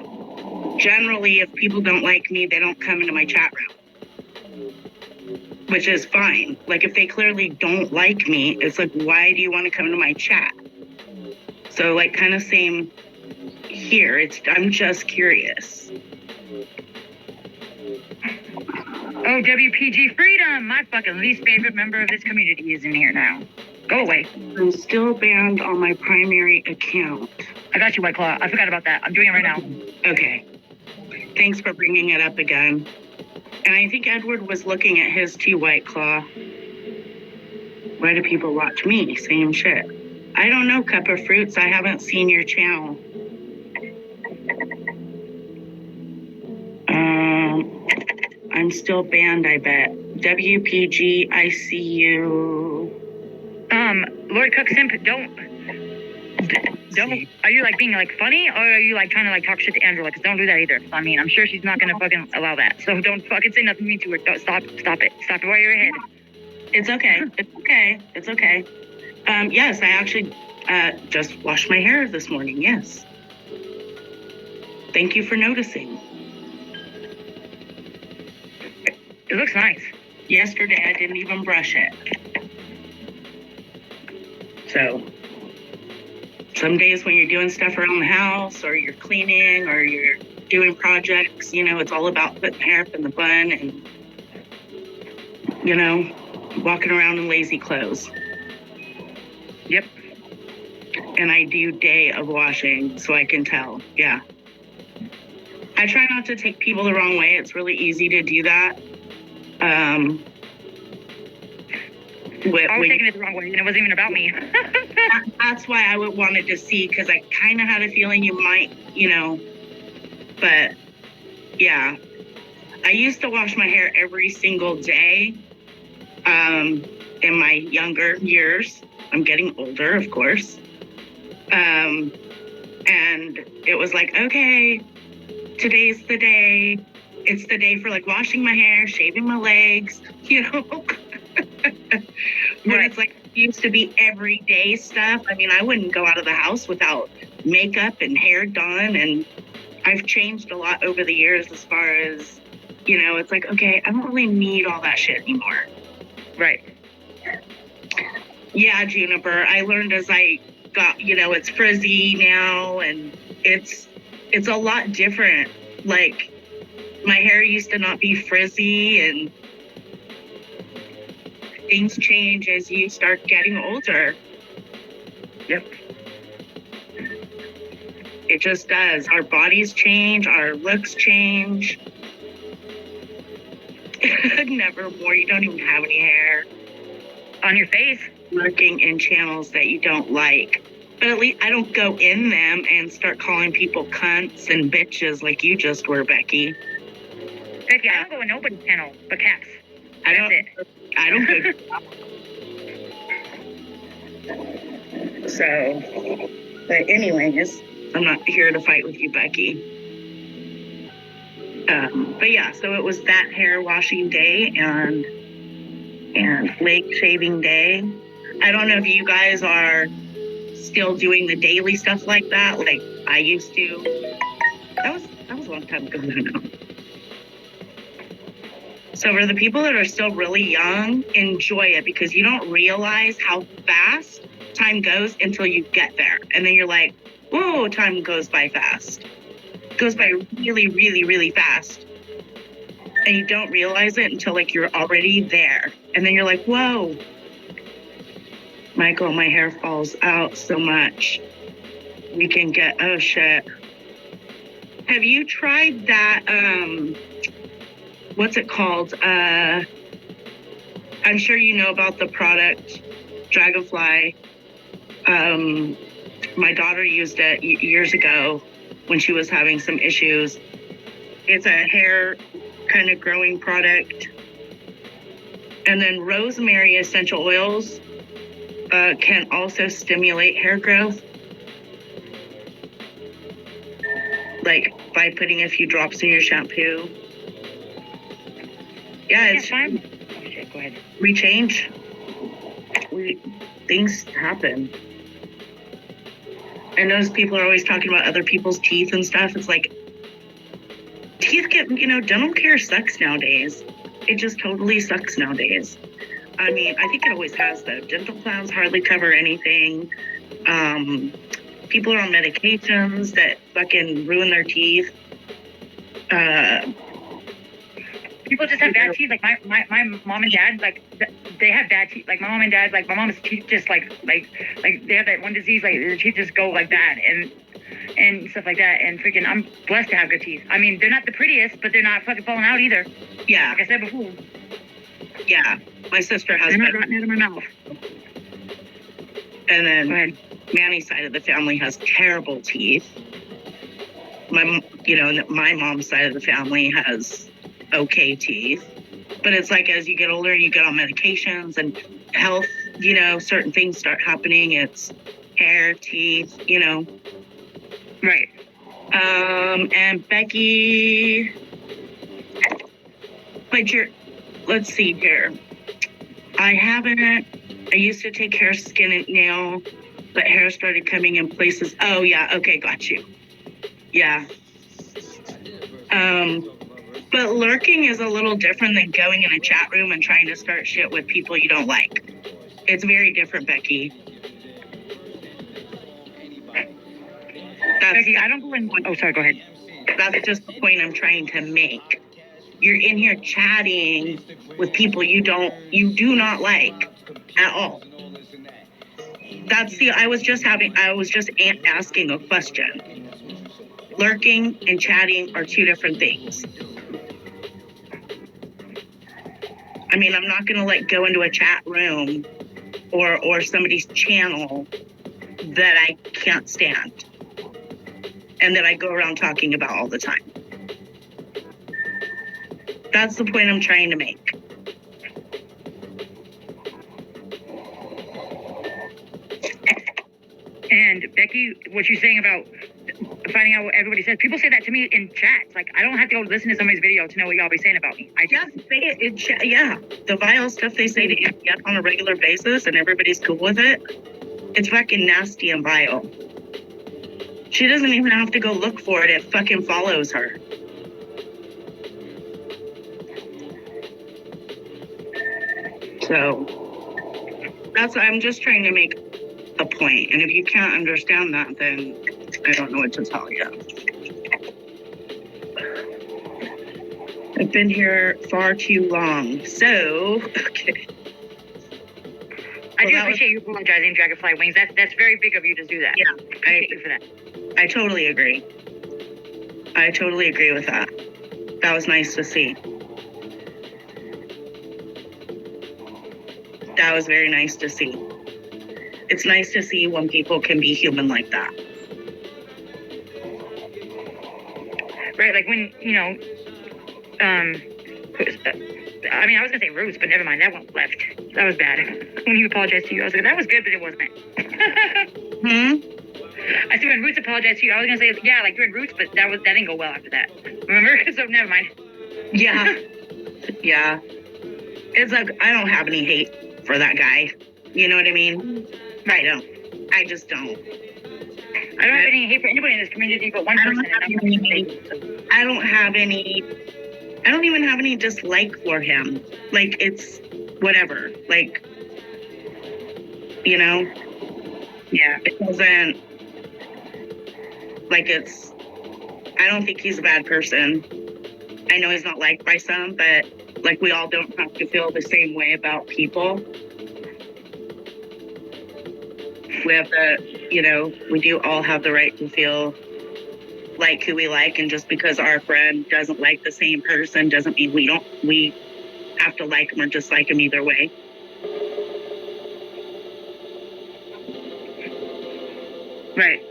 generally, if people don't like me, they don't come into my chat room, which is fine. Like, if they clearly don't like me, it's like, why do you want to come into my chat? So, like, kind of same here. I'm just curious. Oh, WPG Freedom, my fucking least favorite member of this community is in here now. Go away. I'm still banned on my primary account. I got you, White Claw. I forgot about that. I'm doing it right now. Okay. Thanks for bringing it up again. And I think Edward was looking at his too, White Claw. Why do people watch me? Same shit. I don't know, Cup of Fruits. I haven't seen your channel. I'm still banned, I bet. WPG, I see you. Lord Cook Simp, don't. Are you like being like funny, or are you like trying to like talk shit to Angela? Because don't do that either. I mean, I'm sure she's not gonna fucking allow that. So don't fucking say nothing mean to her. Don't stop it. Stop it while you're ahead. It's okay. It's okay. It's okay. Yes, I actually just washed my hair this morning. Yes. Thank you for noticing. It looks nice. Yesterday, I didn't even brush it. So, some days when you're doing stuff around the house, or you're cleaning, or you're doing projects, you know, it's all about putting hair up in the bun and, you know, walking around in lazy clothes. Yep. And I do day of washing, so I can tell. Yeah. I try not to take people the wrong way. It's really easy to do that. I was taking it the wrong way, and it wasn't even about me. That's why I would wanted to see, because I kind of had a feeling you might, you know. But yeah, I used to wash my hair every single day. In my younger years, I'm getting older, of course. And it was like, okay, today's the day. It's the day for like washing my hair, shaving my legs, you know. But it's like, it used to be everyday stuff. I mean, I wouldn't go out of the house without makeup and hair done. And I've changed a lot over the years as far as, you know, it's like, okay, I don't really need all that shit anymore. Right. Yeah, Juniper, I learned as I got, you know, it's frizzy now, and it's a lot different. Like, my hair used to not be frizzy, and things change as you start getting older. Yep. It just does. Our bodies change, our looks change. Never more. You don't even have any hair on your face. Lurking in channels that you don't like. But at least I don't go in them and start calling people cunts and bitches like you just were, Becky. Becky, I don't go in nobody's channel but Caps. I don't go. So, but anyways, I'm not here to fight with you, Becky. But yeah, so it was that hair washing day and leg shaving day. I don't know if you guys are still doing the daily stuff like that, like I used to. That was a long time ago now. So for the people that are still really young, enjoy it, because you don't realize how fast time goes until you get there. And then you're like, whoa, time goes by fast. It goes by really, really, really fast. And you don't realize it until like you're already there. And then you're like, whoa. Michael, my hair falls out so much. We can get, oh shit. Have you tried that, what's it called? I'm sure you know about the product, Dragonfly. My daughter used it years ago when she was having some issues. It's a hair kind of growing product. And then rosemary essential oils can also stimulate hair growth. Like by putting a few drops in your shampoo. Yeah, it's fine. Okay, go ahead. We change. Things happen. And those people are always talking about other people's teeth and stuff. It's like, teeth get, you know, dental care sucks nowadays. It just totally sucks nowadays. I mean, I think it always has, though. Dental plans hardly cover anything. People are on medications that fucking ruin their teeth. People just have bad teeth. Like my mom and dad, like they have bad teeth. Like my mom and dad, like my mom's teeth just like they have that one disease. Like their teeth just go like that and stuff like that. And freaking, I'm blessed to have good teeth. I mean, they're not the prettiest, but they're not fucking falling out either. Yeah. Like I said before. Yeah. My sister has. They're not rotten out of my mouth. And then Manny's side of the family has terrible teeth. My mom's side of the family has okay teeth. But it's like as you get older and you get on medications and health, you know, certain things start happening. It's hair, teeth, you know. Right. And Becky, but let's see here. I used to take hair, skin, and nail, but hair started coming in places. Oh, yeah. Okay. Got you. Yeah. But lurking is a little different than going in a chat room and trying to start shit with people you don't like. It's very different, Becky. Becky, I don't believe. Oh, sorry. Go ahead. That's just the point I'm trying to make. You're in here chatting with people you do not like at all. I was just asking a question. Lurking and chatting are two different things. I mean, I'm not going to go into a chat room or somebody's channel that I can't stand and that I go around talking about all the time. That's the point I'm trying to make. And Becky, what you're saying about finding out what everybody says, people say that to me in chats. Like, I don't have to go listen to somebody's video to know what y'all be saying about me. I just say it in chat. Yeah, the vile stuff they say to MPF on a regular basis and everybody's cool with it. It's fucking nasty and vile. She doesn't even have to go look for it. It fucking follows her. So I'm just trying to make a point. And if you can't understand that, then I don't know what to tell you. I've been here far too long. So, okay. I do appreciate you apologizing, Dragonfly Wings. That's very big of you to do that. Yeah, Thank you for that. I totally agree. I totally agree with that. That was nice to see. That was very nice to see. It's nice to see when people can be human like that. Right, like when, I mean, I was going to say Roots, but never mind. That one left. That was bad. When he apologized to you, I was like, that was good, but it wasn't. I said when Roots apologized to you, I was going to say, yeah, like doing Roots, but that didn't go well after that. Remember? So never mind. Yeah. Yeah. It's like, I don't have any hate for that guy. You know what I mean? I don't. I just don't. I don't have any hate for anybody in this community but one person. I don't even have any dislike for him. Like, it's whatever. Like, Yeah. It doesn't, I don't think he's a bad person. I know he's not liked by some, but, we all don't have to feel the same way about people. We have we do all have the right to feel like who we like, and just because our friend doesn't like the same person doesn't mean we have to like them or dislike them either way. Right.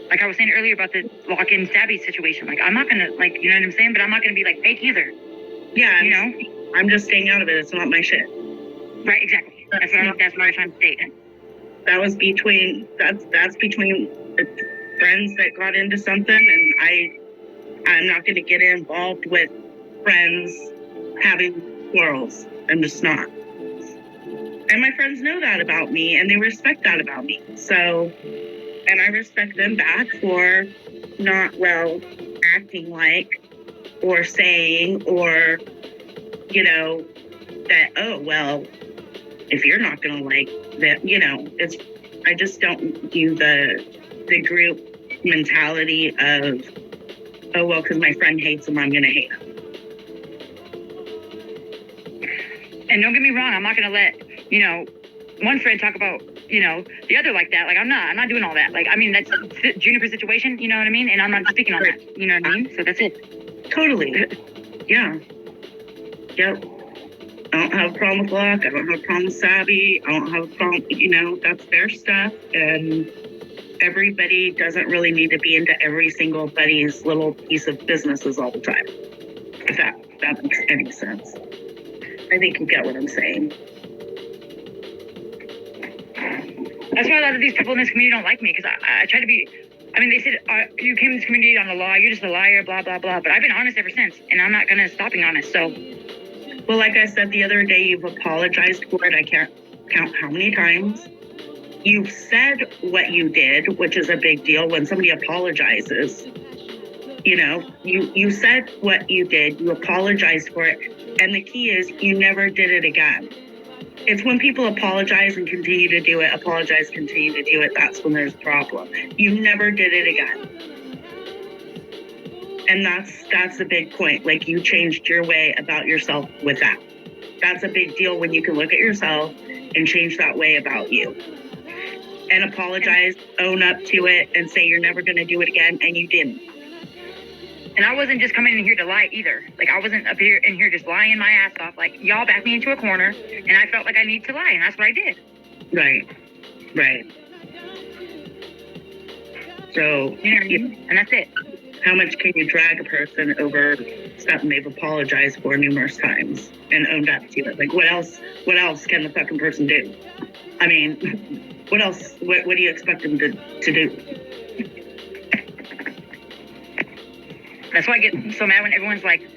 Like I was saying earlier about the lock-in stabby situation. Like, I'm not going to, you know what I'm saying? But I'm not going to be, fake either. Yeah. I'm just staying out of it. It's not my shit. Right, exactly. That's what I was trying to state. That's between the friends that got into something, and I'm not going to get involved with friends having quarrels. I'm just not. And my friends know that about me, and they respect that about me. So, and I respect them back for not, acting like or saying or, that, if you're not going to like that, I just don't do the group mentality of, because my friend hates him, I'm going to hate him. And don't get me wrong, I'm not going to let, one friend talk about, the other like that. I'm not doing all that. That's the Juniper situation, you know what I mean? And I'm not speaking on that, you know what I mean? So that's it. Totally. Yeah. Yep. I don't have a problem with luck. I don't have a problem with savvy. I don't have a problem, that's their stuff. And everybody doesn't really need to be into every single buddy's little piece of businesses all the time. If that makes any sense. I think you get what I'm saying. That's why a lot of these people in this community don't like me, because I try to be. I mean, they said you came to this community on a lie. You're just a liar, blah blah blah. But I've been honest ever since, and I'm not gonna stop being honest. So, Well, like I said the other day, you've apologized for it. I can't count how many times. You've said what you did, which is a big deal when somebody apologizes. You know, you said what you did, you apologized for it, and the key is you never did it again. It's when people apologize and continue to do it, apologize, continue to do it, that's when there's a problem. You never did it again. And that's a big point. Like, you changed your way about yourself with that. That's a big deal when you can look at yourself and change that way about you. And apologize, own up to it, and say you're never going to do it again, and you didn't. and I wasn't just coming in here to lie either. Like, I wasn't up here in here just lying my ass off. Like, y'all backed me into a corner, and I felt like I needed to lie, and that's what I did. Right. So, and that's it. How much can you drag a person over something they've apologized for numerous times and owned up to it? Like, what else can the fucking person do? I mean, what else? What do you expect them to do? That's why I get so mad when everyone's like,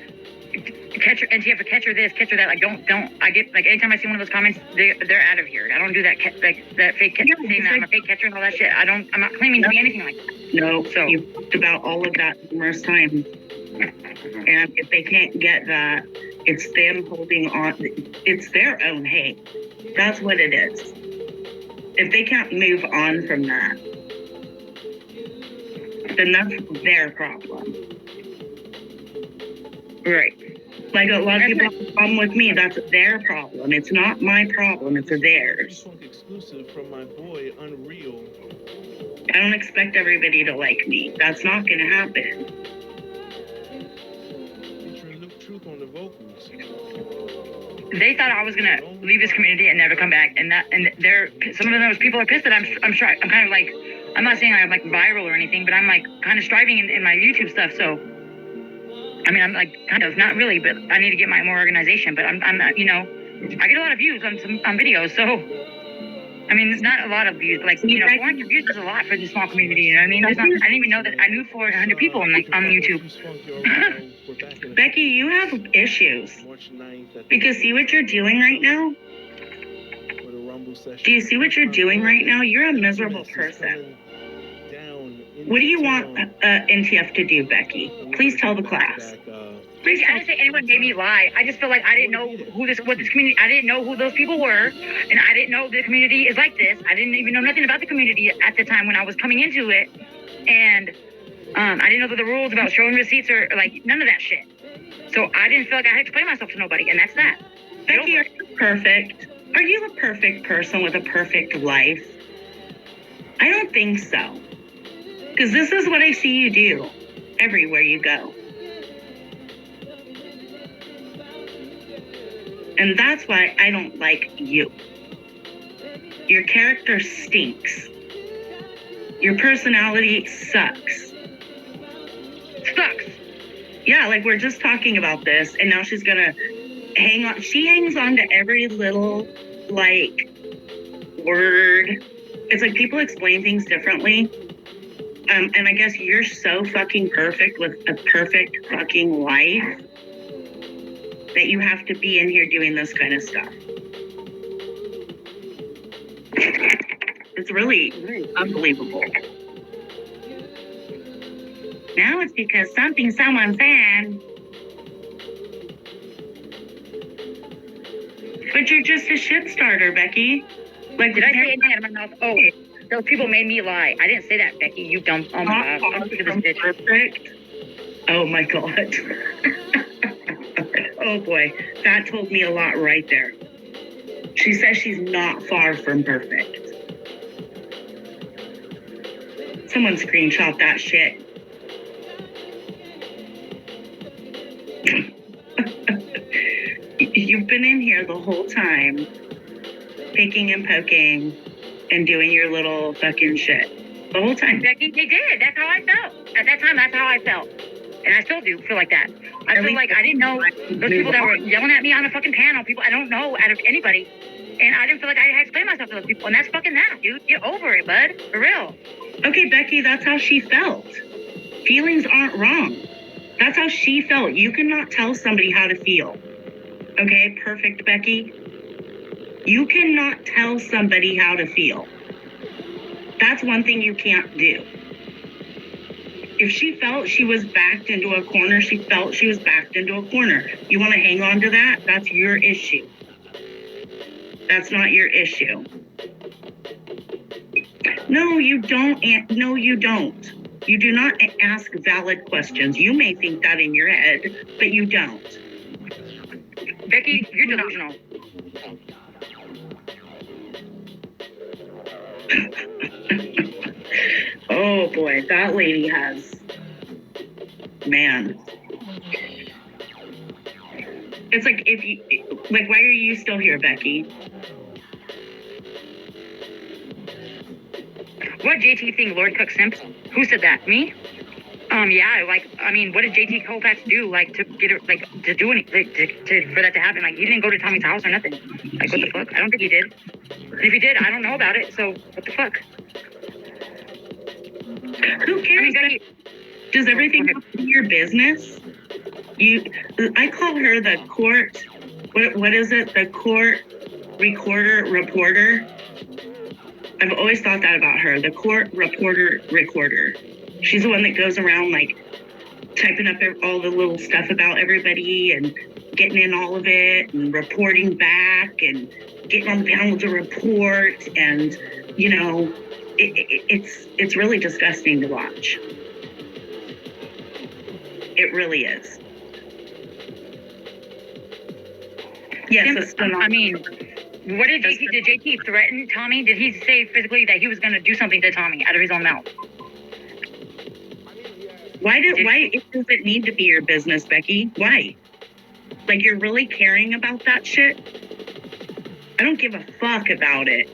catcher, NTF, catcher this, catcher that. Like, don't. I get, like, anytime I see one of those comments, they're out of here. I don't do that, that fake catcher thing, that I'm a fake catcher and all that shit. I'm not claiming to be anything like that. No, so you've talked about all of that numerous times. And if they can't get that, it's them holding on. It's their own hate. That's what it is. If they can't move on from that, then that's their problem. Right. Like, a lot of people have a problem with me. That's their problem. It's not my problem. It's theirs. Exclusive from my boy, Unreal. I don't expect everybody to like me. That's not going to happen. Featuring Truth on the vocals. They thought I was gonna leave this community and never come back, and they're some of those people are pissed that I'm kind of like, I'm not saying I'm like viral or anything, but I'm like kind of striving in my YouTube stuff. So, I mean, I'm like kind of not really, but I need to get my more organization. But I'm not, you know, I get a lot of views on videos, so. I mean, it's not a lot of views. Like, you know, 400 views is a lot for this small community. You know what I mean? I didn't even know that I knew 400 people on YouTube. Becky, you have issues. Because see what you're doing right now? Do you see what you're doing right now? You're a miserable person. What do you want NTF to do, Becky? Please tell the class. I didn't say anyone made me lie. I just feel like I didn't know what this community. I didn't know who those people were, and I didn't know the community is like this. I didn't even know nothing about the community at the time when I was coming into it, and I didn't know the rules about showing receipts or like none of that shit. So I didn't feel like I had to explain myself to nobody, and that's that. Becky, are you perfect? Are you a perfect person with a perfect life? I don't think so. Because this is what I see you do everywhere you go. And that's why I don't like you. Your character stinks. Your personality sucks. Sucks. Yeah, like, we're just talking about this, and now she's gonna hang on. She hangs on to every little, like, word. It's like people explain things differently. And I guess you're so fucking perfect with a perfect fucking life that you have to be in here doing this kind of stuff. It's really unbelievable. Now it's because someone said. But you're just a shit starter, Becky. Like, did I say anything out of my mouth? Oh, those people made me lie. I didn't say that, Becky. You dumb. Oh my God. I'm sick of this bitch. Perfect. Oh my God. Oh boy, that told me a lot right there. She says she's not far from perfect. Someone screenshot that shit. You've been in here the whole time, picking and poking and doing your little fucking shit. The whole time. Becky, they did. That's how I felt. At that time, that's how I felt. And I still do feel like that. I feel like I didn't know those people that were yelling at me on a fucking panel. People I don't know out of anybody. And I didn't feel like I had to explain myself to those people. And that's fucking that, dude. Get over it, bud. For real. Okay, Becky, that's how she felt. Feelings aren't wrong. That's how she felt. You cannot tell somebody how to feel. Okay, perfect, Becky. You cannot tell somebody how to feel. That's one thing you can't do. If she felt she was backed into a corner, she felt she was backed into a corner. You want to hang on to that? That's your issue. That's not your issue. No, you don't. No, you don't. You do not ask valid questions. You may think that in your head, but you don't. Becky, you're delusional. Oh boy, that lady has, man. It's like, if you, like, why are you still here, Becky? What JT thing, Lord Cook Simp? Who said that? Me? Yeah, like, I mean, what did JT Colfax do, like, to get it, like, to do anything, for that to happen? Like, he didn't go to Tommy's house or nothing. Like, what the fuck? I don't think he did. And if he did, I don't know about it, so what the fuck? Who cares? I mean, Becky, does everything have to be your business? I call her the court, what is it? The court reporter. I've always thought that about her, the court recorder. She's the one that goes around, like, typing up all the little stuff about everybody and getting in all of it and reporting back and getting on the panel to report. And, you know, it's really disgusting to watch. It really is. Yes, I mean, what did JT threaten Tommy? Did he say physically that he was going to do something to Tommy out of his own mouth? Why does it need to be your business, Becky? Why? Like, you're really caring about that shit? I don't give a fuck about it.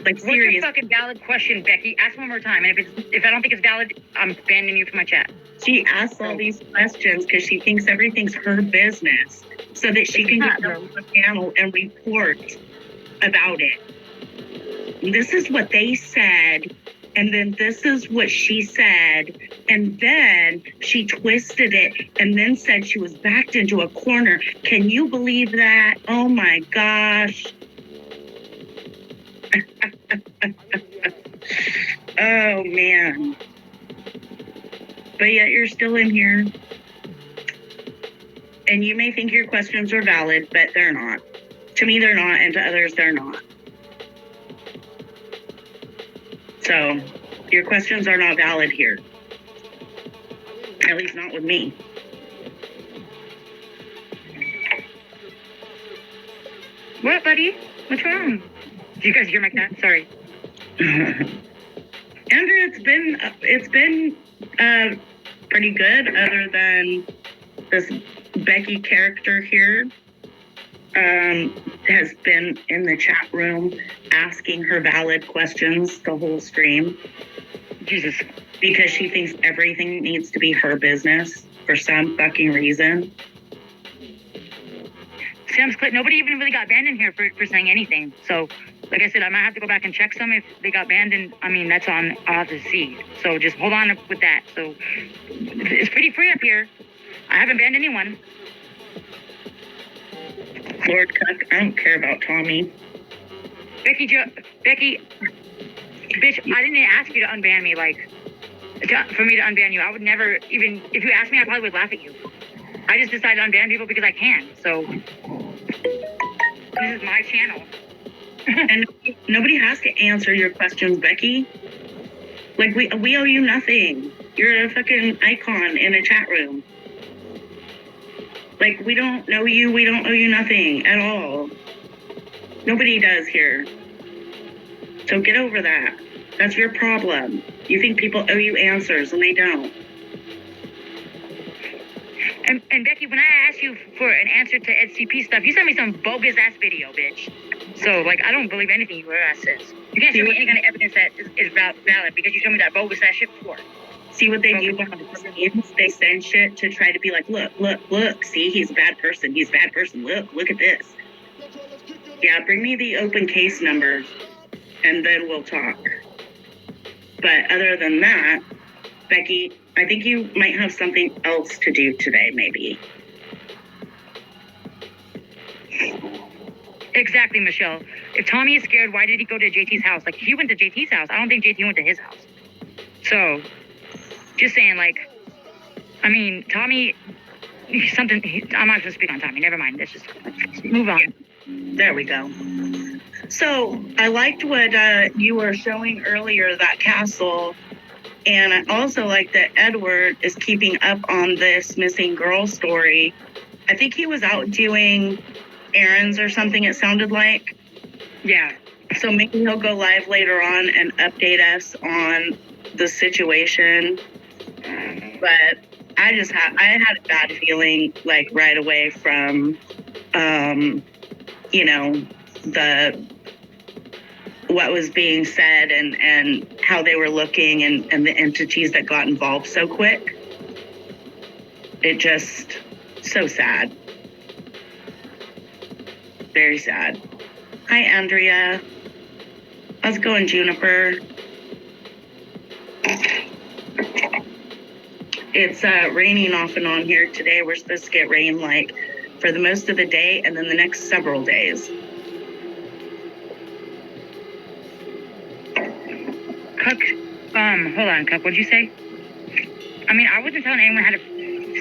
Like, what's your fucking valid question, Becky? Ask one more time. And if I don't think it's valid, I'm banning you from my chat. She asks all these questions because she thinks everything's her business, so that she can get on the panel and report about it. This is what they said, and then this is what she said, and then she twisted it and then said she was backed into a corner. Can you believe that? Oh my gosh. Oh man. But yet you're still in here. And you may think your questions are valid, but they're not. To me, they're not, and to others, they're not. So, your questions are not valid here. At least not with me. What, buddy? What's wrong? Did you guys hear my cat? Sorry. Andrew, it's been pretty good, other than this Becky character here has been in the chat room asking her valid questions the whole stream. Jesus. Because she thinks everything needs to be her business for some fucking reason. Sam's clip. Nobody even really got banned in here for saying anything. So, like I said, I might have to go back and check some if they got banned. And I mean, that's on. I'll have to see. So just hold on with that. So it's pretty free up here. I haven't banned anyone. Lord Cuck, I don't care about Tommy. Becky, bitch, I didn't ask you to unban me. Like, for me to unban you, I would never even. If you asked me, I probably would laugh at you. I just decided to unban people because I can. So this is my channel. And nobody has to answer your questions, Becky. Like, we owe you nothing. You're a fucking icon in a chat room. Like, we don't know you. We don't owe you nothing at all. Nobody does here. So get over that. That's your problem. You think people owe you answers, and they don't. And Becky, when I asked you for an answer to EdCP stuff, you sent me some bogus ass video, bitch. So, like, I don't believe anything your ass says. You can't show me any kind of evidence that is valid because you showed me that bogus ass shit before. See what they do behind the scenes? They send shit to try to be like, look, see, he's a bad person. He's a bad person. Look at this. Yeah, bring me the open case number and then we'll talk. But other than that, Becky, I think you might have something else to do today, maybe. Exactly, Michelle. If Tommy is scared, why did he go to JT's house? Like, he went to JT's house. I don't think JT went to his house. So, just saying, like, I mean, Tommy, I'm not going to speak on Tommy. Never mind. Let's just move on. There we go. So, I liked what you were showing earlier, that castle. And I also like that Edward is keeping up on this missing girl story. I think he was out doing errands or something, it sounded like. Yeah. So maybe he'll go live later on and update us on the situation. But I had a bad feeling, like, right away from, you know, what was being said and how they were looking and the entities that got involved so quick. It just, so sad. Very sad. Hi, Andrea. How's it going, Juniper? It's raining off and on here today. We're supposed to get rain, like, for the most of the day and then the next several days. Cuck, hold on, Cuck, what'd you say? I mean, I wasn't telling anyone how to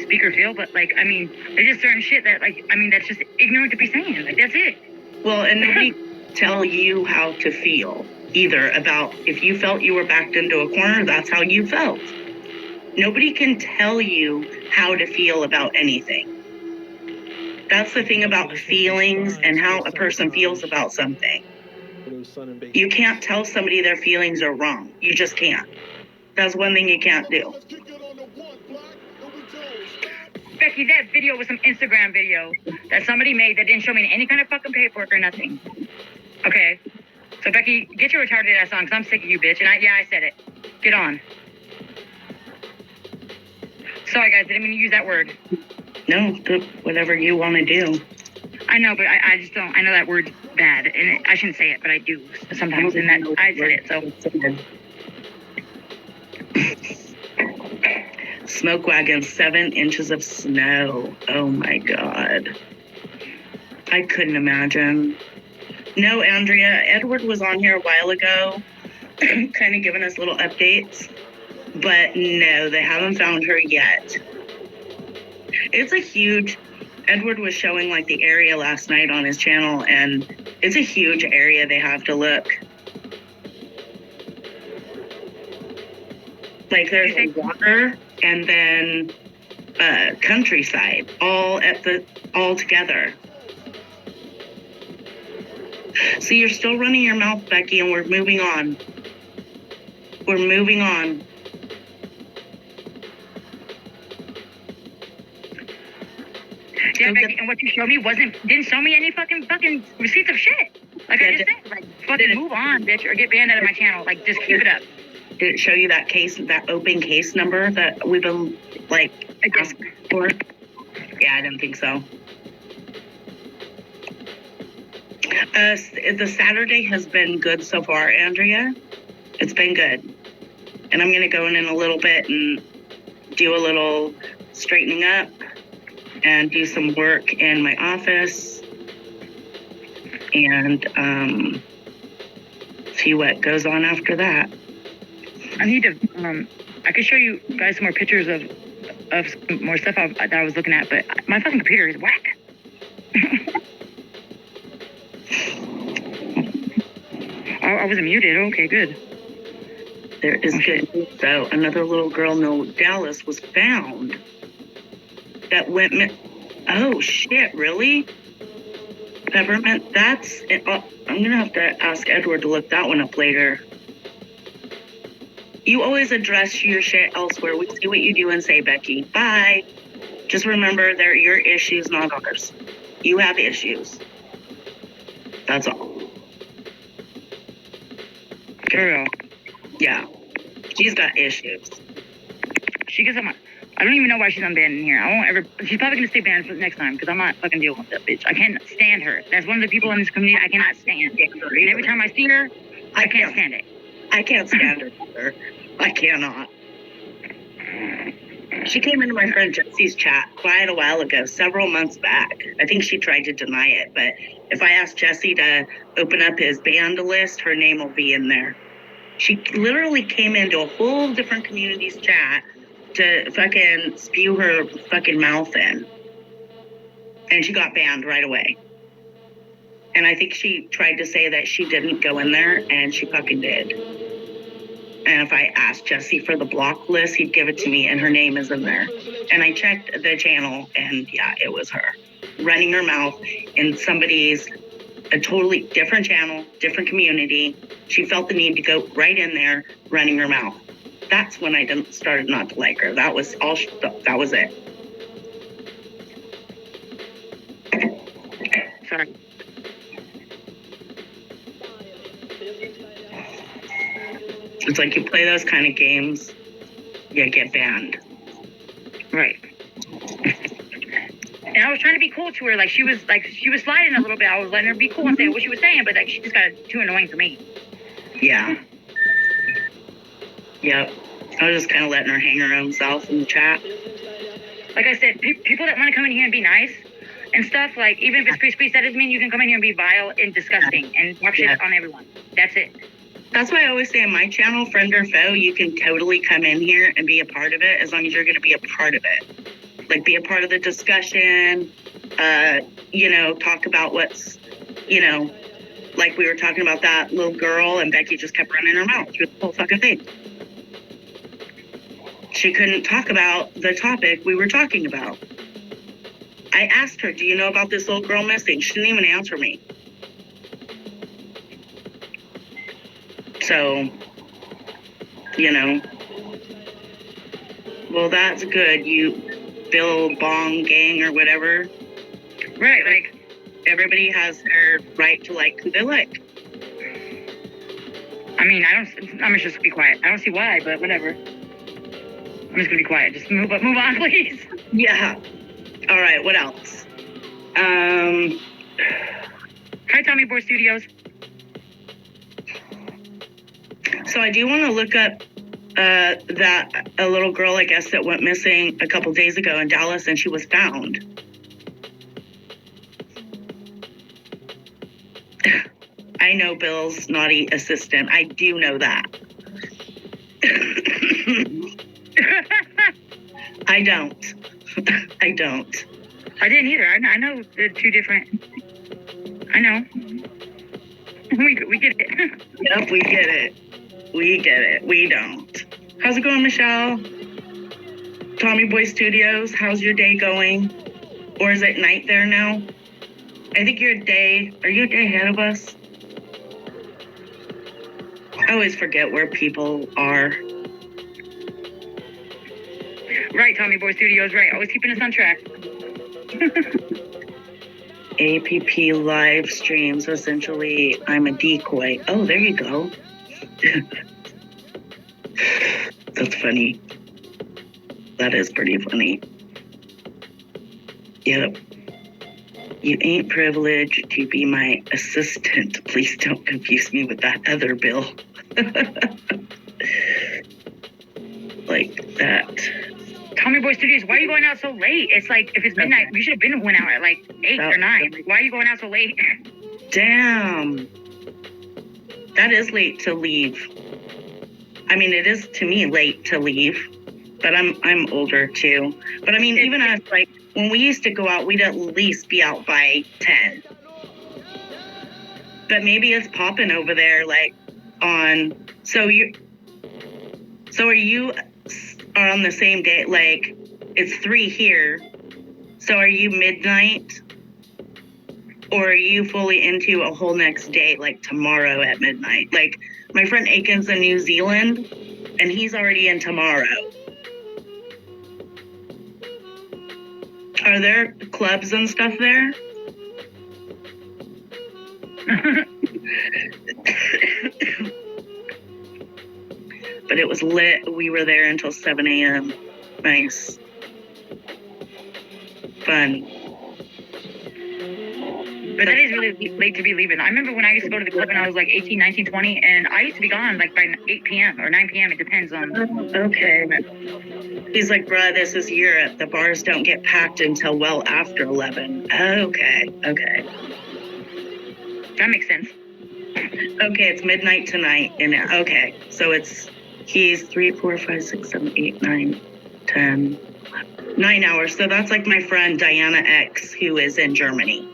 speak or feel, but, like, I mean, there's just certain shit that, like, I mean, that's just ignorant to be saying. Like, that's it. Well, and nobody tell you how to feel either about if you felt you were backed into a corner, that's how you felt. Nobody can tell you how to feel about anything. That's the thing about feelings and how a person feels about something. You can't tell somebody their feelings are wrong. You just can't. That's one thing you can't do. Becky, that video was some Instagram video that somebody made that didn't show me any kind of fucking paperwork or nothing. Okay? So, Becky, get your retarded ass on, because I'm sick of you, bitch. And I said it. Get on. Sorry, guys, didn't mean to use that word. No, whatever you want to do. I know, but I just don't. I know that word's bad, and I shouldn't say it, but I do sometimes. And that I said it, so. Smoke wagon, 7 inches of snow. Oh my God. I couldn't imagine. No, Andrea, Edward was on here a while ago, kind of giving us little updates. But no, they haven't found her yet. It's a huge, Edward was showing like the area last night on his channel, and it's a huge area they have to look. Like there's water and then countryside all together. So you're still running your mouth, Becky, and we're moving on. We're moving on. Yeah, Becky, and what you showed me didn't show me any fucking receipts of shit. Like I just said, like fucking move on, bitch, or get banned out of my channel. Like just keep it up. Did it show you that open case number that we've been like asking for? Yeah, I didn't think so. The Saturday has been good so far, Andrea. It's been good. And I'm going to go in a little bit and do a little straightening up and do some work in my office and see what goes on after that. I need to, I could show you guys some more pictures of some more stuff that I was looking at, but my fucking computer is whack. I wasn't muted. Okay, good. There is good news, though. Another little girl in Dallas was found that went... Oh, shit, really? Peppermint, that's... I'm going to have to ask Edward to look that one up later. You always address your shit elsewhere. We see what you do and say, Becky. Bye. Just remember, they're your issues, not ours. You have issues. That's all. For real. Yeah. She's got issues. she gets on my, I don't even know why she's unbanned in here. I won't ever, she's probably going to stay banned for the next time because I'm not fucking dealing with that bitch. I can't stand her. That's one of the people in this community I cannot stand. And every time I see her, I can't stand it. I can't stand her either. I cannot. She came into my friend Jesse's chat quite a while ago, several months back. I think she tried to deny it, but if I ask Jesse to open up his banned list, her name will be in there. She literally came into a whole different community's chat to fucking spew her fucking mouth in. And she got banned right away. And I think she tried to say that she didn't go in there, and she fucking did. And if I asked Jesse for the block list, he'd give it to me, and her name is in there. And I checked the channel, and yeah, it was her. Running her mouth in somebody's, a totally different channel, different community. She felt the need to go right in there, running her mouth. That's when I started not to like her. That was all. That was it. Sorry. It's like you play those kind of games, you get banned. Right. And I was trying to be cool to her. Like she was sliding a little bit. I was letting her be cool and say what she was saying, but like she just got too annoying for me. Yeah. Yep. I was just kind of letting her hang her own self in the chat. Like I said, people that want to come in here and be nice and stuff, like even if it's pre-speech, that doesn't mean you can come in here and be vile and disgusting and talk shit on everyone. That's it. That's why I always say on my channel, friend or foe, you can totally come in here and be a part of it as long as you're going to be a part of it. Like be a part of the discussion, talk about what's, like we were talking about that little girl and Becky just kept running her mouth through the whole fucking thing. She couldn't talk about the topic we were talking about. I asked her, do you know about this little girl missing? She didn't even answer me. So, well, that's good. You Bill Bong gang or whatever. Right, like everybody has their right to like who they like. I mean, I'm just gonna be quiet. I don't see why, but whatever. I'm just gonna be quiet. Just move on, please. Yeah. All right, what else? Hi, Tommy Boy Studios. So I do want to look up that a little girl, I guess, that went missing a couple days ago in Dallas, and she was found. I know Bill's naughty assistant. I do know that. I don't. I don't. I didn't either. I know they're two different. I know. We get it. Yep, we get it. We get it. We don't. How's it going, Michelle? Tommy Boy Studios, how's your day going? Or is it night there now? I think are you a day ahead of us? I always forget where people are. Right, Tommy Boy Studios, right. Always keeping us on track. APP live streams, essentially, I'm a decoy. Oh, there you go. That's funny. That is pretty funny. Yep. You ain't privileged to be my assistant. Please don't confuse me with that other Bill. Like that. Tommy Boy Studios, why are you going out so late? It's like, if it's midnight, you should have went out at like 8 or 9. Like, why are you going out so late? Damn. That is late to leave. I mean, it is to me late to leave, but I'm older too. But I mean, even us, like, when we used to go out, we'd at least be out by 10. But maybe it's popping over there, like, on, so are you on the same day, like, it's 3 here, so are you midnight? Or are you fully into a whole next day, like tomorrow at midnight? Like, my friend Aiken's in New Zealand, and he's already in tomorrow. Are there clubs and stuff there? But it was lit. We were there until 7 a.m. Nice. Fun. But that is really late to be leaving. I remember when I used to go to the club when I was like 18, 19, 20, and I used to be gone like by 8 p.m. or 9 p.m. It depends on. Okay. He's like, bruh, this is Europe. The bars don't get packed until well after 11. Okay. That makes sense. Okay, it's midnight tonight. And okay, so he's 3, 4, 5, 6, 7, 8, 9, 10, 9 hours. So that's like my friend Diana X, who is in Germany.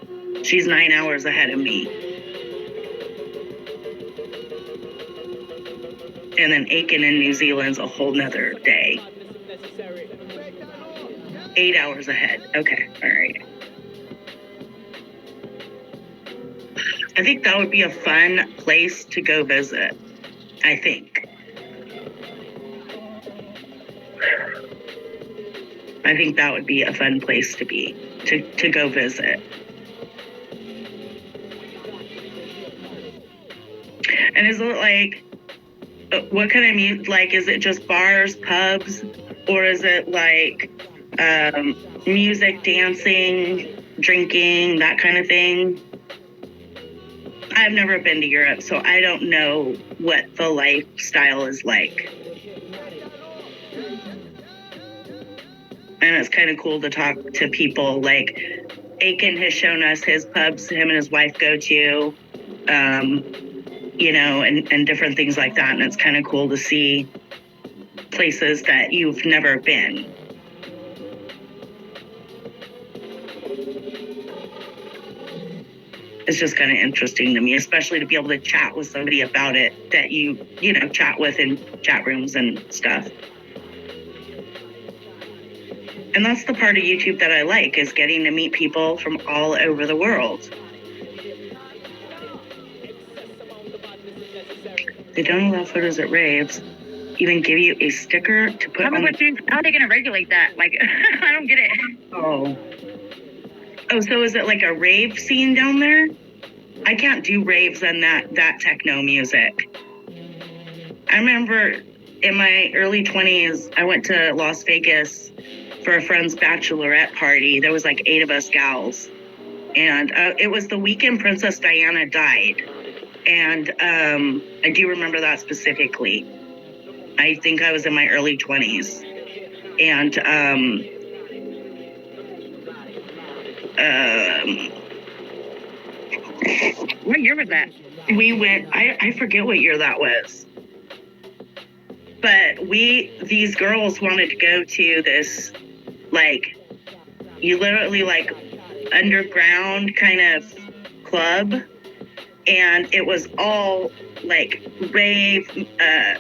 She's 9 hours ahead of me. And then Aiken in New Zealand's a whole nother day. 8 hours ahead. Okay, all right. I think that would be a fun place to go visit. I think that would be a fun place to go visit. And is it like, what kind of music? Like, is it just bars, pubs, or is it like music, dancing, drinking, that kind of thing? I've never been to Europe, so I don't know what the lifestyle is like. And it's kind of cool to talk to people. Like, Aiken has shown us his pubs him and his wife go to, and different things like that. And it's kind of cool to see places that you've never been. It's just kind of interesting to me, especially to be able to chat with somebody about it that you chat with in chat rooms and stuff. And that's the part of YouTube that I like, is getting to meet people from all over the world. They don't allow photos at raves. Even give you a sticker to put on. How are they going to regulate that? Like, I don't get it. Oh, so is it like a rave scene down there? I can't do raves and that techno music. I remember in my early 20s, I went to Las Vegas for a friend's bachelorette party. There was like 8 of us gals. And it was the weekend Princess Diana died. And I do remember that specifically. I think I was in my early 20s. And what year was that? We went, I forget what year that was. But these girls wanted to go to this, like, you literally, like, underground kind of club. And it was all, like, rave,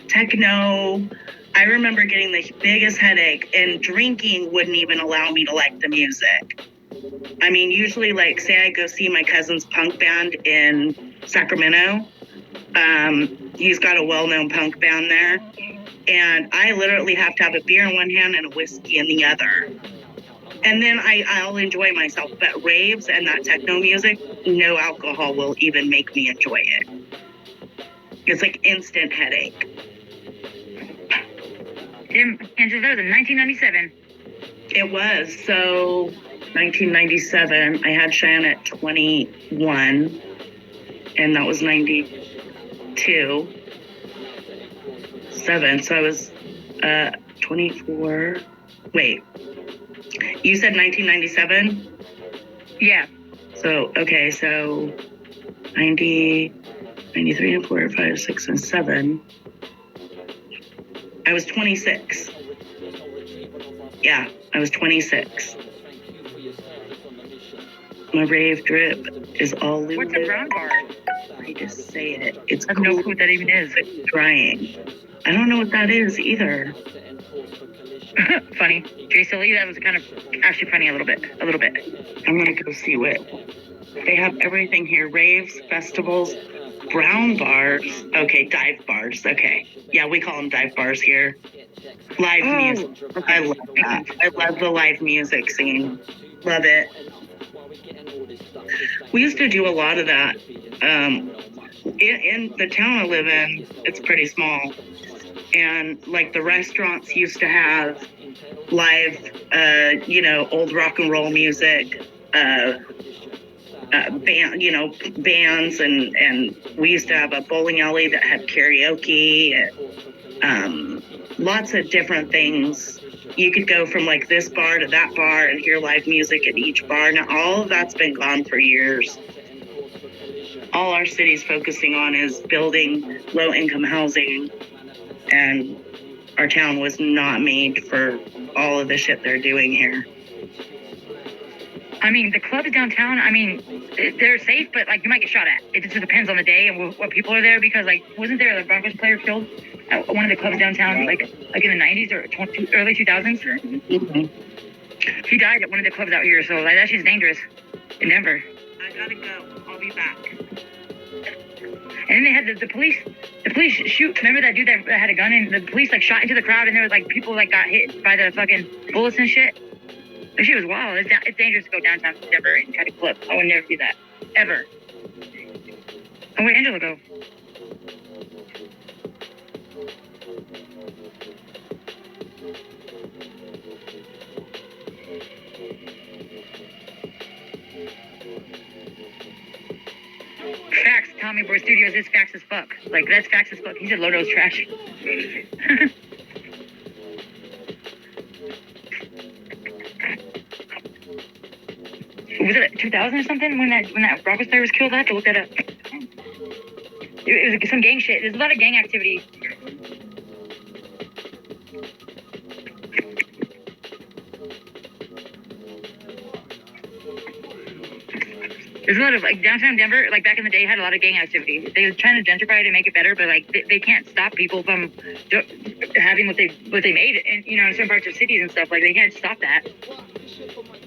techno. I remember getting the biggest headache, and drinking wouldn't even allow me to like the music. I mean, usually, like, say I go see my cousin's punk band in Sacramento. He's got a well-known punk band there. And I literally have to have a beer in one hand and a whiskey in the other. And then I'll enjoy myself. But raves and that techno music, no alcohol will even make me enjoy it. It's like instant headache. Tim, Angela, that was in 1997. It was. So, 1997, I had Cheyenne at 21, and that was 92. 7, so I was 24. Wait, you said 1997? Yeah. So, okay, so 90, 93, and 4, 5, 6, and 7. I was 26. Yeah, I was 26. My rave drip is all Lulu. What's a brown bar? I just say it. It's I have cool. no clue what that even is. It's drying. I don't know what that is either. Funny. Jay Silly, that was kind of actually funny a little bit. I'm going to go see what. They have everything here. Raves, festivals, brown bars. Okay, dive bars. Okay. Yeah, we call them dive bars here. Live music. I love that. I love the live music scene. Love it. We used to do a lot of that. In the town I live in, it's pretty small. And like the restaurants used to have live, old rock and roll music, bands, and we used to have a bowling alley that had karaoke, lots of different things. You could go from like this bar to that bar and hear live music at each bar. Now all of that's been gone for years. All our city's focusing on is building low-income housing, and our town was not made for all of the shit they're doing here. I mean, the clubs downtown, I mean, they're safe, but, like, you might get shot at. It just depends on the day and what people are there, because, like, wasn't there a Broncos player killed at one of the clubs downtown, like in the 90s or early 2000s? Mm-hmm. He died at one of the clubs out here, so, like, that shit's dangerous in Denver. I gotta go. I'll be back. And then they had the police shoot. Remember that dude that had a gun, and the police, like, shot into the crowd, and there was, like, people, like, got hit by the fucking bullets and shit? That shit was wild. It's dangerous to go downtown to Denver and try to clip. I would never do that. Ever. Oh, where'd Angela go? Facts, Tommy Boy Studios is facts as fuck. Like, that's facts as fuck. He said Lodo's trash. Was it 2000 or something when that Broncos player was killed? I have to look that up. It was some gang shit. There's a lot of gang activity. There's a lot of, like, downtown Denver, like, back in the day, had a lot of gang activity. They were trying to gentrify it and make it better, but, like, they can't stop people from having what they made in, in certain parts of cities and stuff. Like, they can't stop that.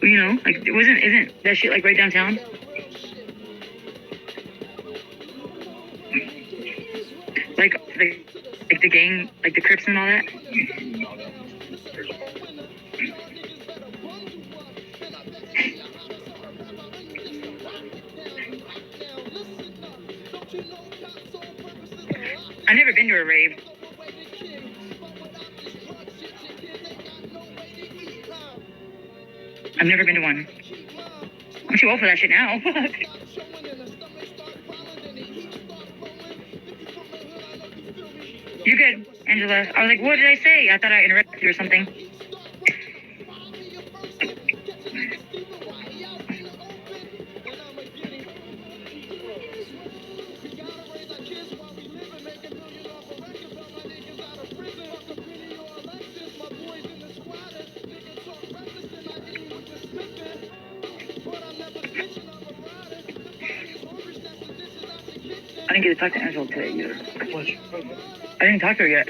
Like, isn't that shit, like, right downtown? Like the gang, like the Crips and all that? I've never been to a rave. I've never been to one. I'm too old for that shit now. You're good, Angela. I was like, what did I say? I thought I interrupted you or something. I didn't get to talk to Angela today either. I didn't talk to her yet.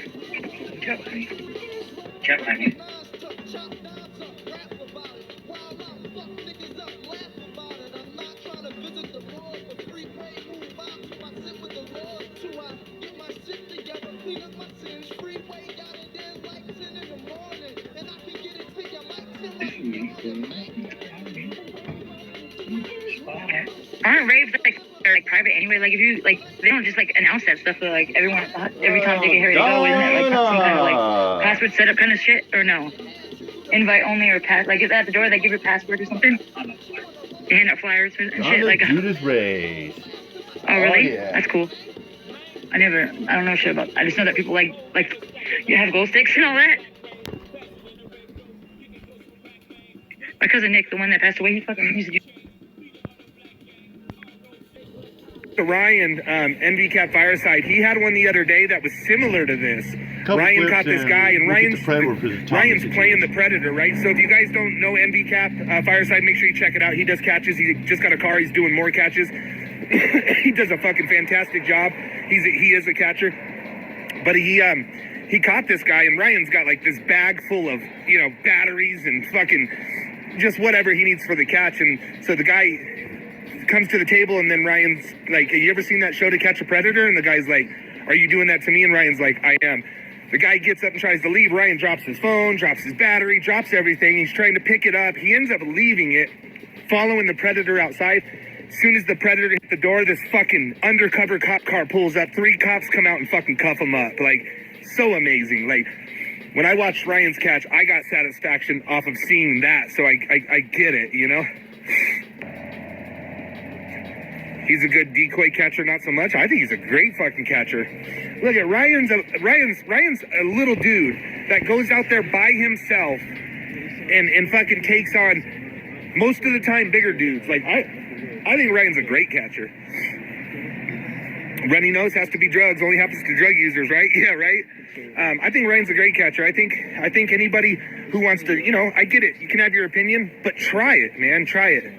Chat, honey. Aren't raves like private anyway? Like, if you like, they don't just like announce that stuff. But like every time they get here to go, isn't it like some kind of like password setup kind of shit, or no? Invite only or pass? Like, is at the door they give your password or something? They hand out flyers and shit like. Judas Rays. Oh really? Oh, yeah. That's cool. I don't know shit about. I just know that people like you have glow sticks and all that. My cousin Nick, the one that passed away, he fucking used to do. Ryan, NVCap Fireside, he had one the other day that was similar to this. Ryan caught this guy, and Ryan's playing the Predator, right? So if you guys don't know NVCap Fireside, make sure you check it out. He does catches. He just got a car. He's doing more catches. He does a fucking fantastic job. He is a catcher, but he caught this guy, and Ryan's got like this bag full of batteries and fucking just whatever he needs for the catch. And so the guy comes to the table, and then Ryan's like, have you ever seen that show To Catch a Predator? And the guy's like, are you doing that to me? And Ryan's like, I am. The guy gets up and tries to leave. Ryan drops his phone, drops his battery, drops everything. He's trying to pick it up. He ends up leaving it, following the Predator outside. As soon as the Predator hit the door, this fucking undercover cop car pulls up. 3 cops come out and fucking cuff him up. Like, so amazing. Like, when I watched Ryan's catch, I got satisfaction off of seeing that. So I get it, you know. He's a good decoy catcher, not so much. I think he's a great fucking catcher. Look at Ryan's a little dude that goes out there by himself and fucking takes on most of the time bigger dudes. Like I think Ryan's a great catcher. Runny nose has to be drugs. Only happens to drug users, right? Yeah, right. I think Ryan's a great catcher. I think anybody who wants to, you know, I get it. You can have your opinion, but try it, man. Try it.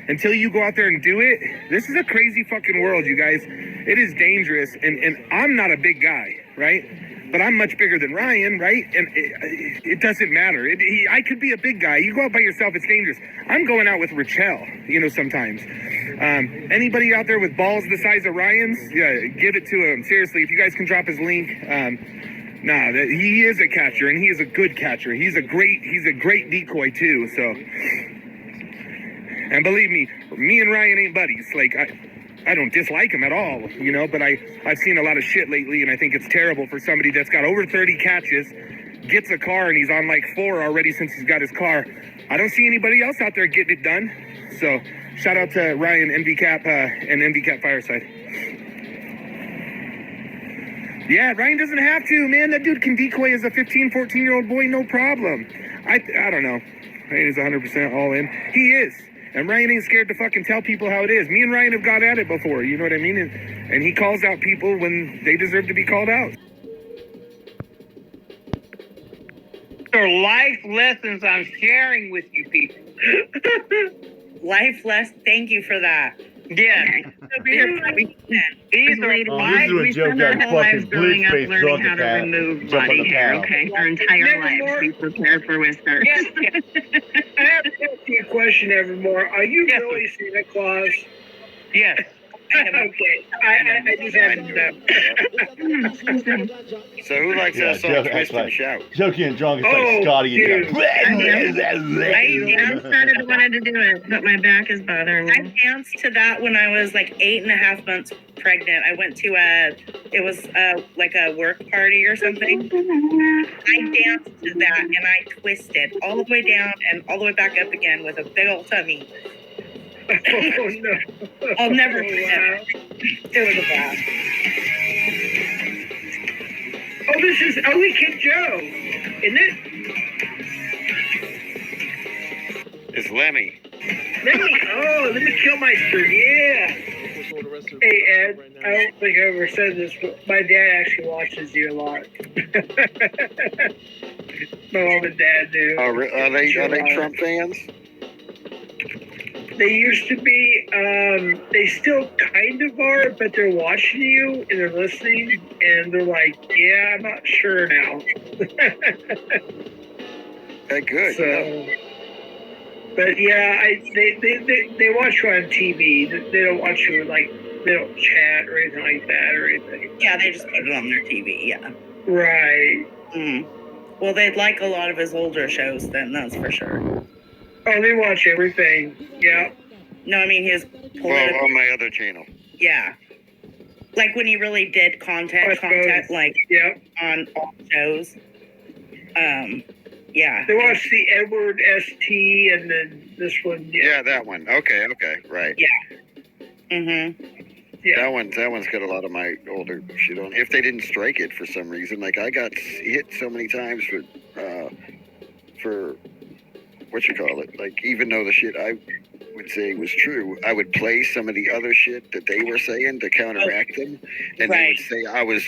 Until you go out there and do it, this is a crazy fucking world, you guys. It is dangerous, and I'm not a big guy, right? But I'm much bigger than Ryan, right? And it doesn't matter. I could be a big guy. You go out by yourself, it's dangerous. I'm going out with Rachel, you know, sometimes. Anybody out there with balls the size of Ryan's, yeah, give it to him. Seriously, if you guys can drop his link. He is a catcher, and he is a good catcher. He's a great decoy too. So, and believe me and Ryan ain't buddies. Like I don't dislike him at all, you know. But I've seen a lot of shit lately, and I think it's terrible for somebody that's got over 30 catches, gets a car, and he's on like 4 already since he's got his car. I don't see anybody else out there getting it done. So, shout out to Ryan, NVCap, and NVCap Fireside. Yeah, Ryan doesn't have to, man. That dude can decoy as a 15, 14-year-old boy, no problem. I don't know. Ryan is 100% all in. He is. And Ryan ain't scared to fucking tell people how it is. Me and Ryan have got at it before, you know what I mean? And he calls out people when they deserve to be called out. They're life lessons I'm sharing with you people. Life lesson. Thank you for that. Yes. These are life. This is a joke that fucking Bleach face drunk how to remove body hair, okay? Our entire lives, be prepared for whiskers. Yes. I have to ask you a question, Evermore. Are you really Santa Claus? Yes. Okay. I just had to know. So who likes that song, Twist and Shout? Joking and drunk, it's like Scotty. I started to wanted to do it, but my back is bothering me. I danced to that when I was like 8.5 months pregnant. I went to like a work party or something. I danced to that and I twisted all the way down and all the way back up again with a big old tummy. Oh, no. I'll never forget it. It was a blast. Oh, this is We Kid Joe, isn't it? It's Lemmy. Let me kill Meister, yeah. Hey, Ed, I don't think I ever said this, but my dad actually watches you a lot. My mom and dad do. Are they Trump fans? They used to be, they still kind of are, but they're watching you and they're listening and they're like, yeah, I'm not sure now. Okay, good. So, but yeah, they watch you on TV. They don't watch you like, they don't chat or anything like that or anything. Yeah, they just put it on their TV, yeah. Right. Mm. Well, they'd like a lot of his older shows then, that's for sure. Oh, they watch everything. Yeah. No, I mean his political. Well, on my other channel. Yeah. Like when he really did content, like on all shows. Yeah. They watch the Edward ST and then this one. Yeah, that one. Okay, right. Yeah. Mm-hmm. Yeah. That one's got a lot of my older shit on. If they didn't strike it for some reason, like I got hit so many times for what you call it, like even though the shit I would say was true, I would play some of the other shit that they were saying to counteract them, and they would say I was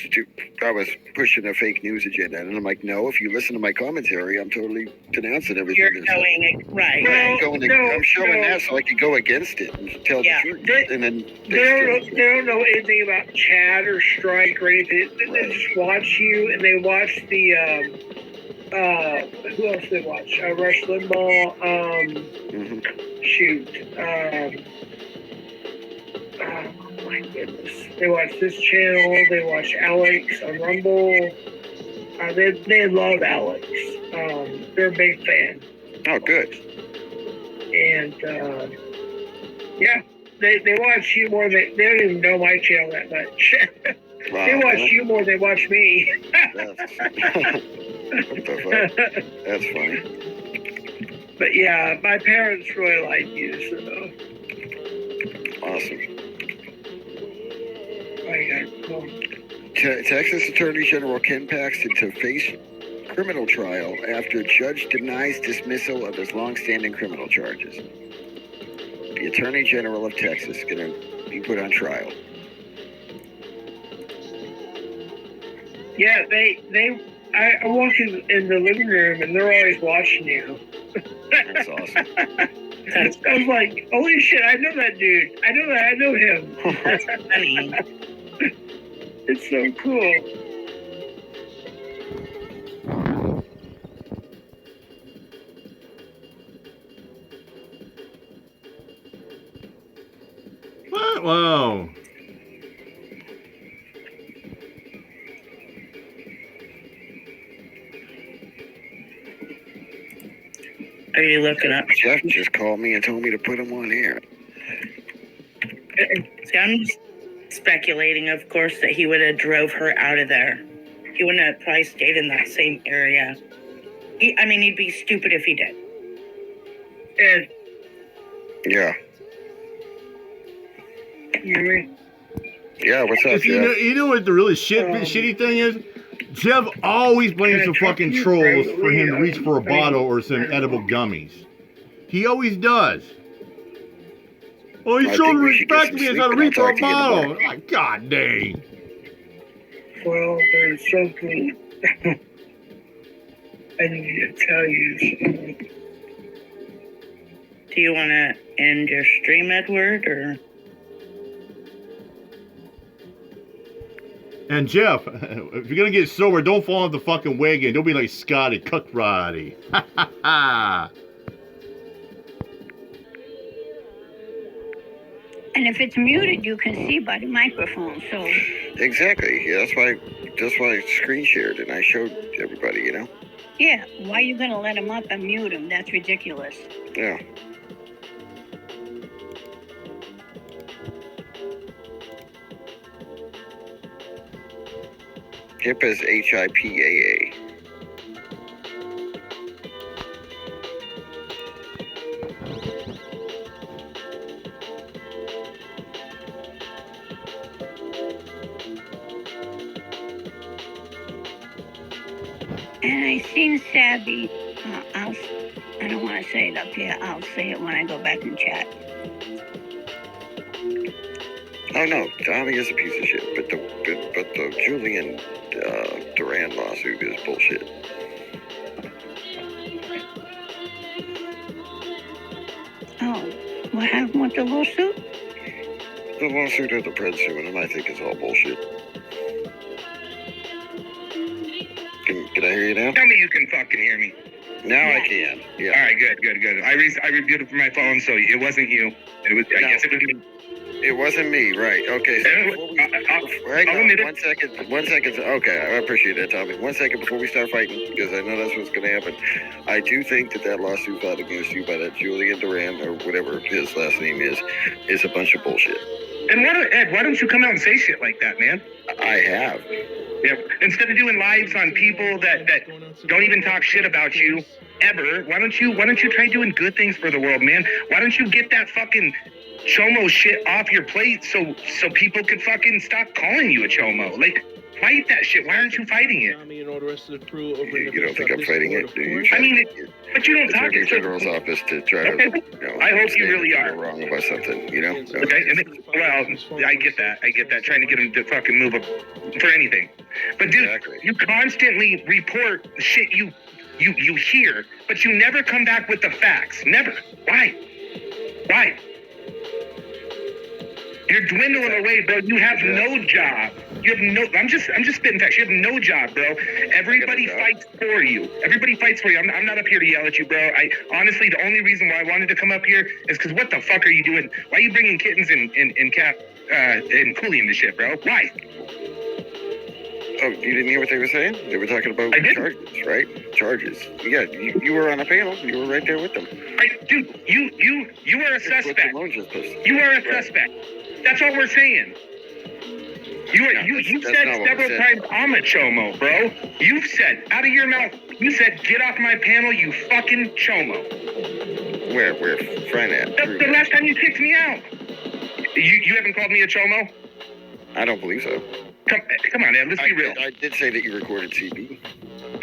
pushing a fake news agenda, and I'm like, no, if you listen to my commentary, I'm totally denouncing everything. You're going right. I'm showing that so I could go against it and tell the truth, and then they don't know anything about chat or strike or anything. They just watch you and they watch the. Who else they watch? Rush Limbaugh. Shoot. Oh my goodness. They watch this channel. They watch Alex on Rumble. They love Alex. They're a big fan. Oh, good. And yeah, they watch you more than they don't even know my channel that much. Wow. They watch you more than they watch me. What the fuck? That's funny. But yeah, my parents really like you, so. Awesome. Cool. Texas Attorney General Ken Paxton to face criminal trial after judge denies dismissal of his long-standing criminal charges. The Attorney General of Texas is going to be put on trial. Yeah, I walk in the living room and they're always watching you. That's awesome. I was like, holy shit, I know that dude. I know him. That's funny. It's so cool. What? Whoa. Are you looking up? Jeff just called me and told me to put him on air. See, I'm speculating, of course, that he would have drove her out of there. He wouldn't have probably stayed in that same area. He'd be stupid if he did. And Yeah. you hear me? Yeah, what's up, Jeff? You know what the really shitty thing is? Jeff always blames the fucking trolls for him to reach for a bottle or some edible gummies. He always does. Oh, he showed respect me as I reach for a bottle. Oh, God dang. Well, there's something I need to tell you. Do you want to end your stream, Edward, or? And Jeff, if you're gonna get sober, don't fall off the fucking wagon. Don't be like Scotty Cookroddy. Ha ha ha. And if it's muted, you can see by the microphone. So Exactly. Yeah, that's why I screen shared and I showed everybody, you know? yeah, why are you gonna let him up and mute him? That's ridiculous. Yeah. HIPAA's HIPAA. And I seen Savvy. I don't want to say it up here. I'll say it when I go back and chat. Oh no, Tommy is a piece of shit, but the Julian Duran lawsuit is bullshit. Oh, what happened with the lawsuit? The lawsuit of the Pred suing him, I think, is all bullshit. Can I hear you now? Tell me you can fucking hear me. Now I can. Yeah. All right, good. I reviewed it from my phone, so it wasn't you. It was. I guess it was me. It wasn't me, right? Okay. So hang on, 1 second. 1 second. Okay, I appreciate that, Tommy. 1 second before we start fighting, because I know that's what's going to happen. I do think that lawsuit filed against you by that Julian Duran or whatever his last name is a bunch of bullshit. And Ed, why don't you come out and say shit like that, man? I have. Yeah. Instead of doing lives on people that don't even talk shit about you ever, why don't you try doing good things for the world, man? Why don't you get that fucking chomo shit off your plate so people could fucking stop calling you a chomo? Like, fight that shit. Why aren't you fighting it? You don't think I'm fighting it, do you? I mean, but you don't talk Attorney General's office to try to. I hope you really are wrong about something, you know. Okay, well, I get that. Trying to get him to fucking move up for anything. But dude, you constantly report shit you hear, but you never come back with the facts. Never. Why? You're dwindling away, bro. You have no job. You have no. I'm just spitting facts. You have no job, bro. Everybody fights for you. Everybody fights for you. I'm not up here to yell at you, bro. I honestly, the only reason why I wanted to come up here is because what the fuck are you doing? Why are you bringing kittens and cat and Cooley in this shit, bro? Why? Oh, you didn't hear what they were saying? They were talking about charges, right? Charges. Yeah, you were on a panel. You were right there with them. Dude, you are a suspect. You are a suspect. That's all we're saying. You said several times I'm a chomo, bro. You've said out of your mouth. You said get off my panel, you fucking chomo. Where friend at? The last time you kicked me out. You haven't called me a chomo? I don't believe so. Come on, Ed. Let's be real. I did say that you recorded CP.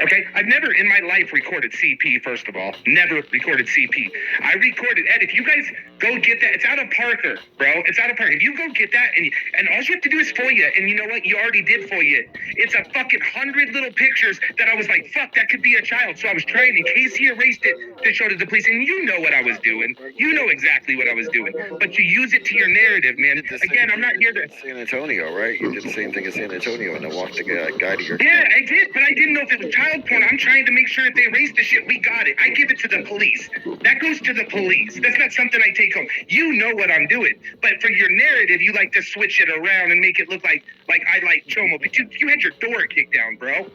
Okay, I've never in my life recorded CP, first of all. Never recorded CP. I recorded, Ed, if you guys go get that, it's out of Parker, bro. It's out of Parker. If you go get that, and all you have to do is FOIA, and you know what? You already did FOIA it. It's a fucking 100 little pictures that I was like, fuck, that could be a child. So I was trying, in case he erased it, to show to the police, and you know what I was doing. You know exactly what I was doing. But you use it to your narrative, man. Again, I'm not here to... San Antonio, right? You did the same thing as San Antonio, and then walked the guy to your... Yeah, I did, but I didn't know if it was child porn. I'm trying to make sure if they erase the shit, we got it. I give it to the police. That goes to the police. That's not something I take home. You know what I'm doing. But for your narrative, you like to switch it around and make it look like I like Chomo. But you had your door kicked down, bro.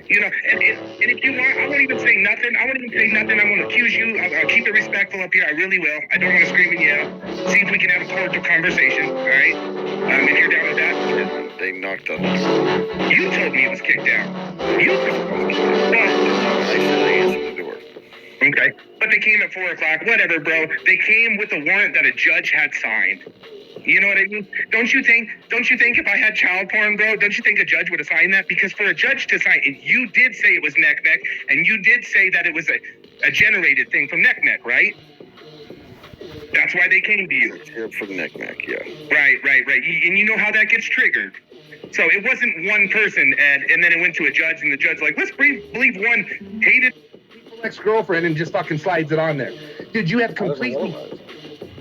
You know, and if you want, I won't even say nothing. I won't accuse you. I'll keep it respectful up here. I really will. I don't want to scream and yell. See if we can have a cordial conversation, all right? If you're down with that. They knocked on the door. You told me it was kicked down. You told me it was kicked down. I said I answered the door. Okay, but they came at 4 o'clock. Whatever, bro. They came with a warrant that a judge had signed. You know what I mean? Don't you think if I had child porn, bro, don't you think a judge would have signed that? Because for a judge to sign, and you did say it was neck, and you did say that it was a generated thing from neck, right? That's why they came to you. From neck, yeah. Right. And you know how that gets triggered. So it wasn't one person, and then it went to a judge, and the judge like, let's believe one hated ex-girlfriend and just fucking slides it on there. Dude, you have completely...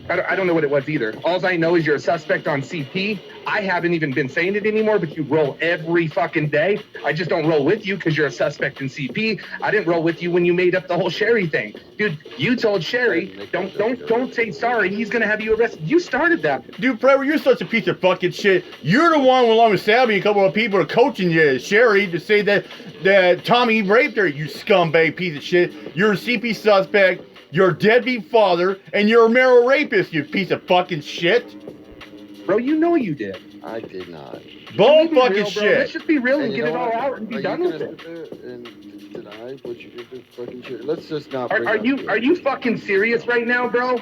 I don't know what it was either. All I know is you're a suspect on CP. I haven't even been saying it anymore, but you roll every fucking day. I just don't roll with you because you're a suspect in CP. I didn't roll with you when you made up the whole Sherry thing. Dude, you told Sherry, don't say sorry. He's going to have you arrested. You started that. Dude, Predward, you're such a piece of fucking shit. You're the one, along with Savvy, a couple of people are coaching you, Sherry, to say that Tommy raped her, you scumbag piece of shit. You're a CP suspect. You're a deadbeat father, and you're a marital rapist, you piece of fucking shit. Bro, you know you did. I did not. Bull fucking real, shit. Let's just be real and get it all out and be done with it. And deny what you did to fucking shit. Let's just not. Are you fucking serious right now, bro?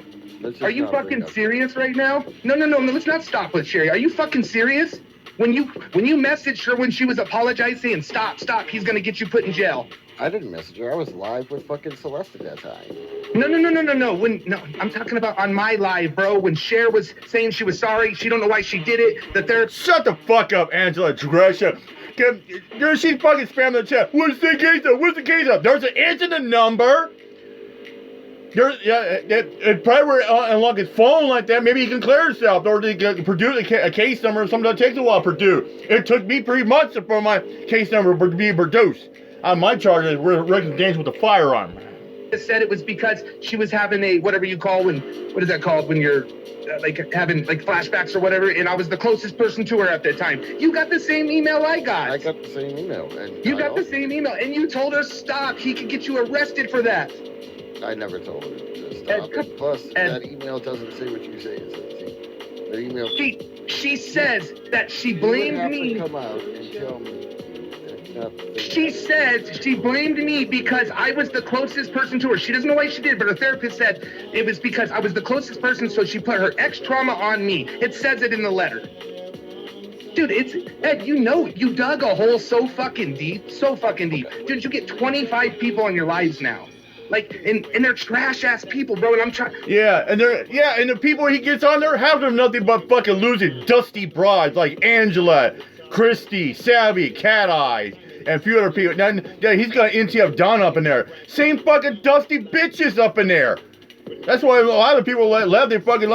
Are you fucking serious right now? No. Let's not stop with Sherry. Are you fucking serious? When you messaged her when she was apologizing, saying stop, he's gonna get you put in jail. I didn't message her. I was live with fucking Celeste at that time. No. I'm talking about on my live, bro. When Cher was saying she was sorry, she don't know why she did it. Shut the fuck up, Angela Drescher. She's fucking spamming the chat. What's the case of? There's an incident number. If Predward unlock his phone like that, maybe he can clear himself, or he can produce a case number. Sometimes it takes a while to produce. It took me 3 months for my case number to be produced. My charge is reckless danger with a firearm. Said it was because she was having a what is that called when you're having flashbacks or whatever, and I was the closest person to her at that time. You got the same email I got. I got the same email. The same email, and you told her stop. He could get you arrested for that. I never told her to stop. And plus, that email doesn't say what you say it says. The email. She says that she blamed me. Come out and tell me. She says she blamed me because I was the closest person to her. She doesn't know why she did, but her therapist said it was because I was the closest person, so she put her ex trauma on me. It says it in the letter. Dude, Ed, you dug a hole so fucking deep. Dude, you get 25 people in your lives now. And they're trash ass people, bro, and I'm trying. And the people he gets on there, half of them nothing but fucking losing dusty broads like Angela, Christy, Savvy, Cat Eyes, and a few other people. Then he's got NTF Don up in there. Same fucking dusty bitches up in there. That's why a lot of people left. They fucking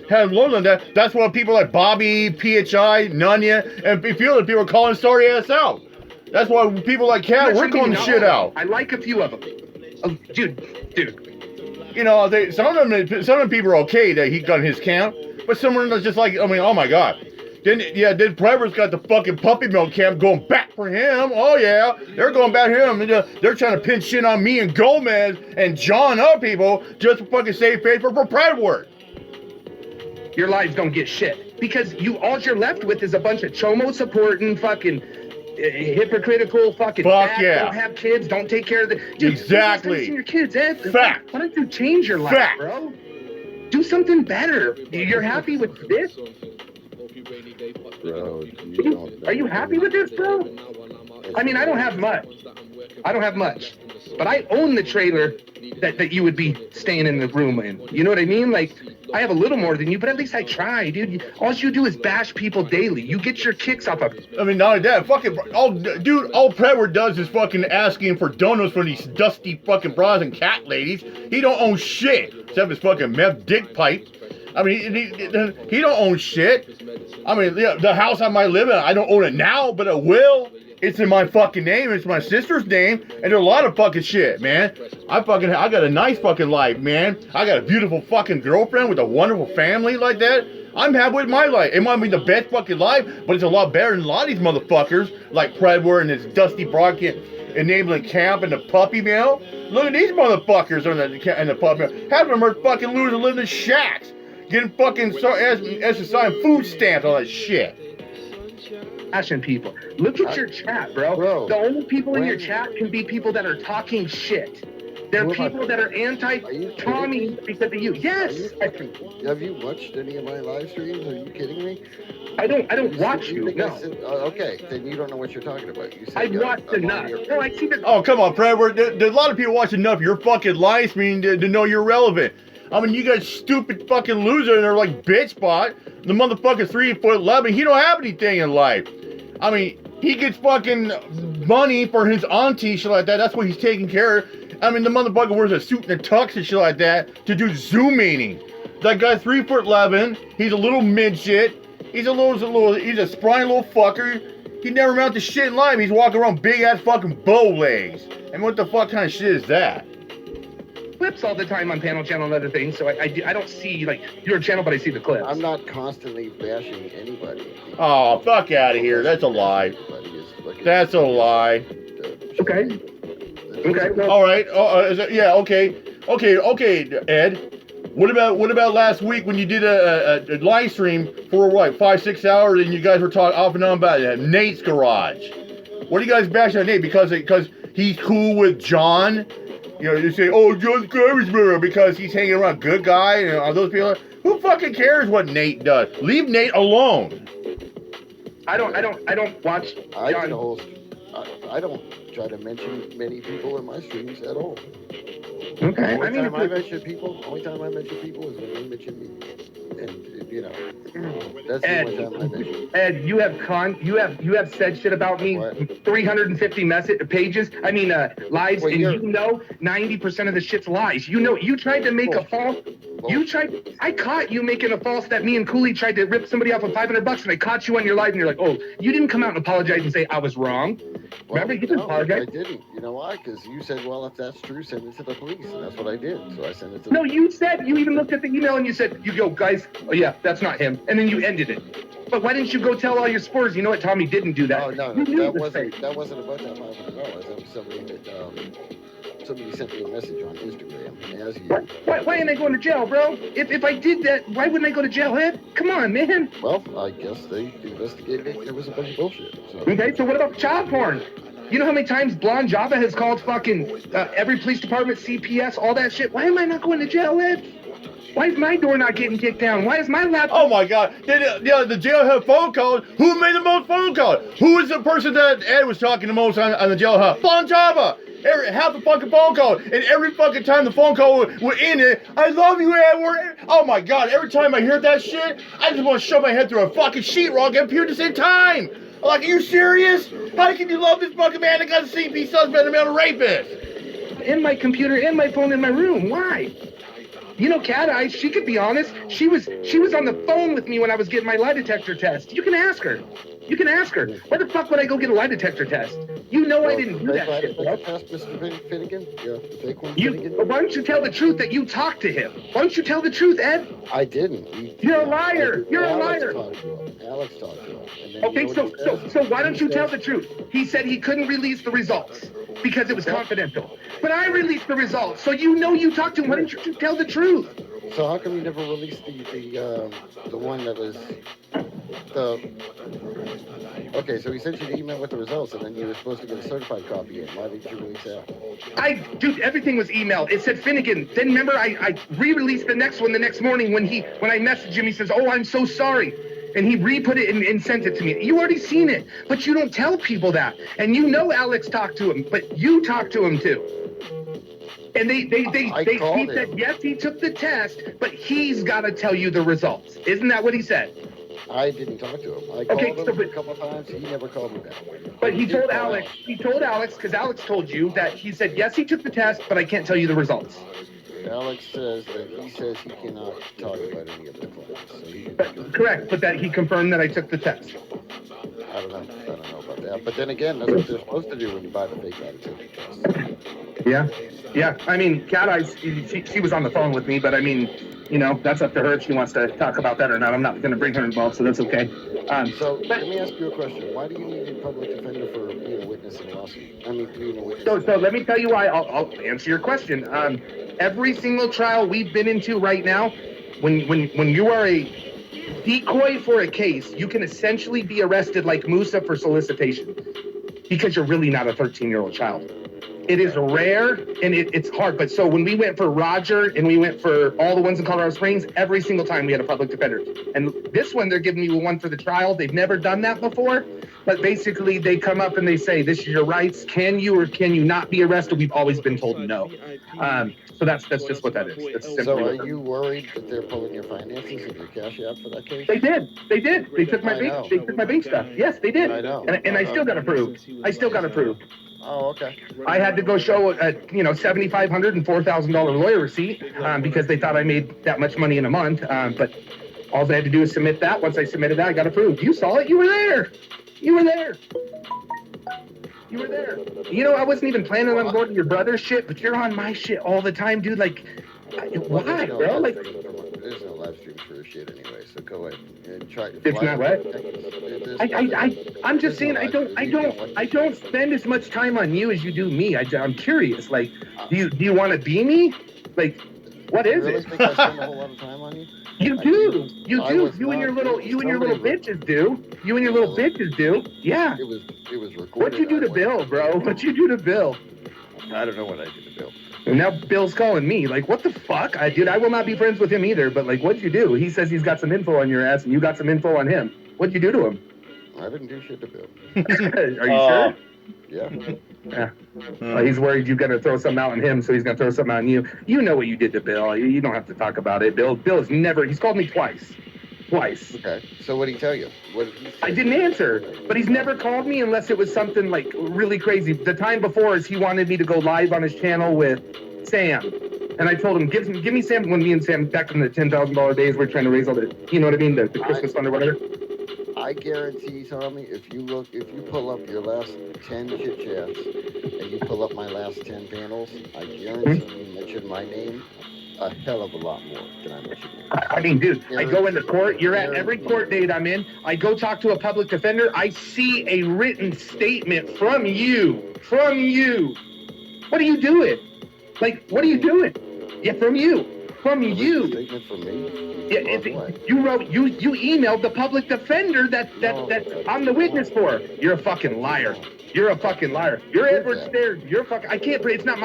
have loans on that. That's why people like Bobby, PHI, Nunya, and a few other people are calling sorry ass out. That's why people like Cat, we're calling the shit out. I like a few of them. Oh, dude. You know, some of them people are okay that he got his count, but some of them are just like, I mean, oh my god. Then Predward's got the fucking puppy milk camp going back for him. Oh yeah, they're going back for him. They're trying to pin shit on me and Gomez and John up people just to fucking save face for Predward. Your lives don't get shit. because all you're left with is a bunch of chomo supporting fucking hypocritical fucking Fuck yeah. Don't have kids, don't take care of the dude, exactly. Your kids, Ed. Fact. Why don't you change your life, Fact. bro? Do something better. You're happy with this? Bro, Are you happy with this, bro? I mean, I don't have much. But I own the trailer that you would be staying in the room in. You know what I mean? Like, I have a little more than you, but at least I try, dude. All you do is bash people daily. You get your kicks off of it. I mean, not only that, fucking, all Predward does is fucking asking for donuts from these dusty fucking bras and cat ladies. He don't own shit, except his fucking meth dick pipe. I mean, he don't own shit. I mean, the house I might live in, I don't own it now, but it will. It's in my fucking name. It's my sister's name, and there's a lot of fucking shit, man. I got a nice fucking life, man. I got a beautiful fucking girlfriend with a wonderful family like that. I'm happy with my life. It might be the best fucking life, but it's a lot better than a lot of these motherfuckers like Predward and his dusty broadcast enabling camp and the puppy mill. Look at these motherfuckers in the puppy mill. Half of them are fucking losers living in shacks, getting fucking SSI food stamps, all that shit. Passion people. Look at your chat, bro. The only people in your chat can be people that are talking shit. They're people that are anti-Tommy because of you. Yes. Have you watched any of my live streams? Are you kidding me? I don't watch you. No. Okay, then you don't know what you're talking about. You said I've watched enough. No, I see that. Oh, come on, Predward. There's a lot of people watching enough of your fucking live stream to know you're relevant. I mean, you guys stupid fucking loser and they're like bitch bot. The motherfucker's 3'11". He don't have anything in life. I mean, he gets fucking money for his auntie, shit like that. That's what he's taking care of. I mean, the motherfucker wears a suit and a tux and shit like that to do Zoom meeting. That guy's 3'11". He's a little midget. He's a spry little fucker. He never amounted to shit in life. He's walking around big ass fucking bow legs. And what the fuck kind of shit is that? Clips all the time on panel channel and other things, so I don't see like your channel, but I see the clips. I'm not constantly bashing anybody. Oh, fuck out of here. That's a lie. That's a lie. Okay. Okay. Well, all right. Yeah. Okay. Okay, Ed. What about last week when you did a live stream for what 5-6 hours and you guys were talking off and on about Nate's garage? What are you guys bashing on Nate because he's cool with John? You know, you say, oh, John's garbage man because he's hanging around good guy and all those people. Who fucking cares what Nate does? Leave Nate alone. I don't watch John. I don't try to mention many people in my streams at all. Okay. Only time I mention people is when they mention me. And you know, that's the only time I mention. Ed, you have said shit about me 350 pages. I mean lies, and you know 90% of the shit's lies. You know you tried to make a false. I caught you making a false that me and Cooley tried to rip somebody off for $500, and I caught you on your live, and you're like, oh, you didn't come out and apologize and say I was wrong. Remember, you didn't apologize. I didn't. You know why? Because you said, well, if that's true, send it to the police, and that's what I did. So I sent it to. No, you said you even looked at the email and you said, you go, guys. Oh yeah, that's not him, and then you ended it. But why didn't you go tell all your spurs? You know what? Tommy didn't do that. Oh no, that wasn't about that $500. That was somebody that. Somebody sent me a message on Instagram as you. Why ain't I going to jail, bro? If I did that, why wouldn't I go to jail, Ed? Come on, man. Well, I guess they investigated it. It was a bunch of bullshit. So. Okay, so what about child porn? You know how many times Blonde Java has called fucking every police department, CPS, all that shit? Why am I not going to jail, Ed? Why is my door not getting kicked down? Why is my laptop... Oh my God. The jail have phone calls. Who made the most phone calls? Who is the person that Ed was talking the most on the jail hub? Blonde Java. Half the fucking phone call, and every fucking time the phone call was in it, I love you, Edward. Oh my God, every time I hear that shit, I just want to shove my head through a fucking sheetrock and appear at the same time. I'm like, are you serious? How can you love this fucking man that got a CP suspect and a rapist? In my computer, in my phone, in my room. Why? You know, Cat Eyes, she could be honest. She was on the phone with me when I was getting my lie detector test. You can ask her. You can ask her. Why the fuck would I go get a lie detector test? You know I didn't do that shit, bro. Mr. Finnegan? Yeah, the fake one, Finnegan? Why don't you tell the truth that you talked to him? Why don't you tell the truth, Ed? I didn't. You're a liar. You're a liar. Alex talked to him. Okay, so why don't you tell the truth? He said he couldn't release the results because it was confidential. But I released the results, so you know you talked to him. Why don't you tell the truth? So how come you never released the one that was the? Okay, so he sent you the email with the results, and then you were supposed to get a certified copy in. Why didn't you release that? Dude, everything was emailed. It said Finnegan. Then remember, I re-released the next one the next morning when I messaged him. He says, "Oh, I'm so sorry," and he re-put it and sent it to me. You already seen it, but you don't tell people that. And you know Alex talked to him, but you talked to him too. And he said, yes, he took the test, but he's got to tell you the results. Isn't that what he said? I didn't talk to him. I called him a couple of times. He never called me back. But he told Alex, because Alex told you that he said, yes, he took the test, but I can't tell you the results. Alex says that he cannot talk about any of the claims. So correct, but that he confirmed that I took the test. I don't know about that. But then again, that's what they're supposed to do when you buy the fake attitude test. Yeah. I mean, Cat Eyes, she was on the phone with me, but I mean, you know, that's up to her if she wants to talk about that or not. I'm not going to bring her involved, so that's okay. So let me ask you a question. Why do you need a public defender for being a witness in a lawsuit? Being a witness. So let me tell you why. I'll answer your question. Every single trial we've been into right now, when you are a decoy for a case, you can essentially be arrested like Musa for solicitation because you're really not a 13-year-old child. It is rare and it's hard. But so when we went for Roger and we went for all the ones in Colorado Springs, every single time we had a public defender. And this one, they're giving you one for the trial. They've never done that before. But basically, they come up and they say, this is your rights. Can you or can you not be arrested? We've always been told no. So that's just what that is. So are you worried that they're pulling your finances and your cash out for that case? They did. They took my bank. They took my bank stuff. Yes, they did. I know. And I still got approved. Oh, okay. I had to go show a $7,500 and $4,000 lawyer receipt because they thought I made that much money in a month. But all I had to do is submit that. Once I submitted that, I got approved. You saw it. You were there. You were there. You know, I wasn't even planning on going to your brother's shit, but you're on my shit all the time, dude. Like, why, bro? Like, there's no live stream for your shit anyway, so go ahead and try. It's not what? I'm just saying I don't spend as much time on you as you do me. I'm curious. Like, do you want to be me? Like, what is it? Think I spend a whole lot of time on you? You do. You and your little bitches do. You and your little bitches do. Yeah. It was recorded. What'd you do to Bill, bro? What'd you do to Bill? I don't know what I did to Bill. And now Bill's calling me. Like, what the fuck? I will not be friends with him either. But like, what'd you do? He says he's got some info on your ass, and you got some info on him. What'd you do to him? I didn't do shit to Bill. Are you sure? Yeah. Yeah. Well, he's worried you're gonna throw something out on him, so he's gonna throw something out on you. You know what you did to Bill. You don't have to talk about it. Bill has never. He's called me twice. Okay. So what did he tell you? I didn't answer, but he's never called me unless it was something like really crazy. The time before is he wanted me to go live on his channel with Sam, and I told him, give me Sam. When me and Sam back in the $10,000 days, we're trying to raise all the, you know what I mean, the Christmas fund or whatever. I guarantee, Tommy, if you pull up your last 10 chit chats and you pull up my last 10 panels, I guarantee you mention my name a hell of a lot more than I mentioned you. I mean, dude, I go into court. You're at every court date I'm in. I go talk to a public defender. I see a written statement from you. What are you doing? Like, what are you doing? Yeah, from you. Statement from me? Yeah, you emailed the public defender that I'm the witness for. You're a fucking liar. You're Edward Staires. You're fucking. I can't. It's not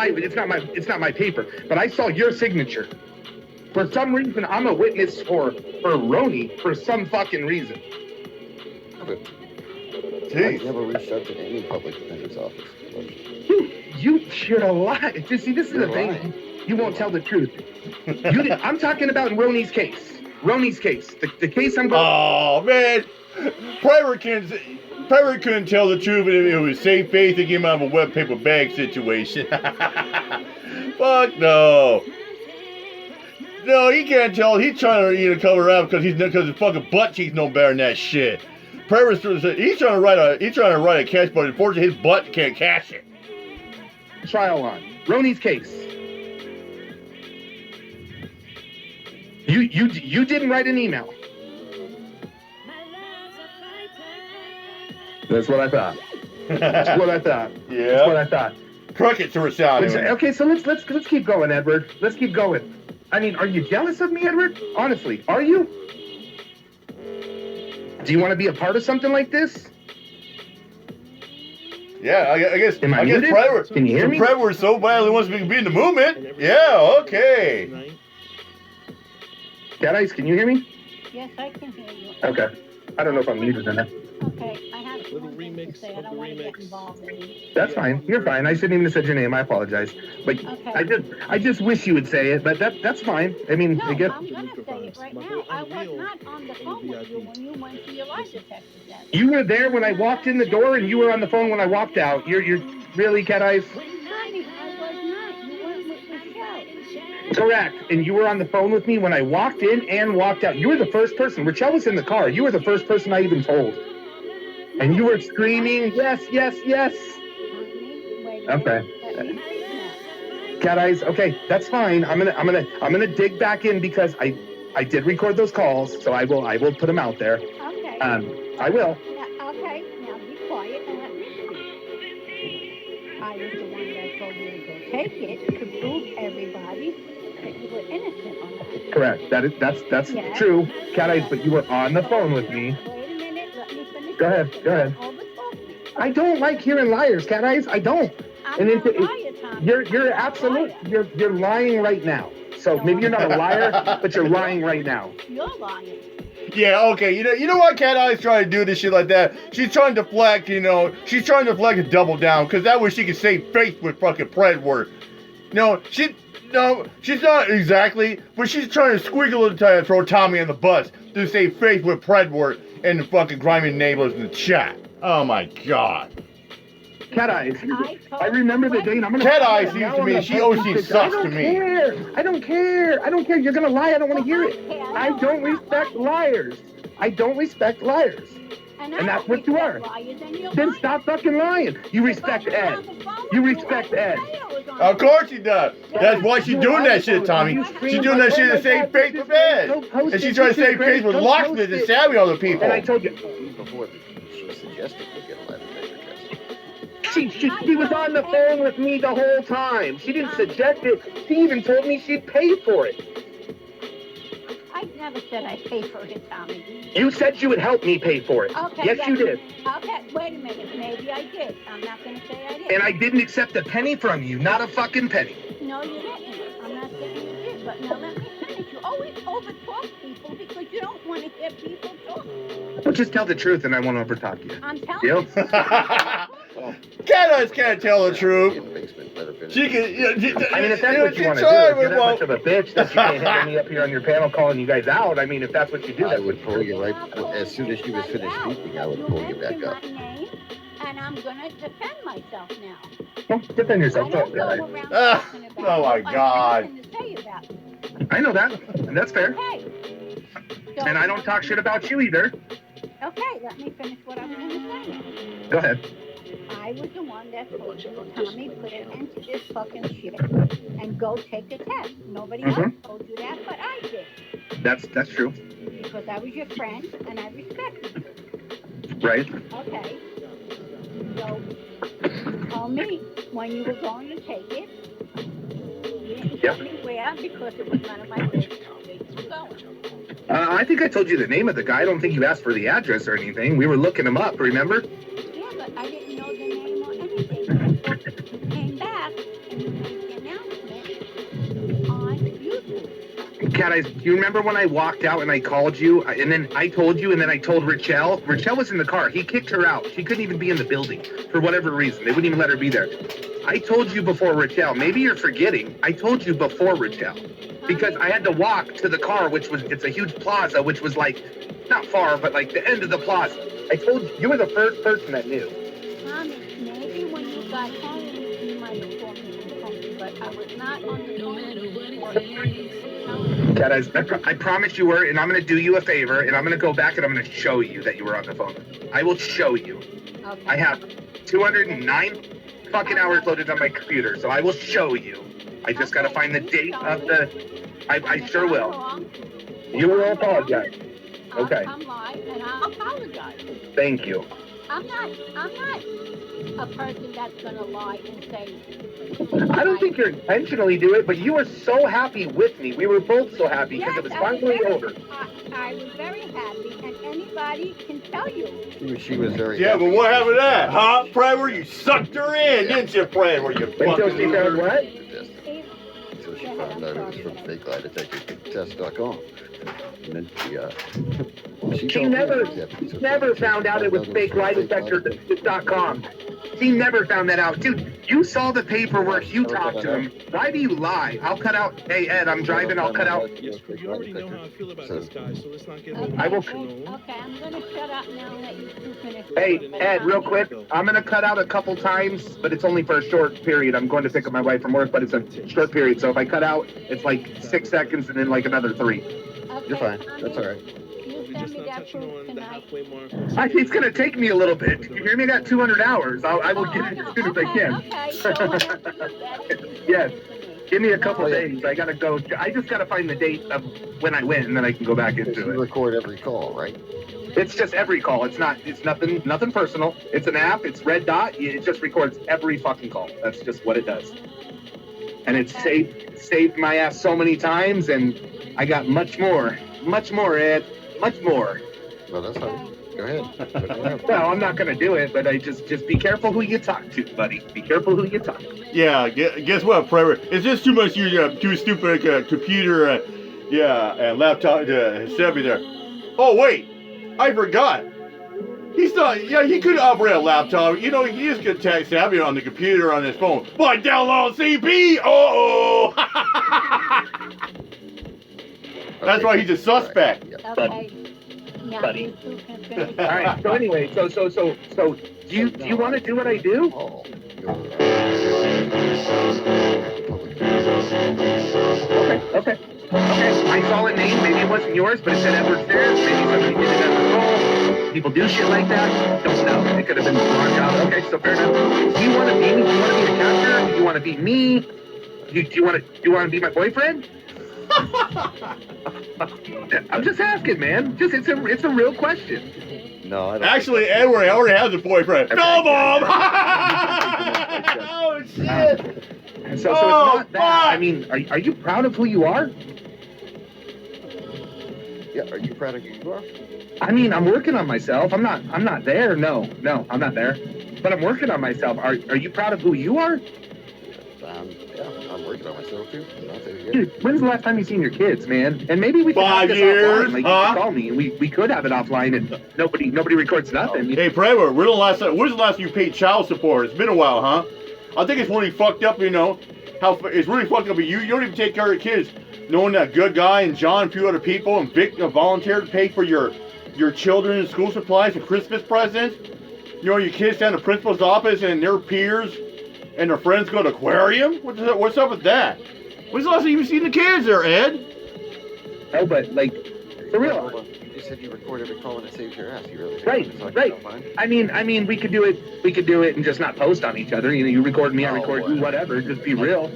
my paper. But I saw your signature. For some reason, I'm a witness for Roni for some fucking reason. I've never reached out to any public defender's office. You're a liar. See, this is the thing. You won't tell the truth. I'm talking about Roni's case. The case I'm going. Oh man, Predward couldn't tell the truth, and it was safe faith to get him out of a wet paper bag situation. Fuck no. No, he can't tell. He's trying to cover up because his fucking butt cheeks no better than that shit. Predward said he's trying to write a cash, but unfortunately his butt can't cash it. Trial on Roni's case. You didn't write an email. That's what I thought. Yeah. That's what I thought. Cricket threw us out. Okay, so let's keep going, Edward. Let's keep going. I mean, are you jealous of me, Edward? Honestly, are you? Do you want to be a part of something like this? Yeah, I guess. Am I muted? Predward. Can you hear me? Predward so badly wants me to be in the movement. Yeah. Okay. Cat Eyes, can you hear me? Yes, I can hear you. Okay. I don't know if I'm muted or not. Okay, I have one thing to say. I don't want to get involved in it. That's fine. You're fine. I shouldn't even have said your name. I apologize. But Okay. I just wish you would say it. But that's fine. I mean, No, I guess I'm going to say it right now. I was not on the phone with you when you went to your lie detector test. you were there when I walked in the door, and you were on the phone when I walked out. You're really, Cat Eyes? Honey, I was not. You went with Michelle. Correct. And you were on the phone with me when I walked in and walked out. You were the first person. Rachel was in the car. You were the first person I even told. And you were screaming, yes, yes, yes. Okay. Cat Eyes. Okay, that's fine. I'm gonna dig back in because I did record those calls, so I will put them out there. Okay. I will. Now, okay, now be quiet and let me speak. I was the one that told you to go take it to prove everybody that you were innocent on that. Correct. That's Yes. true, Cat Eyes. But you were on the phone with me. Wait a minute, let me finish. Go ahead. Go ahead. I don't like hearing liars, Cat Eyes. I don't. I'm And not a liar, Tom. you're absolute. You're lying right now. So maybe you're not a liar, but you're lying right now. You're lying. Yeah, okay. You know what Cat Eye's trying to do this shit like that? She's trying to deflect, she's trying to deflect and double down, because that way she can save face with fucking Predward. No, she's not exactly, but she's trying to squiggle it to throw Tommy on the bus to save face with Predward and the fucking grimy neighbors in the chat. Oh my god. Cat Eyes. I remember the day, and I'm gonna. Cat Eyes seems to me, she always seems sus to me. I don't care. You're gonna lie. I don't want to hear it. I don't respect liars. I don't respect liars. And that's what you are. Then stop fucking lying. You respect Ed. You respect Ed. Of course she does. That's why she's doing that shit, Tommy. She's doing that shit to save face with Ed. And she's trying to save face with locksmiths and stabbing other people. And I told you. Before she suggested we get a lie detector test. She was on the phone with me the whole time. She didn't suggest it. She even told me she'd pay for it. I never said I'd pay for it, Tommy. You said you would help me pay for it. Okay. Yes, you did. Okay, wait a minute. Maybe I did. I'm not going to say I did. And I didn't accept a penny from you. Not a fucking penny. No, you didn't. I'm not saying you did, but now let me finish. You always overtalk people because you don't want to hear people talk. Well, just tell the truth and I won't overtalk you. I'm telling Deal? Cat Eyes can't tell the truth. She can. I mean, if that's what you want to do, if you're that much of a bitch that you can't have me up here on your panel calling you guys out, I mean, if that's what you do, I would pull you right as soon as she was finished speaking. I would pull you back up. And I'm going to defend myself now. Well, defend yourself. I don't go around talking about Oh my it. I have god. nothing to say about it. I know that, and that's fair. Okay. So, And I don't talk shit about you either. Okay, let me finish what I'm going to say. Go ahead. I was the one that told you, Tommy, put an end to this fucking shit and go take the test. Nobody else told you that, but I did. That's true. Because I was your friend and I respected you. Right. Okay. So, tell me when you were going to take it. You didn't tell me where because it was none of my business where you were going. I think I told you the name of the guy. I don't think you asked for the address or anything. We were looking him up, remember? Yeah, but I didn't know the name or anything. You came back and you made the announcement on YouTube. Cat Eyes, do you remember when I walked out and I called you? And then I told you, and then I told Rachel. Rachel was in the car. He kicked her out. She couldn't even be in the building for whatever reason. They wouldn't even let her be there. I told you before Rachel. Maybe you're forgetting. I told you before Rachel. Because I had to walk to the car, it's a huge plaza, which was like, not far, but like the end of the plaza. I told you, you were the first person that knew. Tommy, maybe when you got home, you might have told me, but I was not on the phone. Cat Eyes, I promise you were, and I'm going to do you a favor, and I'm going to go back and I'm going to show you that you were on the phone. I will show you. Okay. I have 209 fucking hours loaded on my computer, so I will show you. I just got to find the date of the... I sure will. You will apologize. Okay. I'll come live and I'll apologize. Thank you. I'm not a person that's gonna lie and say. I don't think you're intentionally do it, but you were so happy with me. We were both so happy because it was finally over. I was very happy, and anybody can tell you. She was very. Yeah, but what happened to that, huh, Predward? You sucked her in, didn't you, Predward? You Until she found what? Until she found out it was from fakeLiedetectiveTest.com. And then She never found out it was fakeLiedetector.com. She never found that out. Dude, you saw the paperwork, you talked to him. Why do you lie? I'll cut out. Hey, Ed, I'm driving, I'll cut out. You already know how I feel about this guy, so let's not get I will. Okay, I'm gonna shut up now and let you two finish. Hey, Ed, real quick, I'm going to cut out a couple times, but it's only for a short period. I'm going to pick up my wife from work, but it's a short period. So if I cut out, it's like 6 seconds and then like another 3. You're fine. That's all right. Send me that proof tonight. It's going to take me a little bit. You hear me? I got 200 hours. I will get it as soon as I can. Yes. Give me a couple days. I got to go. I just got to find the date of when I win, and then I can go back into it. You record every call, right? It's just every call. It's nothing personal. It's an app. It's red dot. It just records every fucking call. That's just what it does. And it's saved my ass so many times, and I got much more, Ed. Much more. Well, that's fine. Go ahead. Well, I'm not going to do it, but I just be careful who you talk to, buddy. Be careful who you talk to. Yeah, guess what, Predward? It's just too much too stupid computer, and laptop set me there. Oh, wait. I forgot. He could operate a laptop. You know, he just get tech savvy on the computer on his phone. But download CP! Oh! That's why he's a suspect. Okay. Buddy. All right. So anyway, so do you want to do what I do? Okay. I saw a name. Maybe it wasn't yours, but it said Edward Staires. Maybe somebody did it as a role. People do shit like that. Don't know. It could have been a wrong job. Okay, so fair enough. Do you want to be me? Do you want to be a character? Do you want to be me? Do you want to be my boyfriend? I'm just asking, man. It's a real question. No, I don't. Actually, Edward already has a boyfriend. No, Mom! Oh, shit! So it's not that. I mean, are you proud of who you are? Yeah, are you proud of who you are? I mean, I'm working on myself. I'm not there. No, I'm not there. But I'm working on myself. Are you proud of who you are? Yeah, I'm working on myself too. Dude, when's the last time you seen your kids, man? And maybe we could 5 have this years, offline. Like, you could call me, and we could have it offline, and nobody records nothing. Hey, Predward, when's the last time you paid child support? It's been a while, huh? I think it's really fucked up, you know. It's really fucked up with you. You don't even take care of your kids. Knowing that good guy and John and a few other people and Vic volunteered to pay for your children's school supplies and Christmas presents. You know, your kids down to the principal's office and their peers and their friends go to aquarium? What's up with that? When's the last time you've seen the kids there, Ed? Oh, but like, for real. You said you record every call and it saves your ass. You really right. I mean, we could do it and just not post on each other. You know, you record me, I record you, whatever. Just be real.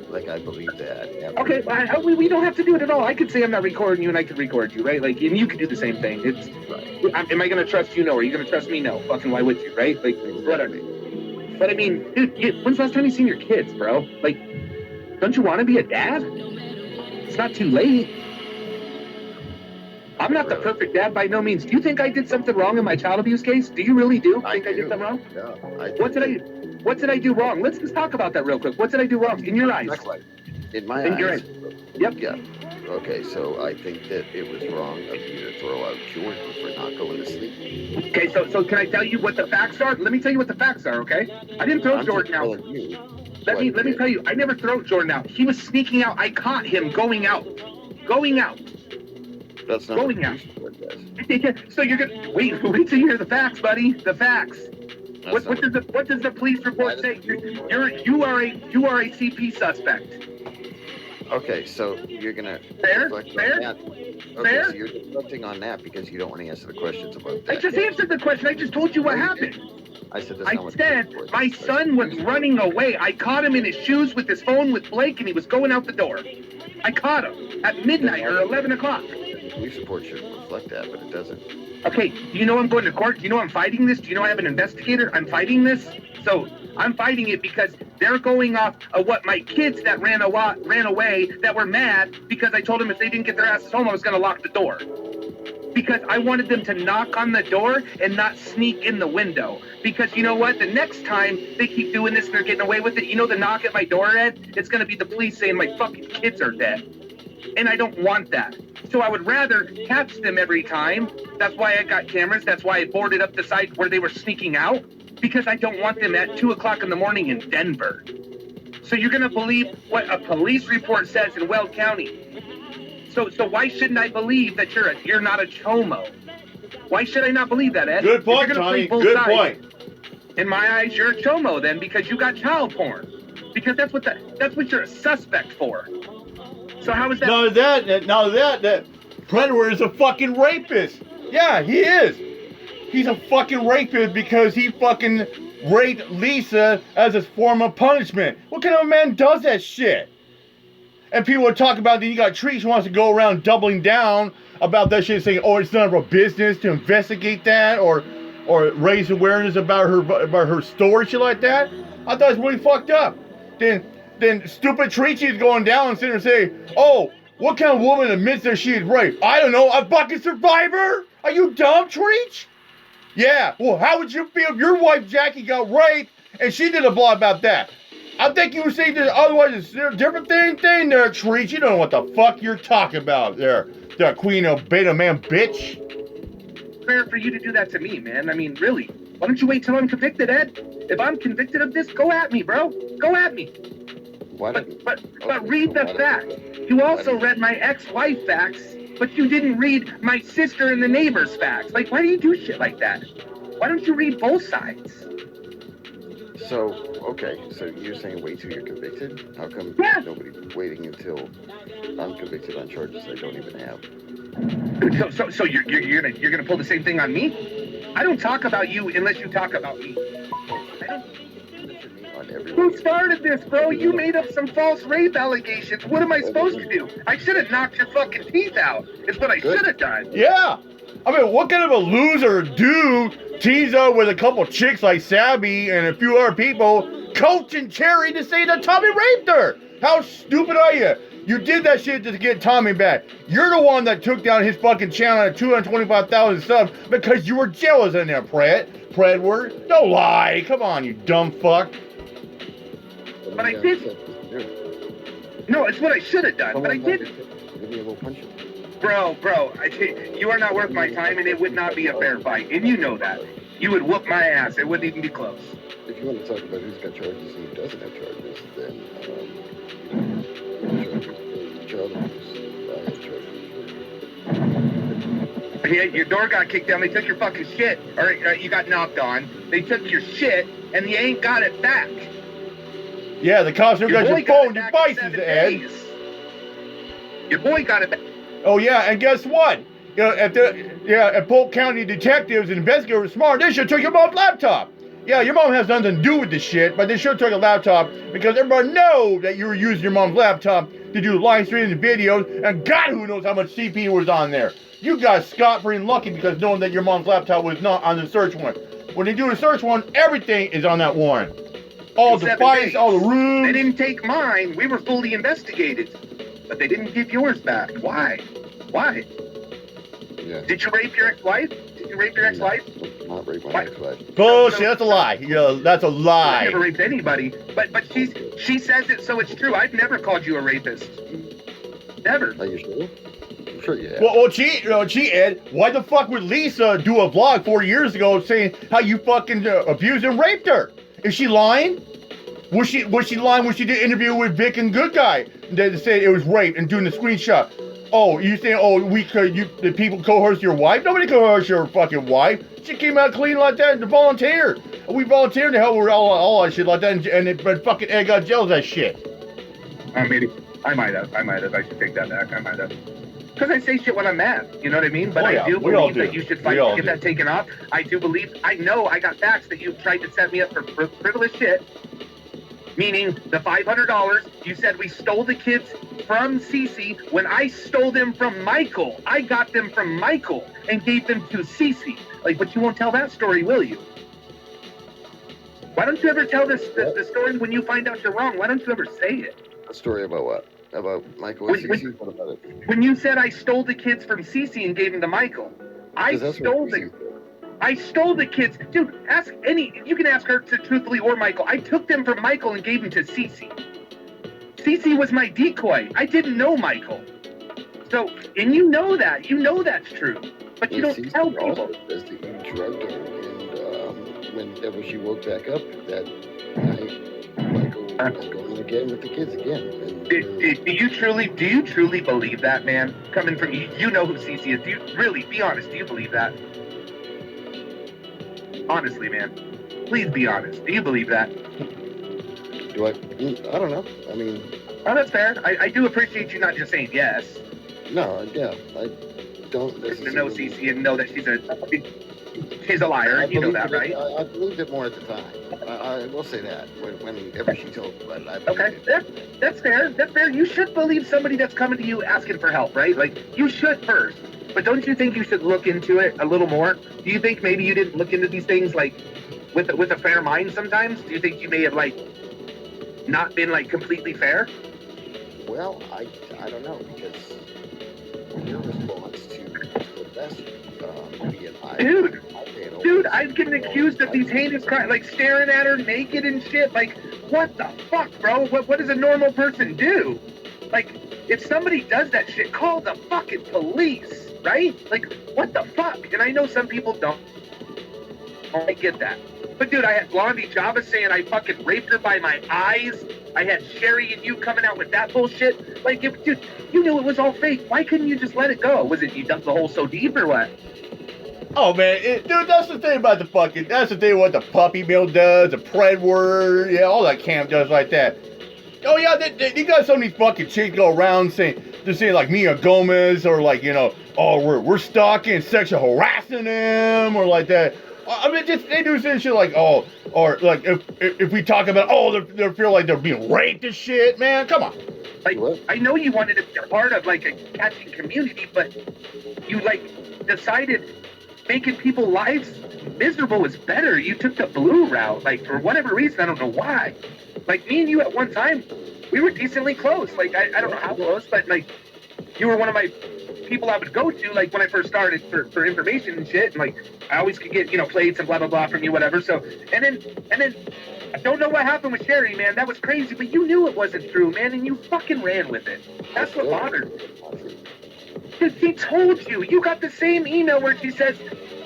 Like, I believe that. Okay, we don't have to do it at all. I could say I'm not recording you, and I could record you, right? Like, and you could do the same thing. It's right. Am I going to trust you? No. Are you going to trust me? No. Fucking why would you, right? Like, whatever. But I mean, dude, when's the last time you seen your kids, bro? Like, don't you want to be a dad? It's not too late. I'm not the perfect dad by no means. Do you think I did something wrong in my child abuse case? Do you really do? I did something wrong? Yeah. What did I do wrong? Let's just talk about that real quick. What did I do wrong in your eyes? In my eyes? Your eyes. Yep. Yeah. Okay, so I think that it was wrong of you to throw out Jordan for not going to sleep. Okay, so can I tell you what the facts are? Let me tell you what the facts are, okay? I didn't throw Jordan out. Let me tell you, I never threw Jordan out. He was sneaking out. I caught him going out. That's not going out. So you're gonna wait till you hear the facts, buddy. The facts. What does the police report say? You are a CP suspect. Okay, so you're gonna fair? Okay, so you're reflecting on that because you don't want to answer the questions about that. I just answered the question. I just told you what happened. I said my son was running away. I caught him in his shoes with his phone with Blake, and he was going out the door. I caught him at midnight or 11 o'clock. police report should reflect that, but it doesn't. Okay, do you know I'm going to court? Do you know I'm fighting this? Do you know I have an investigator? I'm fighting this. So I'm fighting it because they're going off of what my kids that ran away that were mad because I told them if they didn't get their asses home, I was going to lock the door. Because I wanted them to knock on the door and not sneak in the window. Because you know what? The next time they keep doing this and they're getting away with it, you know the knock at my door, Ed? It's going to be the police saying my fucking kids are dead. And I don't want that. So I would rather catch them every time. That's why I got cameras. That's why I boarded up the site where they were sneaking out. Because I don't want them at 2 o'clock in the morning in Denver. So you're going to believe what a police report says in Weld County. So why shouldn't I believe that you're not a chomo? Why should I not believe that, Ed? Good point, Tony. Good point. In my eyes, you're a chomo then because you got child porn. Because that's what you're a suspect for. So how is that? Now that Predward is a fucking rapist. Yeah, he is. He's a fucking rapist because he fucking raped Lisa as a form of punishment. What kind of a man does that shit? And people are talking about that you got Treach who wants to go around doubling down about that shit, saying, "Oh, it's none of our business to investigate that or raise awareness about her story, shit like that." I thought it was really fucked up. Then stupid Treach is going down and sitting there saying, "Oh, what kind of woman admits that she is raped? I don't know, a fucking survivor? Are you dumb, Treach? Yeah. Well, how would you feel if your wife Jackie got raped and she did a blog about that?" I think you were saying that otherwise it's a different thing there, Treach. You don't know what the fuck you're talking about there, that queen of beta man bitch. Fair for you to do that to me, man. I mean, really. Why don't you wait till I'm convicted, Ed? If I'm convicted of this, go at me, bro. Go at me. But read the facts. You also read my ex-wife facts, but you didn't read my sister and the neighbor's facts. Like, why do you do shit like that? Why don't you read both sides? So, okay, so you're saying wait till you're convicted? How come nobody's waiting until I'm convicted on charges I don't even have? So you're gonna pull the same thing on me? I don't talk about you unless you talk about me. Who started this, bro? You made up some false rape allegations. What am I supposed to do? I should have knocked your fucking teeth out. Is what I should have done. Yeah. I mean, what kind of a loser dude teams up with a couple chicks like Sabby and a few other people, Coach and Cherry, to say that Tommy raped her? How stupid are you? You did that shit to get Tommy back. You're the one that took down his fucking channel at 225,000 subs because you were jealous in there, Predward. Don't lie. Come on, you dumb fuck. But I didn't. No, it's what I should have done, but I didn't. Give me a little punch. Bro, you are not worth my time, and it would not be a fair fight, and you know that. You would whoop my ass. It wouldn't even be close. If you want to talk about who's got charges and who doesn't have charges, then child abuse. Yeah, your door got kicked down. They took your fucking shit, or you got knocked on. They took your shit, and you ain't got it back. Yeah, the cops never got your phone devices, Ed. Your boy got it back. Oh yeah, and guess what? You know, if Polk County detectives and investigators were smart, they should have took your mom's laptop. Yeah, your mom has nothing to do with this shit, but they should have took a laptop because everybody knows that you were using your mom's laptop to do live streams and videos, and God who knows how much CPU was on there. You got scot-free and lucky because knowing that your mom's laptop was not on the search warrant. When they do the search warrant, everything is on that warrant. All the fights, all the rooms. They didn't take mine. We were fully investigated. But they didn't give yours back. Why? Why? Yeah. Did you rape your ex-wife? Did you rape your ex-wife? Not rape my ex-wife. Bullshit, that's a lie. Yeah, that's a lie. I never raped anybody. But she says it, so it's true. I've never called you a rapist. Never. Are you sure? I'm sure you have. Well, gee, Ed, why the fuck would Lisa do a vlog 4 years ago saying how you fucking abused and raped her? Is she lying? Was she lying when she did an interview with Vic and Good Guy? They said it was rape and doing the screenshot. Oh, you saying, the people coerced your wife? Nobody coerced your fucking wife. She came out clean like that and volunteered. We volunteered to help with all that shit like that, but fucking Ed got jealous of that shit. Maybe. I might have. I should take that back. I might have. Because I say shit when I'm mad. You know what I mean? But I do believe that you should fight to get that taken off. I do believe, I know I got facts that you've tried to set me up for frivolous shit. Meaning the $500, you said we stole the kids from Cece when I stole them from Michael. I got them from Michael and gave them to Cece. Like, but you won't tell that story, will you? Why don't you ever tell the story when you find out you're wrong? Why don't you ever say it? A story about what? About Michael and Cece? What about it? When you said I stole the kids from Cece and gave them to Michael, I stole the kids. Dude, you can ask her truthfully or Michael. I took them from Michael and gave them to Cece. Cece was my decoy. I didn't know Michael. So, and you know that. You know that's true. But you don't tell people. As the drugged her, and whenever she woke back up that night, Michael was going again with the kids again. And, do you truly believe that, man? Coming from you, you know who Cece is. Do you really, be honest, do you believe that? Honestly, man. Please be honest. Do you believe that? Do I don't know. I mean... Oh, that's fair. I do appreciate you not just saying yes. No, yeah. I don't necessarily... know Cece and know that she's a liar. You know that, right? I believed it more at the time. I will say that. Whenever she told me about it, okay, that's fair. That's fair. You should believe somebody that's coming to you asking for help, right? Like, you should first. But don't you think you should look into it a little more? Do you think maybe you didn't look into these things, like, with a fair mind sometimes? Do you think you may have, like, not been, like, completely fair? Well, I don't know, because your response to the best Dude, I'm getting accused of these heinous crimes, like staring at her naked and shit. Like, what the fuck, bro? What does a normal person do? Like, if somebody does that shit, call the fucking police, right? Like, what the fuck? And I know some people don't. I get that. But dude, I had Blondie Java saying I fucking raped her by my eyes. I had Sherry and you coming out with that bullshit. Like, dude, you knew it was all fake. Why couldn't you just let it go? Was it you dumped the hole so deep or what? Oh man, dude, that's the thing about that's the thing what the puppy mill does, the Predward, yeah, all that camp does like that. Oh yeah, you got some of these fucking chicks go around saying like Mia Gomez or like, you know, oh we're stalking, sexual harassing them or like that. I mean, just they do some shit like, oh, or like if we talk about, oh, they feel like they're being raped and shit, man, come on. Like, I know you wanted to be a part of like a catching community, but you like decided making people's lives miserable is better. You took the blue route, like for whatever reason, I don't know why. Like me and you at one time, we were decently close. Like I don't know how close, but like you were one of my people I would go to, like when I first started for information and shit. And like I always could get, you know, plates and blah blah blah from you, whatever. So and then I don't know what happened with Sherry, man. That was crazy, but you knew it wasn't true, man, and you fucking ran with it. That's what bothered me. She told you. You got the same email where she says,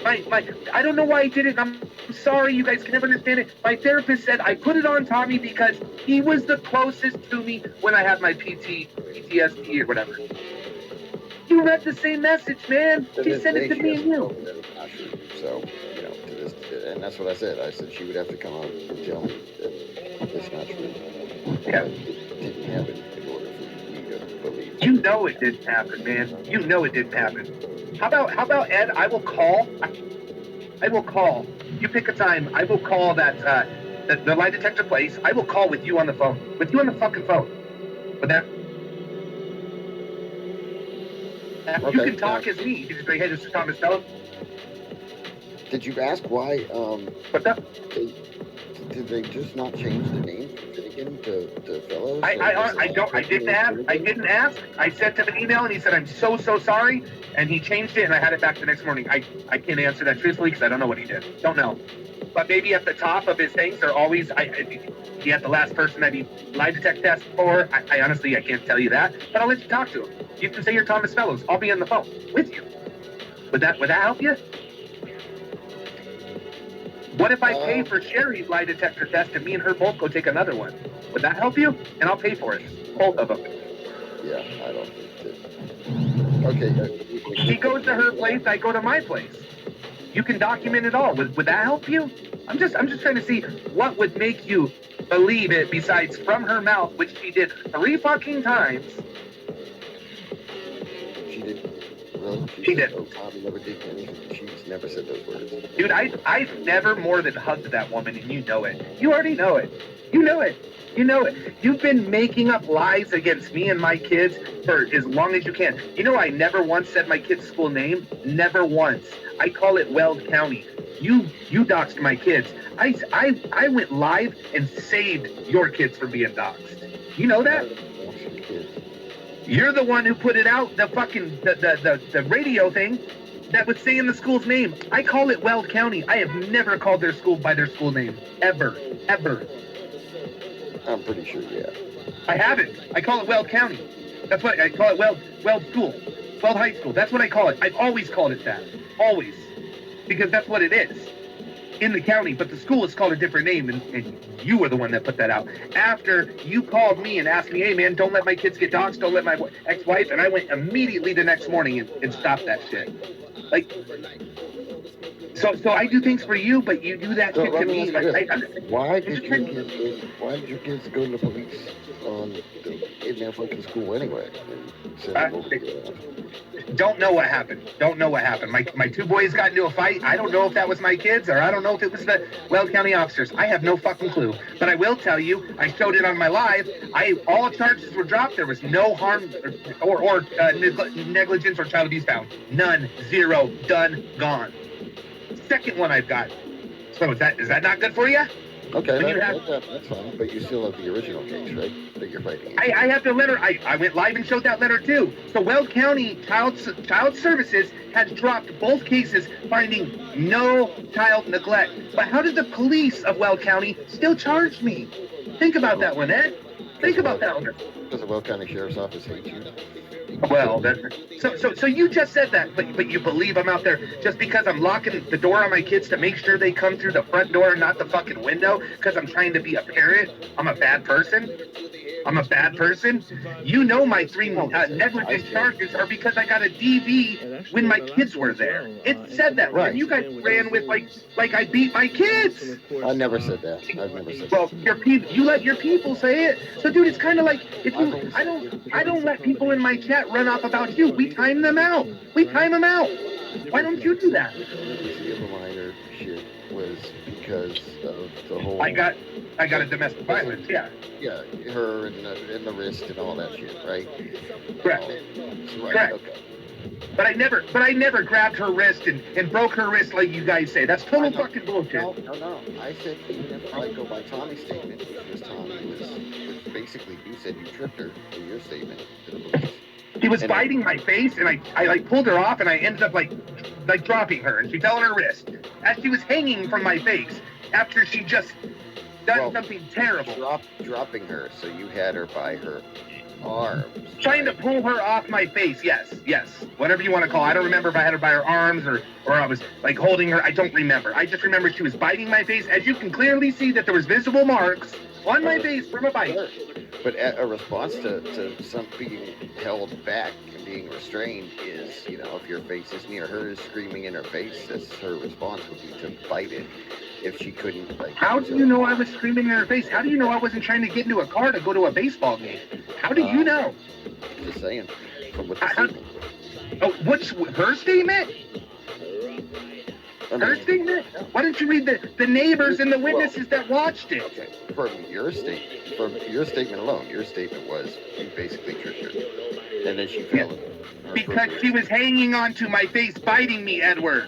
I don't know why I did it. I'm sorry. You guys can never understand it. My therapist said I put it on Tommy because he was the closest to me when I had my PTSD or whatever. You read the same message, man. She sent it to me and you. So, you know, and that's what I said. I said she would have to come out and tell me that it's not true. Yeah. It didn't happen in order for me to believe. You know it didn't happen, man. You know it didn't happen. How about Ed? I will call. You pick a time. I will call that the lie detector place. I will call with you on the phone. With you on the fucking phone. With that. Okay, you can talk as me. You can just say, hey, this is Thomas Fellows. Did you ask why? What's up? Did they just not change the name from Finnegan to Fellows? I didn't ask. I sent him an email and he said, I'm so sorry. And he changed it and I had it back the next morning. I can't answer that truthfully because I don't know what he did. Don't know. But maybe at the top of his things are always, he had the last person that he lie detect test for. I honestly, I can't tell you that. But I'll let you talk to him. You can say you're Thomas Fellows. I'll be on the phone with you. Would that help you? What if I pay for Sherry's lie detector test and me and her both go take another one? Would that help you? And I'll pay for it. Both of them. Yeah, I don't think that. Okay. She goes to her place, I go to my place. You can document it all. Would that help you? I'm just trying to see what would make you believe it besides from her mouth, which she did 3 fucking times. She did Really? She did. Oh, Tommy never did anything. She's never said those words. Dude, I've never more than hugged that woman, and you know it. You already know it. You know it. You know it. You've been making up lies against me and my kids for as long as you can. You know I never once said my kid's school name? Never once. I call it Weld County. You doxed my kids. I went live and saved your kids from being doxed. You know that? You're the one who put it out, the fucking the radio thing that was saying the school's name. I call it Weld County. I have never called their school by their school name. Ever. I'm pretty sure, yeah. I haven't. I call it Weld County. That's what I call it. Weld School. Weld High School. That's what I call it. I've always called it that. Always. Because that's what it is. In the county. But the school is called a different name, and you were the one that put that out. After you called me and asked me, hey man, don't let my kids get doxxed, don't let my ex-wife, and I went immediately the next morning and stopped that shit. Like, so I do things for you, but you do that shit to me. Like, why did your kids go to the police in their fucking school anyway? Don't know what happened. My two boys got into a fight. I don't know if that was my kids, or I don't know if it was the Weld County officers. I have no fucking clue. But I will tell you, I showed it on my live. All charges were dropped. There was no harm or negligence or child abuse found. None. Zero. Done. Gone. Second one I've got. So is that not good for you? Okay, that's fine. But you still have the original case, right? That you're fighting. I have the letter. I went live and showed that letter too. So Weld County Child Services has dropped both cases, finding no child neglect. But how did the police of Weld County still charge me? Think about that one, Ed. Think about that one. Does the Weld County Sheriff's Office hate you? Well, so you just said that, but you believe I'm out there just because I'm locking the door on my kids to make sure they come through the front door and not the fucking window because I'm trying to be a parent? I'm a bad person? You know my 3 negligent charges are because I got a DV when my kids were there. It said that, right? And you guys ran with like I beat my kids. I never said that. I've never said that. Well, you let your people say it. So, dude, it's kind of like if you, I don't let people in my chat run off about you. We time them out. Why don't you do that? The minor shit was because of the whole. I got a domestic violence. Yeah. Yeah, her and the wrist and all that shit, right? Correct. Right. Correct. Okay. But I never grabbed her wrist and broke her wrist like you guys say. That's total fucking bullshit. No. I said even if I go by Tommy's statement, because Tommy was basically, you said you tripped her in your statement to the police. She was biting my face, and I like pulled her off, and I ended up like dropping her, and she fell on her wrist as she was hanging from my face after she just done something terrible. Dropping her, so you had her by her arms. Trying to pull her off my face, yes. Whatever you want to call it. I don't remember if I had her by her arms or I was like holding her. I don't remember. I just remember she was biting my face. As you can clearly see that there was visible marks on my face from a bite. But a response to some being held back and being restrained is, if your face is near hers, screaming in her face, that's her response would be to bite it. If she couldn't, how do you know I was screaming in her face? How do you know I wasn't trying to get into a car to go to a baseball game? How do you know? Just saying. From what her statement? Her statement? Why don't you read the neighbors and the witnesses that watched it? Okay. From your statement alone, your statement was you basically tricked her, and then she fell. Because she was hanging onto my face, biting me, Edward.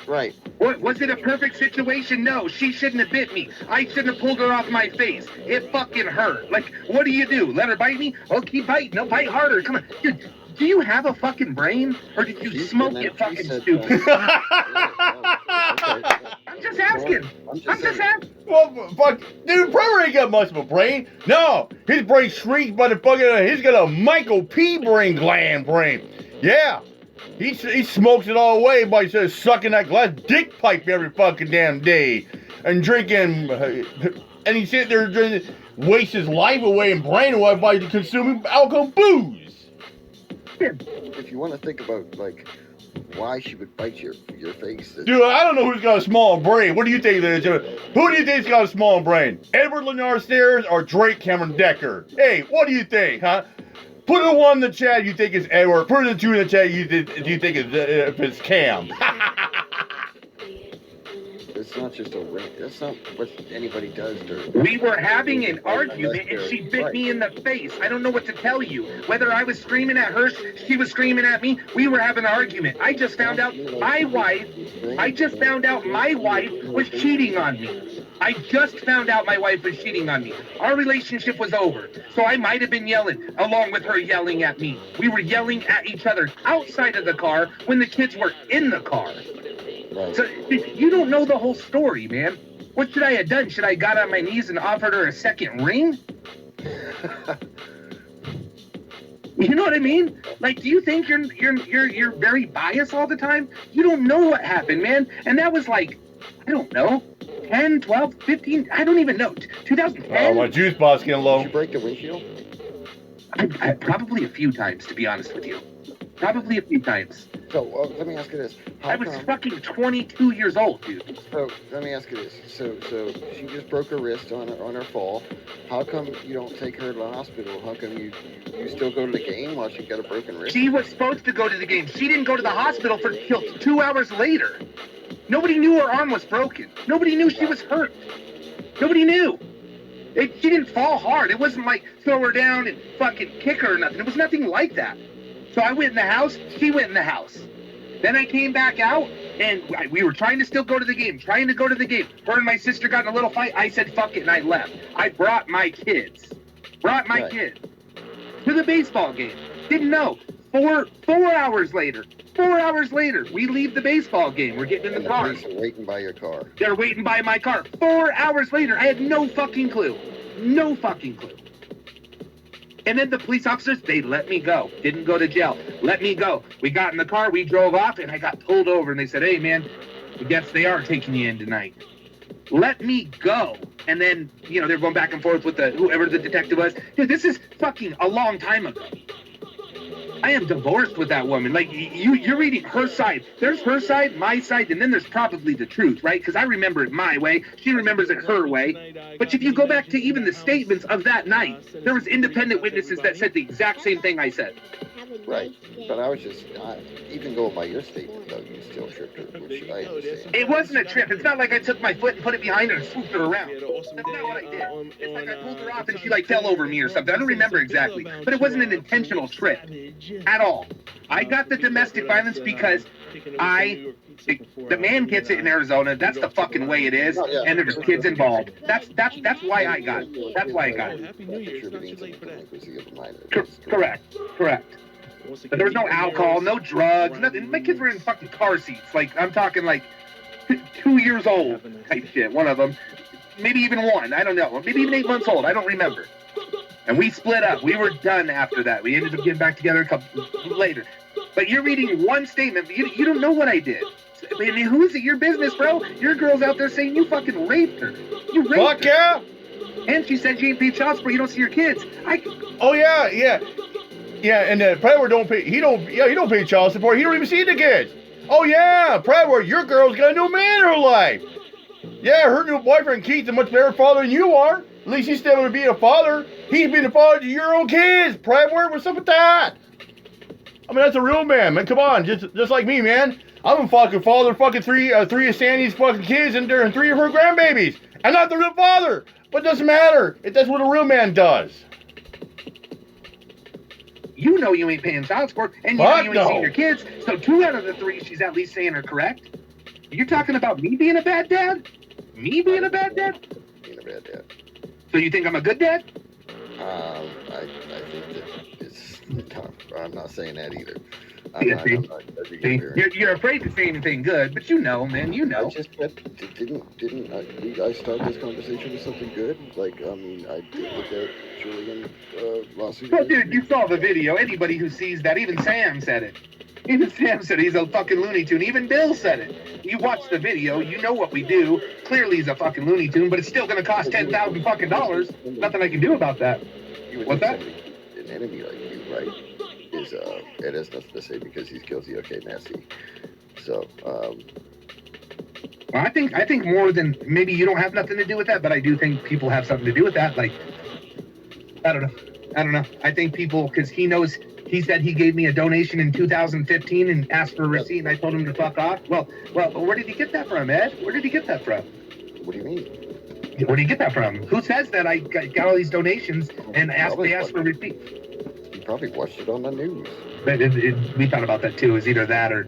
Right. What, was it a perfect situation? No, she shouldn't have bit me. I shouldn't have pulled her off my face. It fucking hurt. Like, what do? Let her bite me? Oh, keep biting. No, bite harder. Come on. Dude, do you have a fucking brain? Or did you smoke it fucking stupid? I'm just asking. Well, fuck, dude, Predward ain't got much of a brain. No, his brain shrinks by the fucking, he's got a Michael P. brain. Yeah. He smokes it all away by just sucking that glass dick pipe every fucking damn day and drinking, and he sit there drinking, wastes his life away and brain away by consuming alcohol booze. If you want to think about why she would bite your face, dude, I don't know who's got a small brain. What do you think? Who do you think's got a small brain? Edward Leonard Staires or Drake Cameron Decker? Hey, what do you think, huh? Put a 1 in the chat you think it's Edward. Put a 2 in the chat you think it's Cam. It's not just a ring. That's not what anybody does during. We were having an argument and she bit me in the face. I don't know what to tell you. Whether I was screaming at her, she was screaming at me. We were having an argument. I just found out my wife was cheating on me. I just found out my wife was cheating on me. Our relationship was over. So I might have been yelling along with her yelling at me. We were yelling at each other outside of the car when the kids were in the car. So you don't know the whole story, man. What should I have done? Should I got on my knees and offered her a second ring? You know what I mean? Like, do you think you're very biased all the time? You don't know what happened, man. And that was like, I don't know, 10, 12, 15, I don't even know. 2010? Oh, my juice box getting low. Did you break the windshield? I probably a few times, to be honest with you. Probably a few times. So let me ask you this. I was fucking 22 years old, dude. So let me ask you this. So she just broke her wrist on her fall. How come you don't take her to the hospital? How come you still go to the game while she got a broken wrist? She was supposed to go to the game. She didn't go to the hospital for till 2 hours later. Nobody knew her arm was broken. Nobody knew she was hurt. Nobody knew. She didn't fall hard. It wasn't like throw her down and fucking kick her or nothing. It was nothing like that. So I went in the house, she went in the house. Then I came back out, and we were trying to still go to the game, Her and my sister got in a little fight. I said, fuck it, and I left. I brought my kids to the baseball game. Didn't know. 4 hours later, we leave the baseball game. We're getting in the car. The police are waiting by your car. They're waiting by my car. 4 hours later, I had no fucking clue. No fucking clue. And then the police officers, they let me go. Didn't go to jail. Let me go. We got in the car, we drove off, and I got pulled over, and they said, hey, man, I guess they are taking you in tonight. Let me go. And then, they're going back and forth with whoever the detective was. Dude, this is fucking a long time ago. I am divorced with that woman. Like, you're reading her side. There's her side, my side, and then there's probably the truth, right? Because I remember it my way. She remembers it her way. But if you go back to even the statements of that night, there was independent witnesses that said the exact same thing I said. Right. But I was just, even going by your statement, though, you still tripped her, which I understand. It wasn't a trip. It's not like I took my foot and put it behind her and swooped her around. That's not what I did. It's like I pulled her off and she, fell over me or something. I don't remember exactly. But it wasn't an intentional trip. At all. I got the domestic violence because the man gets it in Arizona. That's the fucking way it is, and there's kids involved. That's why I got it. That's why I got it. Correct. But there was no alcohol, no drugs, nothing. My kids were in fucking car seats. I'm talking 2 years old type shit. One of them, maybe even one. I don't know. Maybe even 8 months old. I don't remember. And we split up. We were done after that. We ended up getting back together a couple later. But you're reading one statement. You don't know what I did. I mean, who is it? Your business, bro. Your girl's out there saying you fucking raped her. You raped her. Fuck yeah. And she said she ain't paid child support. You don't see your kids. Oh yeah. Yeah, and Predward don't pay. He don't pay child support. He don't even see the kids. Oh yeah, Predward, your girl's got a new man in her life. Yeah, her new boyfriend Keith's a much better father than you are. At least he's still going to be a father. He's been a father to your own kids. Predward, what's up with that? I mean, that's a real man, man. Come on, just like me, man. I'm a fucking father, three of Sandy's fucking kids and 3 of her grandbabies. I'm not the real father, but it doesn't matter. That's what a real man does. You know you ain't paying child support, and you know you ain't seeing your kids. So 2 out of the 3, she's at least saying are correct. You're talking about me being a bad dad? Me being a bad dad? Being a bad dad. So you think I'm a good dad? I think that it's tough. I'm not saying that either. You're afraid to say anything good, but man, you know. Didn't I start this conversation with something good? I did with that Julian lawsuit. Well, dude, you saw the video. Anybody who sees that, even Sam said it. Even Sam said he's a fucking Looney Tune. Even Bill said it. You watch the video, you know what we do. Clearly he's a fucking Looney Tune, but it's still going to cost $10,000 fucking dollars. Nothing I can do about that. What's that? An enemy like you, right? It has nothing to say because he's guilty. Okay, nasty. So, well, I think more than maybe you don't have nothing to do with that, but I do think people have something to do with that. I don't know. I don't know. I think people, because he knows, he said he gave me a donation in 2015 and asked for a receipt, and I told him to fuck off. Well, where did he get that from, Ed? Where did he get that from? What do you mean? Where did he get that from? Who says that I got all these donations and they asked for a receipt? You probably watched it on the news. We thought about that too. It was either that or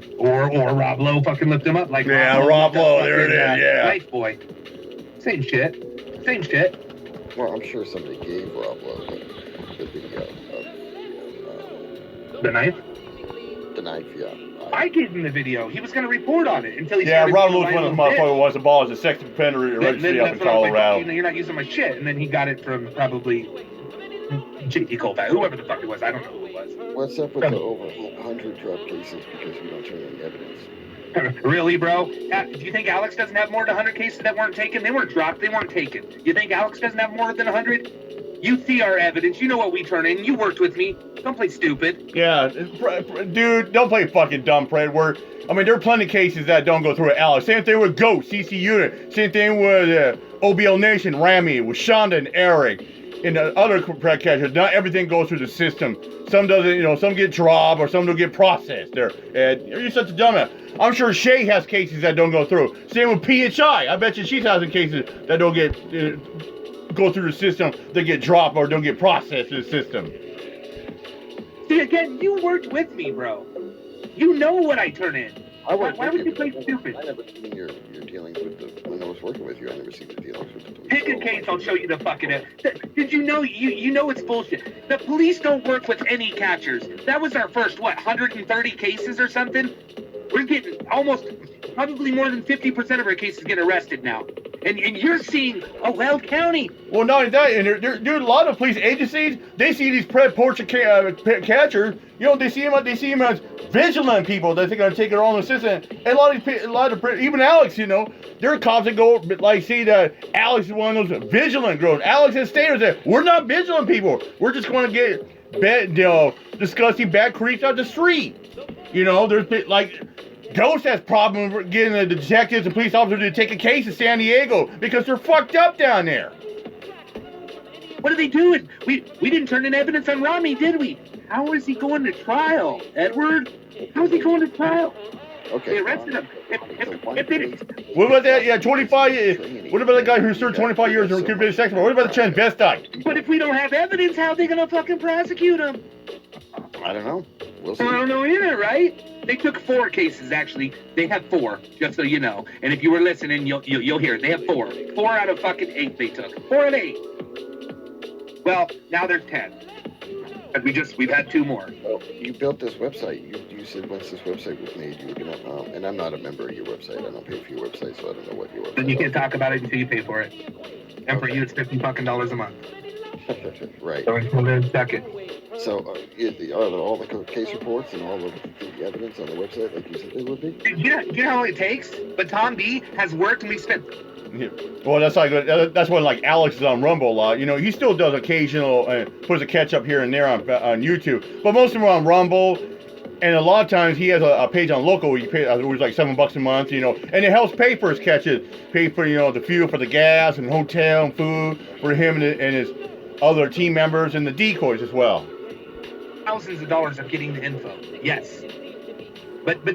Rob Lowe fucking looked him up. Like Rob Lowe, there it is, yeah. Life Boy. Same shit. Well, I'm sure somebody gave Rob Lowe the video of the knife? The knife, yeah. I gave him the video. He was going to report on it until he started. Yeah, Rob Lowe's one of the motherfuckers was abolished as a sex offender registry up in Colorado. Like, you're not using my shit. And then he got it from probably J.T. Colfax, whoever the fuck it was. I don't know who it was. What's up with the over 100 drug cases because we don't turn in evidence? Really, bro? Do you think Alex doesn't have more than 100 cases that weren't taken? They weren't dropped. They weren't taken. You think Alex doesn't have more than 100? You see our evidence. You know what we turn in. You worked with me. Don't play stupid. Yeah, dude, don't play fucking dumb, Predward. I mean, there are plenty of cases that don't go through Alex. Same thing with Ghost, CC Unit. Same thing with OBL Nation, Rami, with Shonda and Eric. And the other catchers, not everything goes through the system. Some doesn't, some get dropped or some don't get processed there. And you're such a dumbass. I'm sure Shay has cases that don't go through. Same with PHI. I bet you she's having cases that don't get go through the system, they get dropped or don't get processed through the system. See, again, you worked with me, bro. You know what I turn in. Why would you play stupid? I never seen your dealings with when I was working with you. I never seen the dealings with the police. Pick a case, I'll show you the fucking. Did you know? You know it's bullshit. The police don't work with any catchers. That was our first 130 cases or something. We're getting probably more than 50% of our cases get arrested now. And you're seeing Weld County. Well, not only that, and dude, a lot of police agencies, they see these Poacher catchers, they see them as vigilant people that they're going to take it all in the system. And a lot of even Alex, there are cops that go, see that Alex is one of those vigilant girls. Alex and Staires said, we're not vigilant people. We're just going to get disgusting bad creeps out the street. There's Ghost has problems getting the detectives and police officers to take a case in San Diego because they're fucked up down there. What are they doing? We didn't turn in evidence on Rami, did we? How is he going to trial, Edward? How is he going to trial? Okay. They arrested him. What about that? Yeah, 25. What about that guy who served 25 years in convicted sex offender? What about the transvestite? But if we don't have evidence, how are they going to fucking prosecute him? I don't know. We'll see. I don't know either, right? They took 4 cases, actually. They have 4, just so you know. And if you were listening, you'll hear it. They have 4. 4 out of fucking 8 they took. 4 out of 8. Well, now there's 10. And we've had 2 more. Well, you built this website. You said once this website was made, you were gonna. And I'm not a member of your website. I don't pay for your website, so I don't know what your website. Then you can't talk about it until you pay for it. And for you, it's $50 fucking a month. Right. So until then, second. So, are all the case reports and all of the evidence on the website like you said they would be? You know how long it takes? But Tom B has worked and we spent. Yeah. Well, that's when Alex is on Rumble a lot. He still does occasional puts a catch up here and there on YouTube, but most of them are on Rumble. And a lot of times he has a page on local where you pay it was like $7 a month, and it helps pay for his catches, pay for the fuel for the gas and hotel and food for him and his other team members and the decoys as well. Thousands of dollars of getting the info. Yes. But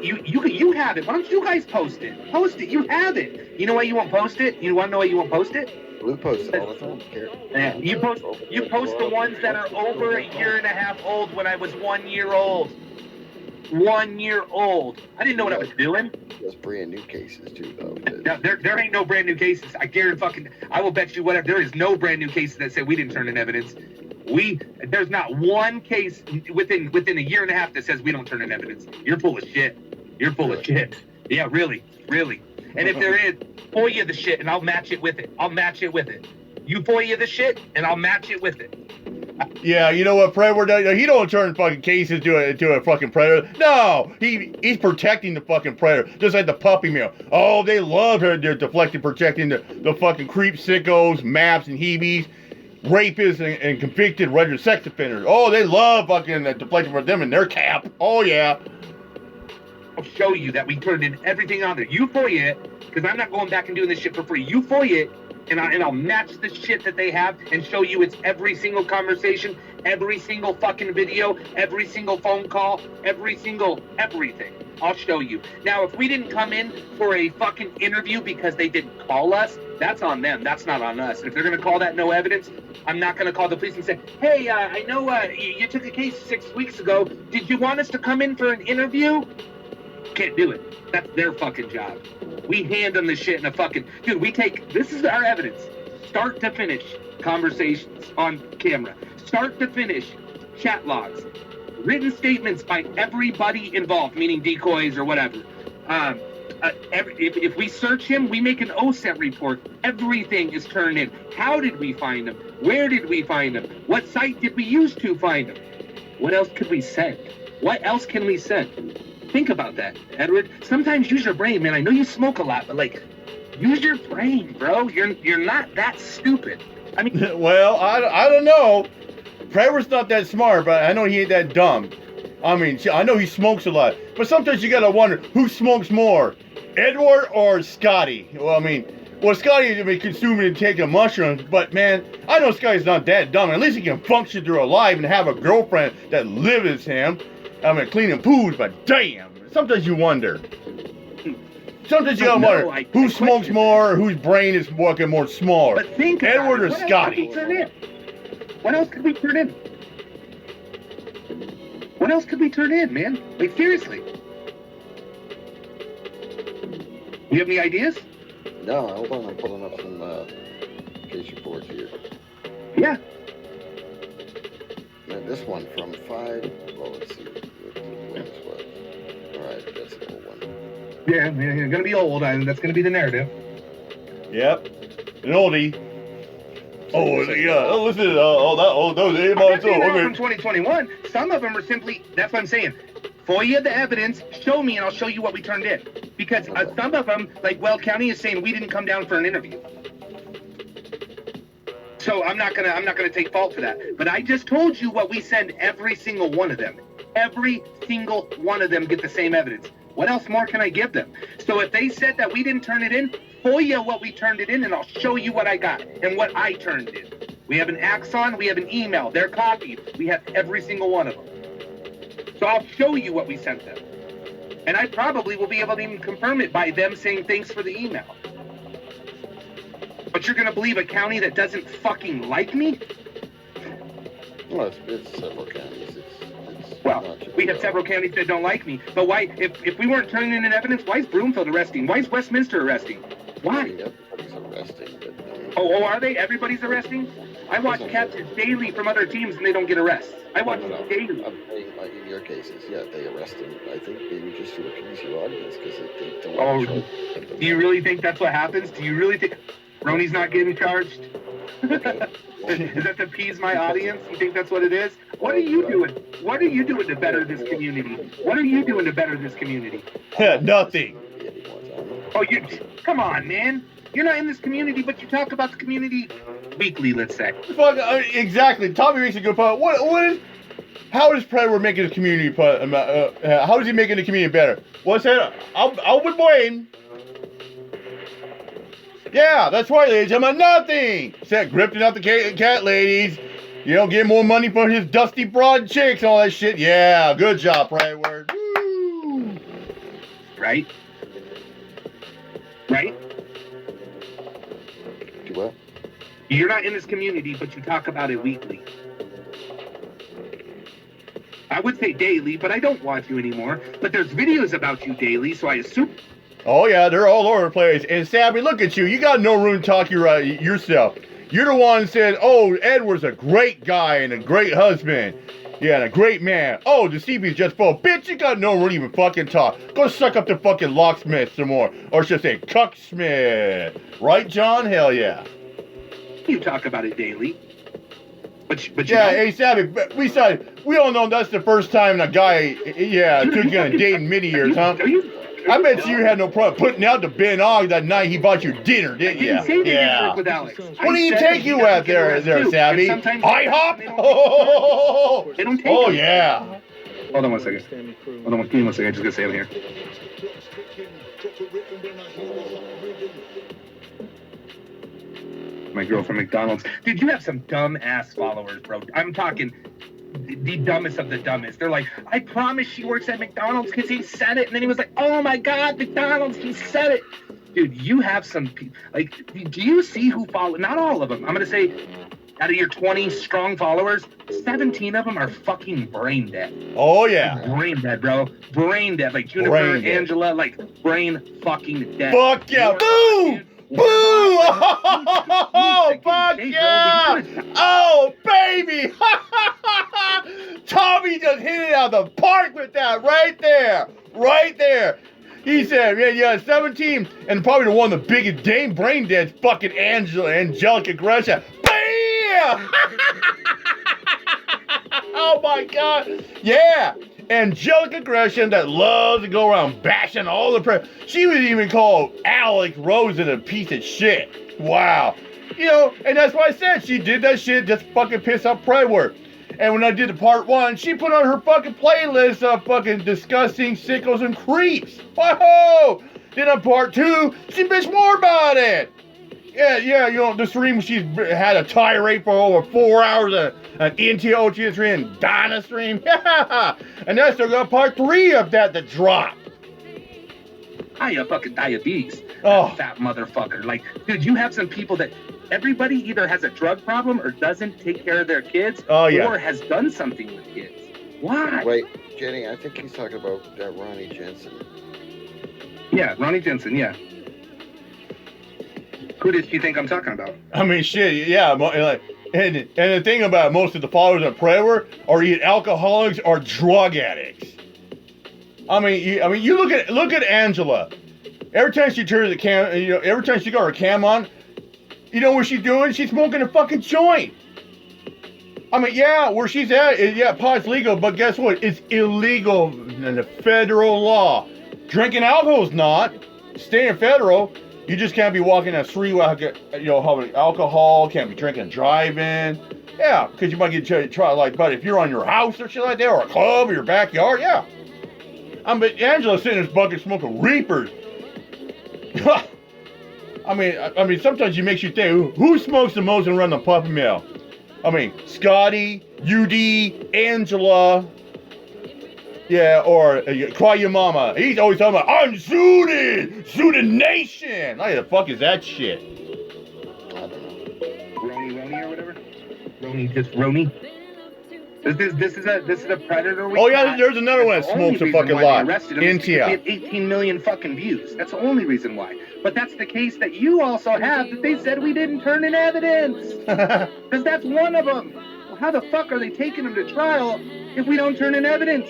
you have it. Why don't you guys post it? Post it. You have it. You know why you won't post it? You want to know why you won't post it? Blue posts it all the time. Yeah. You post the ones that are over a year and a half old when I was 1 year old. 1 year old. I didn't know what I was doing. There's brand new cases too, though. No, there ain't no brand new cases. I will bet you whatever. There is no brand new cases that say we didn't turn in evidence. There's not one case within a year and a half that says we don't turn in evidence. You're full of shit. You're full of shit. Yeah, really. And if there is, FOIA the shit and I'll match it with it. You FOIA the shit and I'll match it with it. Yeah, you know what Predward does? He don't turn fucking cases to a fucking predator. No, he's protecting the fucking predator, just like the puppy mill. Oh, they love her. They're deflecting, protecting the fucking creep sickos, maps, and heebies, rapists, and convicted registered sex offenders. Oh, they love fucking deflecting for them in their cap. Oh yeah. I'll show you that we turned in everything on there. You FOIA it, because I'm not going back and doing this shit for free. You FOIA it, and I'll match the shit that they have and show you it's every single conversation, every single fucking video, every single phone call, every single everything. I'll show you. Now, if we didn't come in for a fucking interview because they didn't call us, that's on them. That's not on us. If they're going to call that no evidence, I'm not going to call the police and say, hey, I know you took a case 6 weeks ago. Did you want us to come in for an interview? Can't do it. That's their fucking job. We hand them the shit in a fucking... Dude, this is our evidence. Start to finish conversations on camera. Start to finish chat logs. Written statements by everybody involved, meaning decoys or whatever. If we search him, we make an OSET report. Everything is turned in. How did we find him? Where did we find him? What site did we use to find him? What else could we send? What else can we send? Think about that, Edward. Sometimes use your brain, man. I know you smoke a lot, but like, use your brain, bro. You're not that stupid. I mean, well, I don't know. Predward's not that smart, but I know he ain't that dumb. I mean, I know he smokes a lot, but sometimes you gotta wonder who smokes more, Edward or Scotty. Well, I mean, Scotty may be consuming and taking mushrooms, but man, I know Scotty's not that dumb. At least he can function through life and have a girlfriend that lives as him. I mean, cleaning pools, but damn, sometimes you wonder. Sometimes you gotta wonder who smokes more, whose brain is working more smaller, but think Edward or what Scotty. What else could we turn in? What else could we turn in, man? Like, seriously. You have any ideas? No, hold on. I'm pulling up some case reports here. Yeah. And this one from 5. Well, let's see. When this was. All right, that's an old one. Yeah, you're gonna be old, and that's gonna be the narrative. Yep, an oldie. Oh yeah, listen. Those 8 months old. From 2021. Some of them are simply. That's what I'm saying. FOIA the evidence. Show me, and I'll show you what we turned in. Because some of them, like Weld County, is saying we didn't come down for an interview. So I'm not gonna take fault for that. But I just told you what we send every single one of them. Every single one of them get the same evidence. What else more can I give them? So if they said that we didn't turn it in, FOIA what we turned it in, and I'll show you what I got and what I turned in. We have an axon, we have an email, they're copied. We have every single one of them. So I'll show you what we sent them. And I probably will be able to even confirm it by them saying thanks for the email. But you're gonna believe a county that doesn't fucking like me? Well, it's several counties. Well, we have several counties that don't like me. But why, if we weren't turning in evidence, why is Broomfield arresting? Why is Westminster arresting? Why? Everybody's arresting. But, oh, are they? Everybody's arresting? I watch catches daily from other teams and they don't get arrests. I watch daily. I'm saying, like in your cases, yeah, they arrest them. I think maybe just to appease your audience because they don't want to charge. Do you really think that's what happens? Do you really think Roni's not getting charged? Is that to appease my audience? You think that's what it is? What are you doing? What are you doing to better this community? What are you doing to better this community? Nothing. Oh, come on, man. You're not in this community, but you talk about the community weekly, let's say. Fuck, exactly. Tommy makes a good point. How is Predward making the community? How is he making the community better? What's that? I'll with Wayne. Yeah, that's right, ladies. I'm a nothing. Except grifting out the cat ladies. You know, get more money for his dusty broad chicks and all that shit. Yeah, good job, Predward. Woo! Right? Right? Do what? You're not in this community, but you talk about it weekly. I would say daily, but I don't watch you anymore. But there's videos about you daily, so I assume... Oh, yeah, they're all over the place. And Sabby, look at you. You got no room to talk yourself. You're the one who said, oh, Edward's a great guy and a great husband. Yeah, and a great man. Oh, the CB's just full. Bitch, you got no room to even fucking talk. Go suck up the fucking locksmith some more. Or should I say, cucksmith. Right, John? Hell yeah. You talk about it daily. But yeah, hey, Sabby, we all know that's the first time a guy, took you on a date in many years, huh? I bet you had no problem putting out the Ben Og that night he bought you dinner, didn't you? Yeah. With Alex. What do you take you out there, Sabby? IHOP? Oh, yeah. Hold on one second. Give me 1 second. I'm just gonna say I'm here. my girl from McDonald's. Dude, you have some dumb ass followers, bro. I'm talking the dumbest of the dumbest. They're like, I promise she works at McDonald's because he said it. And then he was like, oh my God, McDonald's, he said it. Dude, you have some, like, do you see who follow? Not all of them. I'm going to say out of your 20 strong followers, 17 of them are fucking brain dead. Oh, yeah. Brain dead, bro. Brain dead. Like Juniper, Angela, like brain fucking dead. Fuck yeah. Boo! Boo! Oh, fuck yeah! Oh, baby! Tommy just hit it out of the park with that right there. Right there. He said, yeah, 17, and probably the one of the biggest dang brain deads, fucking Angelica Gresham. Bam! Oh my God. Yeah. Angelica Gresham that loves to go around bashing all the she was even called Alex Rosen a piece of shit. Wow. You know, and that's why I said she did that shit just fucking piss off Predward. And when I did the part 1, she put on her fucking playlist of fucking disgusting sickos and creeps. Whoa! Then on part 2, she bitched more about it. Yeah, you know, the stream, she's had a tirade for over 4 hours, an NTO stream, Donna stream. Yeah! And then I still got part 3 of that to drop. I have fucking diabetes. Oh. Fat motherfucker. Like, dude, you have some people that everybody either has a drug problem or doesn't take care of their kids or has done something with kids. Why? Wait, Jenny, I think he's talking about Ronnie Jensen. Yeah, Ronnie Jensen, yeah. Who did you think I'm talking about? I mean, shit, yeah. Like, and the thing about most of the followers of Predward are either alcoholics or drug addicts. I mean, you look at Angela. Every time she turns the cam, every time she got her cam on, you know what she's doing? She's smoking a fucking joint. I mean, yeah, where she's at, pot's legal, but guess what? It's illegal in the federal law. Drinking alcohol's not. Staying federal, you just can't be walking down the street having alcohol, can't be drinking and driving. Yeah, because you might get tried like, but if you're on your house or shit like that, or a club or your backyard, yeah. But Angela's sitting in this bucket smoking reapers. I mean, sometimes it makes you think, who smokes the most and run the puppy mill? I mean, Scotty, UD, Angela, yeah, or Cry Your Mama. He's always talking about, I'm Zooted Nation. Like, the fuck is that shit? I don't know. Roni or whatever? Roni. This is a predator. Oh yeah, there's another one that smokes a fucking lot. NTL. 18 million fucking views. That's the only reason why. But that's the case that you also have that they said we didn't turn in evidence. Because that's one of them. Well, how the fuck are they taking him to trial if we don't turn in evidence?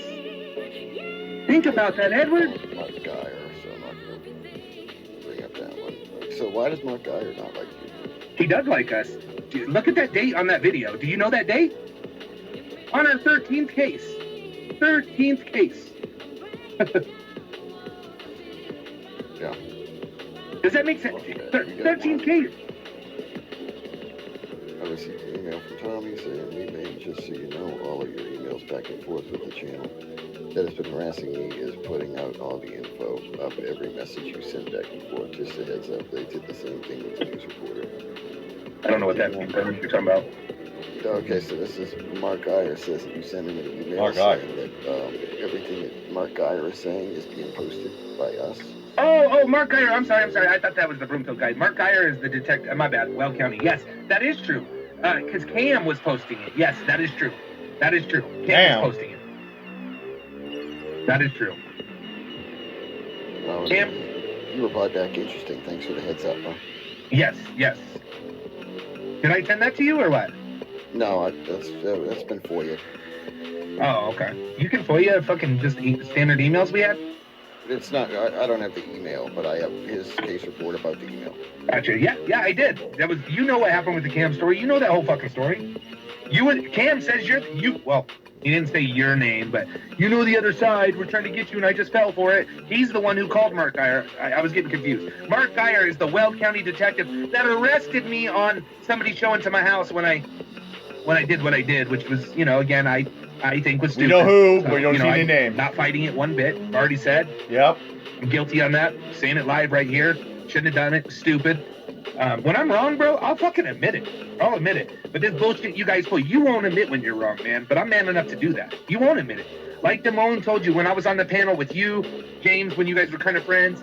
Think about that, Edward. Mark Geyer, so I'm not going to bring up that one. So why does Mark Geyer not like you? He does like us. Dude, look at that date on that video. Do you know that date? On our 13th case. 13th case. Yeah. Does that make sense? 13th case. I received an email from Tommy saying, we made, just so you know, all of your emails back and forth with the channel that has been harassing me is putting out all the info of every message you send back and forth. Just a heads up, they did the same thing with the news reporter. I don't know what that means. What you're talking about. Okay, so this is Mark Geyer says that you sent him an email saying that everything that Mark Geyer is saying is being posted by us. Oh, Mark Geyer. I'm sorry. I thought that was the Broomfield guy. Mark Geyer is the detective. My bad. Weld County. Yes, that is true. Because Cam was posting it. Yes, that is true. Cam was posting it. That is true. Cam, you replied back. Interesting. Thanks for the heads up, huh? Yes. Did I send that to you or what? No, that's been FOIA. Oh, okay. You can FOIA fucking just standard emails we have? It's not, I don't have the email, but I have his case report about the email. Gotcha. Yeah, I did. That was, you know what happened with the Cam story. You know that whole fucking story. Cam says well, he didn't say your name, but you know the other side. We're trying to get you, and I just fell for it. He's the one who called Mark Geyer. I was getting confused. Mark Geyer is the Weld County detective that arrested me on somebody showing to my house when I did what I did, which was, again, I think was stupid. We know who, so, but we don't see any name. Not fighting it one bit. Already said. Yep. I'm guilty on that. Saying it live right here. Shouldn't have done it. Stupid. When I'm wrong, bro, I'll fucking admit it. I'll admit it. But this bullshit you guys pull, you won't admit when you're wrong, man. But I'm man enough to do that. You won't admit it. Like Damone told you when I was on the panel with you, James, when you guys were kind of friends,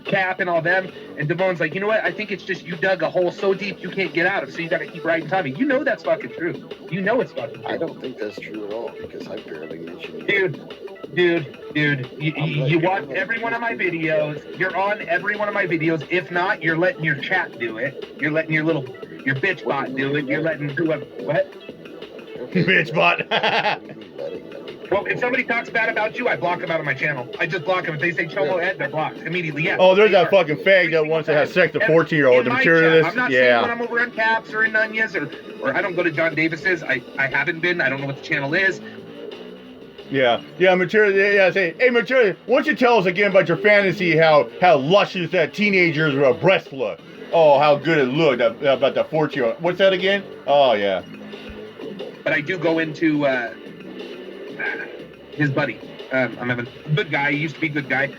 Cap and all them, and Damone's like, you know what? I think it's just you dug a hole so deep you can't get out of, so you got to keep riding Tommy. You know that's fucking true. You know it's fucking true. I don't think that's true at all because I barely mentioned it. Dude, you watch every one of my videos. You're on every one of my videos. If not, you're letting your chat do it. You're letting your bitch bot do it. You're letting what? Bitch bot. Well, if somebody talks bad about you, I block them out of my channel. I just block them. If they say Chomo Ed, they're blocked immediately. Yeah. Oh, there's that fucking fag that wants to have sex with 14-year-old. The materialist. I'm not saying when I'm over on Caps or in Nunez or I don't go to John Davis's. I haven't been. I don't know what the channel is. Yeah, material. Yeah, say, hey, material. Why don't you tell us again about your fantasy? How luscious that teenager's breast look. Oh, how good it looked about the 14-year-old. What's that again? Oh yeah. But I do go into his buddy. I'm having a good guy. He used to be a good guy.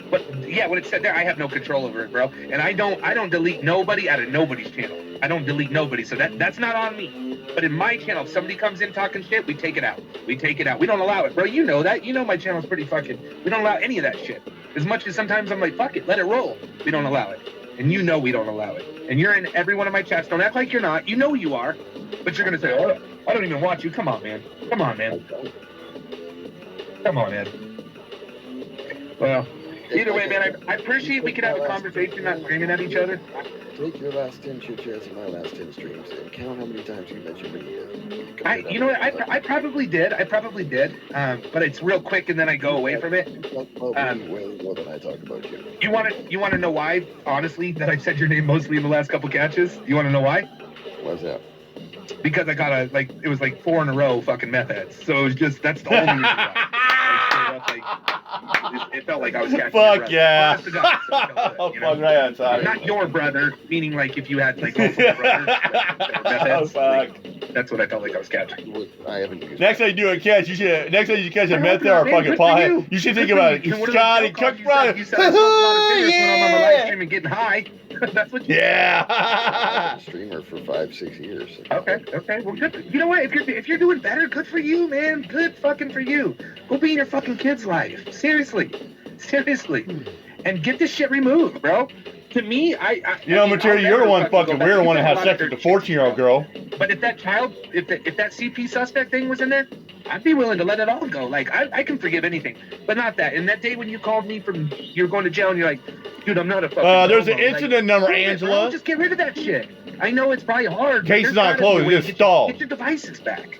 But yeah, what it said there, I have no control over it, bro. And I don't delete nobody out of nobody's channel. I don't delete nobody, so that's not on me. But in my channel, if somebody comes in talking shit, we take it out. We don't allow it, bro. You know that. You know my channel's pretty fucking. We don't allow any of that shit. As much as sometimes I'm like, fuck it, let it roll. We don't allow it. And you know we don't allow it. And you're in every one of my chats. Don't act like you're not. You know you are. But you're gonna say, oh, I don't even watch you. Come on, man. Come on, Ed. Well, either way, man, I appreciate we could have a conversation, not screaming at each other. Take your last 10 chit chats and my last 10 streams and count how many times you mentioned me. You know what? I probably did. But it's real quick and then I go away from it. Way more than I talk about you. You want to know why? Honestly, that I said your name mostly in the last couple catches. You want to know why? Why's that? Because I got it was like 4 in a row fucking meth heads. So it was just that's the only reason why. It felt like I was catching. Fuck yeah! Oh, fuck right, sorry. Not your brother, meaning like if you had like multiple brothers. Oh fuck! That's what I felt like I was catching. I haven't. Next time you do a catch, you should. Next time you catch a meth or a fucking pothead, you should think about it. Johnny, Chuck Brown. You said I smoked a lot of cigarettes when I'm on my live stream and getting high. That's what you. Yeah. Streamer for 5-6 years. Okay. Well, good. You know what? If you're doing better, good for you, man. Good fucking for you. Go be in your fucking kid's life. Seriously. And get this shit removed, bro. To me, material, you're the one fucking weird one to have sex with the 14-year-old girl. But if that child, if that CP suspect thing was in there, I'd be willing to let it all go. Like, I can forgive anything, but not that. And that day when you called me from, you're going to jail and you're like, dude, I'm not a fucking there's an incident number, Angela. Just get rid of that shit. I know it's probably hard. Case not closed, it's stalled. Get your devices back.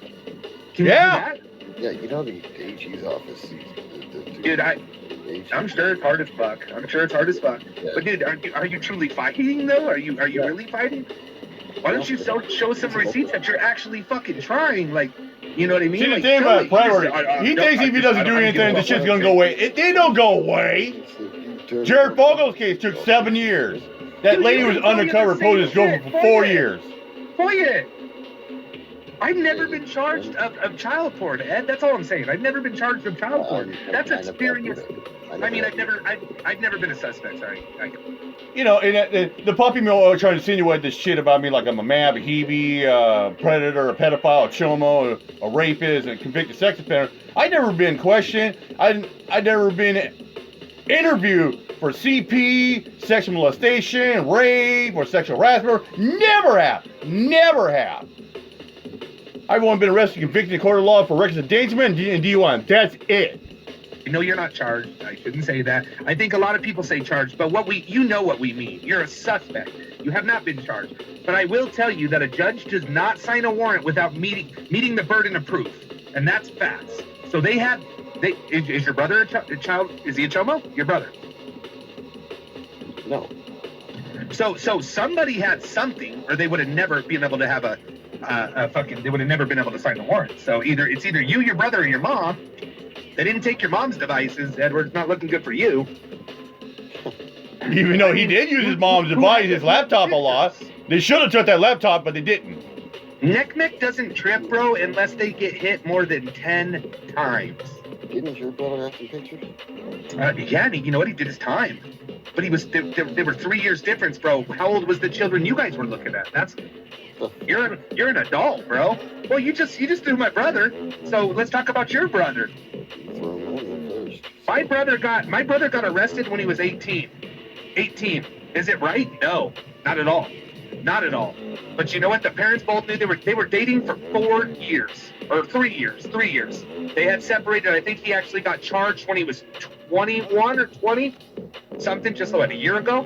Can you do that? Yeah, you know the AG's office. Dude, I'm sure it's hard as fuck. Yeah. But dude, are you truly fighting though? Are you really fighting? Why don't you show some receipts that you're actually fucking trying? Like, you know what I mean? See, the thing about Predward, he thinks if he doesn't do anything, the shit's gonna go away. They don't go away. Jared Fogel's case took 7 years. That lady was undercover, posed his girlfriend for 4 years. I've never been charged of child porn, Ed. That's all I'm saying. I've never been charged of child porn. That's experience. I mean, I've never been a suspect. Sorry. And the puppy mill are trying to insinuate this shit about me, like I'm a mad, a heebie, a predator, a pedophile, a chomo, a rapist, a convicted sex offender. I've never been questioned. I've never been interviewed for CP, sexual molestation, rape, or sexual harassment. Never have. I've only been arrested, convicted in court of law for reckless endangerment and DUI. That's it. No, you're not charged. I shouldn't say that. I think a lot of people say charged, but you know what we mean. You're a suspect. You have not been charged. But I will tell you that a judge does not sign a warrant without meeting the burden of proof, and that's facts. So is your brother a child? Is he a chomo? Your brother? No. So somebody had something, or they would have never been able to have they would have never been able to sign the warrant. So it's either you, your brother, or your mom. They didn't take your mom's devices, Edward. It's not looking good for you. Even though he did use his mom's device, his laptop a lot. They should have took that laptop, but they didn't. Neck doesn't trip, bro, unless they get hit more than 10 times. Didn't your brother have some pictures? Yeah, and you know what? He did his time. But he was there were 3 years difference, bro. How old was the children you guys were looking at? You're an adult, bro. Well, you just threw my brother. So let's talk about your brother. My brother got arrested when he was 18. 18. Is it right? No, not at all. Not at all. But you know what? The parents both knew they were dating for 4 years. Or 3 years. 3 years. They had separated. I think he actually got charged when he was 21 or 20. Something just like a year ago.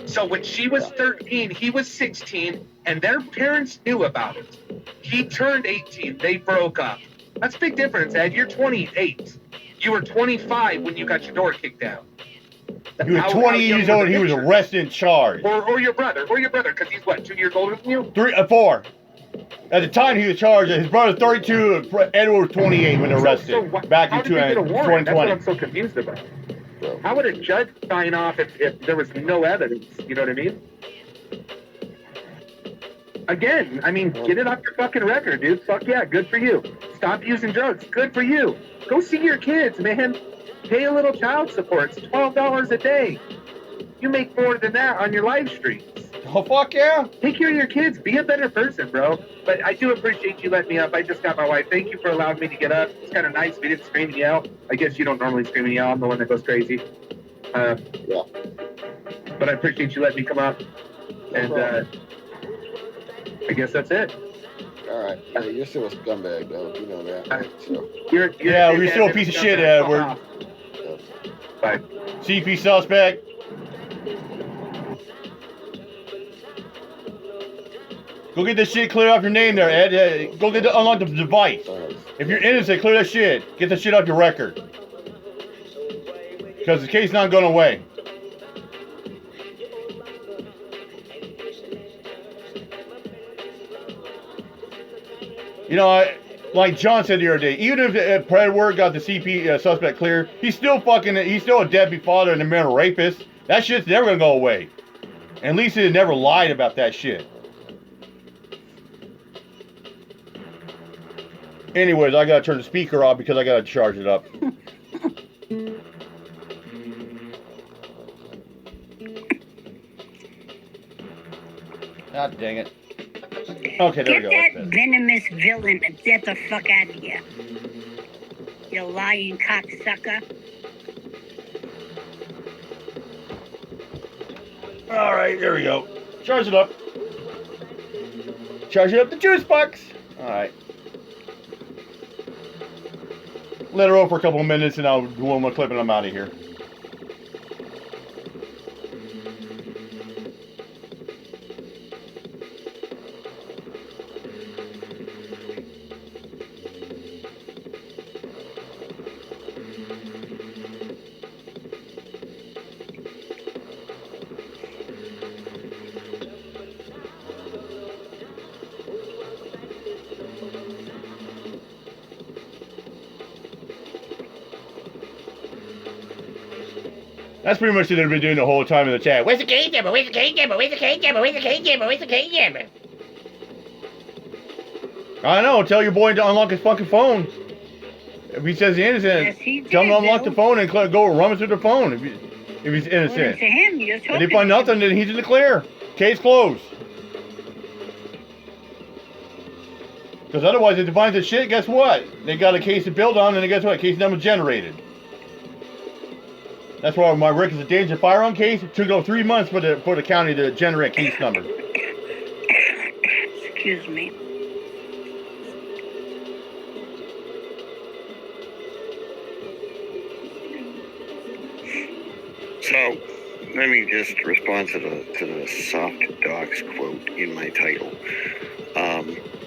So when she was 13, he was 16, and their parents knew about it. He turned 18. They broke up. That's a big difference, Ed. You're 28. You were 25 when you got your door kicked down. He was 20 years old and he was arrested and charged. Or your brother, because he's what, 2 years older than you? 4. At the time he was charged, his brother's 32, Edward was 28 when arrested. Back in 2020. That's what I'm so confused about. How would a judge sign off if there was no evidence? You know what I mean? Again, I mean, get it off your fucking record, dude. Fuck yeah, good for you. Stop using drugs. Good for you. Go see your kids, man. Pay a little child support. It's $12 a day. You make more than that on your live streams. Oh, fuck yeah. Take care of your kids. Be a better person, bro. But I do appreciate you letting me up. I just got my wife. Thank you for allowing me to get up. It's kind of nice. We didn't scream and yell. I guess you don't normally scream and yell. I'm the one that goes crazy. Yeah. But I appreciate you letting me come up. And I guess that's it. All right. Yeah, you're still a scumbag, though. You know that. Right? So. You're still a piece of shit, Edward. Bye. CP suspect. Go get this shit cleared off your name there, Ed. Go get unlock the device. If you're innocent, clear that shit. Get the shit off your record. Because the case not going away. You know, like John said the other day, even if Predward got the CP suspect clear, he's still a deadbeat father and a mental rapist. That shit's never gonna go away. And Lisa never lied about that shit. Anyways, I gotta turn the speaker off because I gotta charge it up. God dang it. Okay, there we go. Get that venomous villain and get the fuck out of here. You lying cocksucker. Alright, there we go. Charge it up. Charge it up the juice box. Alright. Let her roll for a couple of minutes and I'll do one more clip and I'm out of here. That's pretty much what they've been doing the whole time in the chat. Where's the cage jammer? Where's the cage jammer? Where's the cage jammer? Where's the cage jammer? Where's the cage jammer? I know. Tell your boy to unlock his fucking phone. If he says he's innocent, tell him to unlock the phone and go rummage through the phone if he's innocent. To him, you're And if they find nothing, then he's in the clear. Case closed. Because otherwise, if they find the shit, guess what? They got a case to build on, and guess what? Case number generated. That's why my Rick is a dangerous firearm case. It took 3 months for the county to generate case number. Excuse me. So, let me just respond to the soft dogs quote in my title.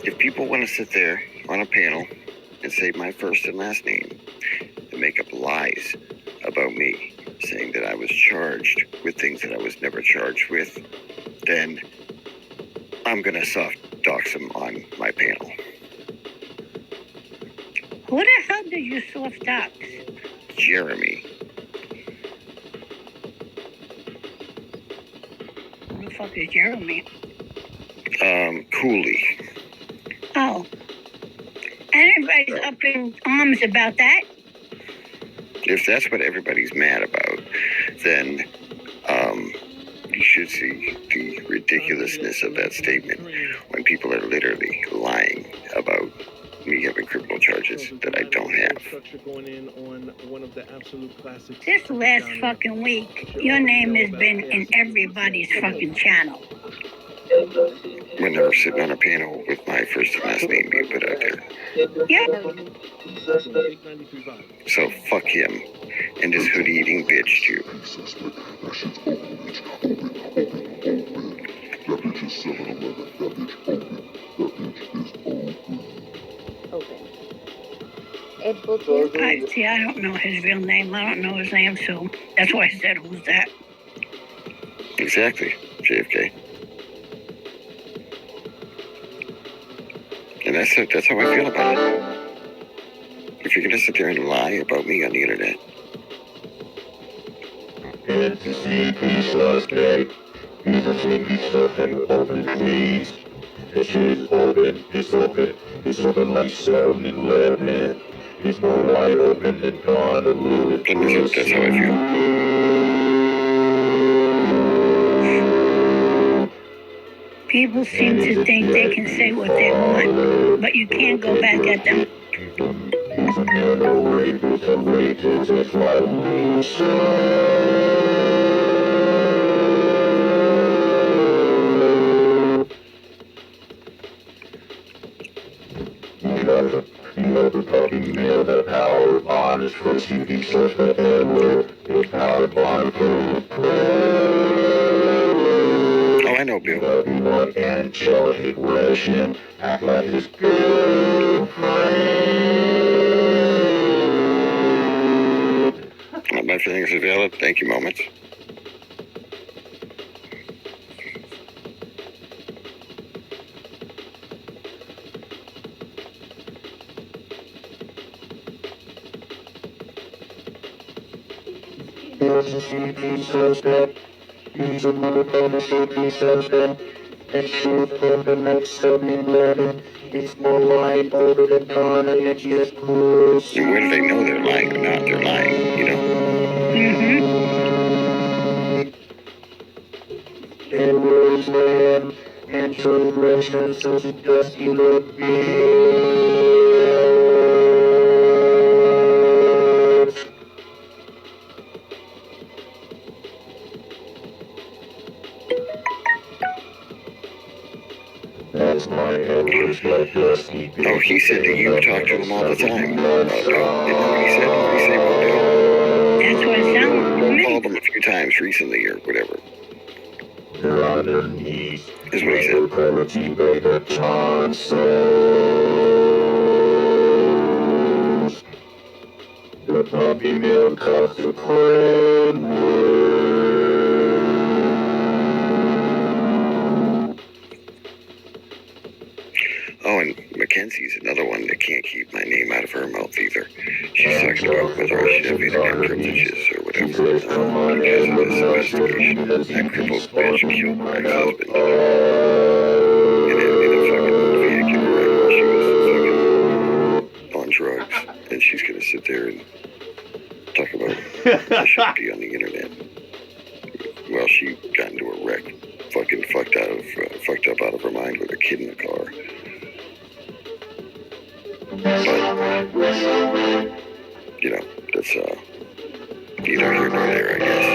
If people want to sit there on a panel and say my first and last name and make up lies about me, saying that I was charged with things that I was never charged with, then I'm going to soft dox them on my panel. Who the hell did you soft dox? Jeremy. Who the fuck is Jeremy? Cooley. Oh. I didn't everybody's up in arms about that. If that's what everybody's mad about, then you should see the ridiculousness of that statement when people are literally lying about me having criminal charges that I don't have. This last fucking week, your name has been in everybody's fucking channel. When they were sitting on a panel with my first and last name being put out there. Yeah. So fuck him and this hoodie-eating bitch too. I don't know his real name. I don't know his name, so that's why I said, who's that? Exactly, JFK. And that's how I feel about it. If you're gonna sit there and lie about me on the internet. It's a CP suspect. He's a CP suspect. Open, please. The shit is open. It's open. It's open like 7-Eleven. It's more wide open than Honolulu. That's how I feel. People seem to think they can say what they want, but you can't go back at them. You have the fucking nail that power bond is for CP suspect Edward. It's power bond for Oh, I know, Bill. Everyone angelic Russian act like his girlfriend. My feelings are valid. Thank you, Moments. Here's a CP suspect. He's a motherfucking CP suspect. That shit open like 7-Eleven. It's more light over than Donna and just push. And whether they know they're lying or not, they're lying, you know? Edward's land and transgression such a dusty little bitch. That's my Edward's like dusty bitch. Oh, he said that you talk to him all the time. Didn't he say, what did he say about Bill? That's what it sounds to me. Called him a few times recently or whatever. They're on their knees. Is what he said. Quality by the tonsils. The puppy milk cost a Predward. Oh, and Mackenzie's another one that can't keep my name out of her mouth either. She's talking about whether I should have internet privileges or whatever because of this investigation. That crippled bitch killed my ex-husband in a fucking vehicle while she was fucking on drugs. And she's gonna sit there and talk about I shouldn't be on the internet. Well, she got into a wreck, fucking fucked up out of her mind with a kid in the car. But, you know, that's neither here nor there, I guess.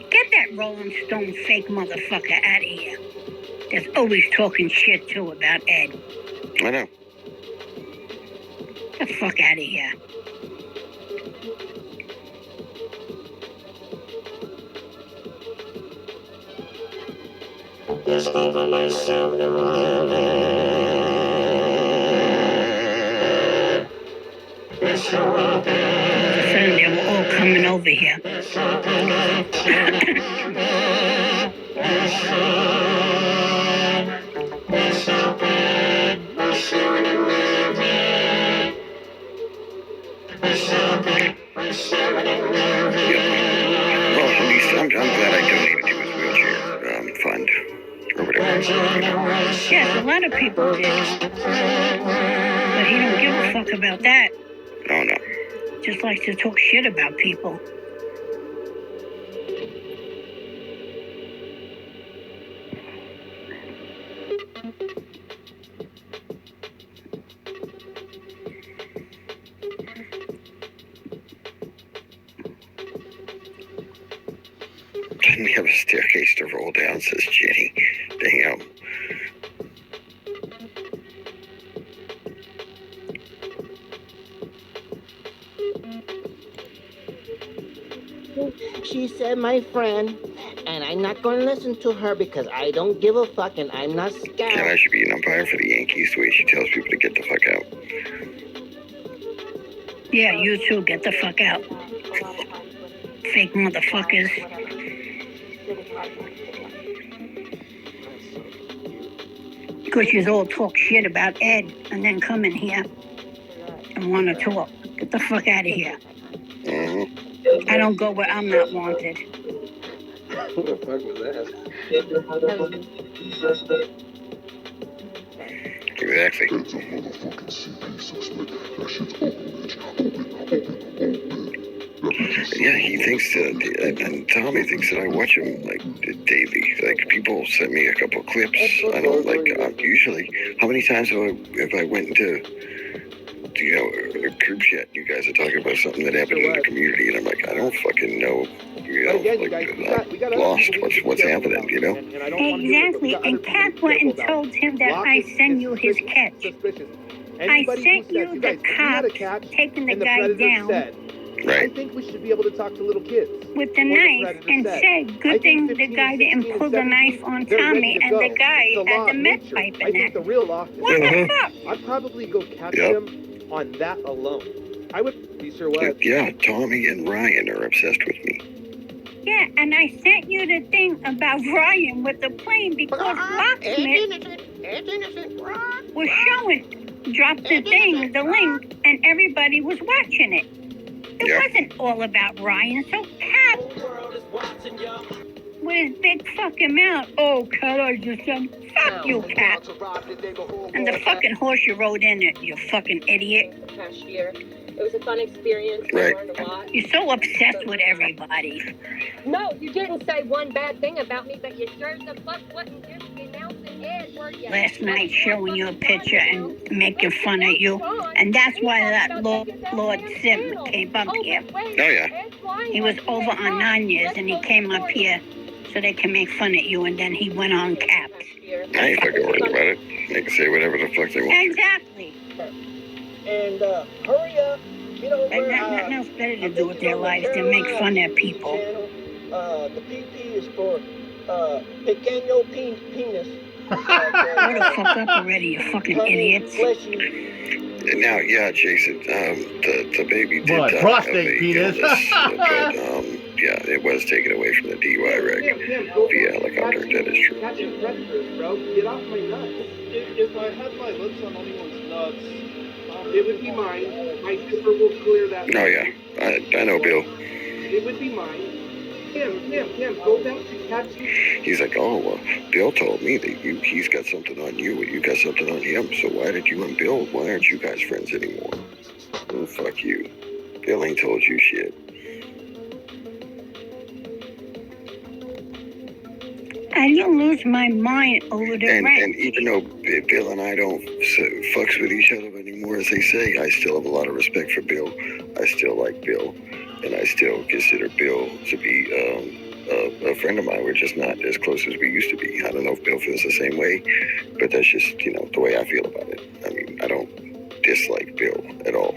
Get that Rolling Stone fake motherfucker out of here. There's always talking shit, too, about Ed. I know. Get the fuck out of here. Just over my 7-Eleven. It's open. They were all coming over here. It's open like lot of people did. But he don't give a fuck about that. Oh, no. Just likes to talk shit about people. Didn't we have a staircase to roll down, says Jenny. Damn. She said my friend, and I'm not going to listen to her because I don't give a fuck and I'm not scared. Ken, I should be an umpire for the Yankees the way she tells people to get the fuck out. Yeah, you too. Get the fuck out. Fake motherfuckers. Because you all talk shit about Ed and then come in here and want to talk. Get the fuck out of here. I don't go where I'm not wanted. Who the fuck was that? Exactly. Yeah, he thinks that, and Tommy thinks that I watch him like daily. Like people send me a couple clips. I don't like usually. How many times have I went into a group chat? You guys are talking about something that happened in the community, and I'm like, I don't fucking know. I'm lost. What's happening? You know? Exactly. And Kat went and told him that I sent you his catch. I sent you the cops taking the guy down. Right. I think we should be able to talk to little kids. With the knife and said, good thing the guy didn't pull the knife on Tommy and the guy had the meth pipe in I think that. the real law. What the fuck? I'd probably go catch him on that alone. I would be sure what. Yeah, Tommy and Ryan are obsessed with me. Yeah, and I sent you the thing about Ryan with the plane because Locksmith was showing, dropped the thing, the link, and everybody was watching it. It wasn't all about Ryan, so Kat, with his big fucking mouth, oh, Kat, I just said, fuck you, Kat. And the fucking horse you rode in it, you fucking idiot. Past year. It was a fun experience. Right. I learned a lot. You're so obsessed with everybody. No, you didn't say one bad thing about me, but you sure the fuck wouldn't just be announcing Ed, were you? Last night showing you a picture and making fun of you. And that's why that Lord Sim came up here. Oh, yeah. He was over on Nanya's and he came up here so they can make fun of you, and then he went on Caps. I ain't fucking worried about it. They can say whatever the fuck they want. Exactly. And hurry up, get over. There's nothing else better to do with their lives than make fun of people. The PP is for pequeño penis. Grow the fuck up already, you fucking idiots. And now, yeah, Jason, the baby did What, die prostate of a penis? illness, but yeah, it was taken away from the DUI wreck via helicopter. That is true. Catching predators, bro. Get off my nuts. If I had my lips on anyone's nuts, It would be mine. My zipper will clear that. Oh yeah, I know, Bill. It would be mine. Tim, go back to catching. He's like, oh, well, Bill told me that he's got something on you, and you got something on him. So why did you and Bill? Why aren't you guys friends anymore? Oh, fuck you. Bill ain't told you shit. I didn't lose my mind over the rent. And even though Bill and I don't fucks with each other anymore, as they say, I still have a lot of respect for Bill. I still like Bill, and I still consider Bill to be a friend of mine. We're just not as close as we used to be. I don't know if Bill feels the same way, but that's just, the way I feel about it. I mean, I don't dislike Bill at all.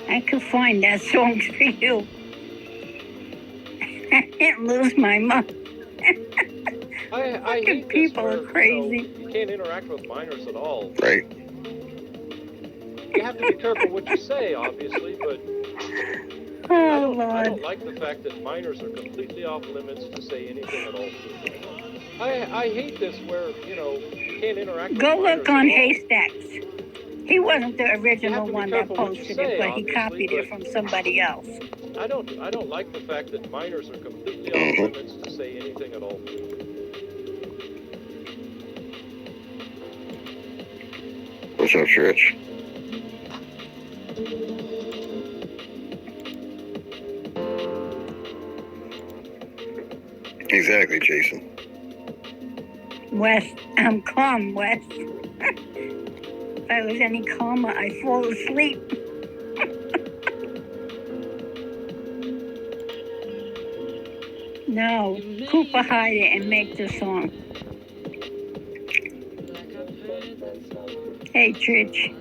I could find that song for you. I didn't lose my mind. I hate people this are crazy. You can't interact with minors at all. Right. You have to be careful what you say, obviously, but Oh, I don't Lord. like the fact that minors are completely off limits to say anything at all. I hate this where, you can't interact with Go minors look on at all. Haystacks. He wasn't the original to be one that careful what you posted say, it, but he obviously, copied it from somebody else. I don't like the fact that minors are completely off limits to say anything at all. What's up, Church? Exactly, Jason. Wes, I'm calm, Wes. If I was any calmer, I'd fall asleep. No, Cooper hide it and make the song. Hey, Trish.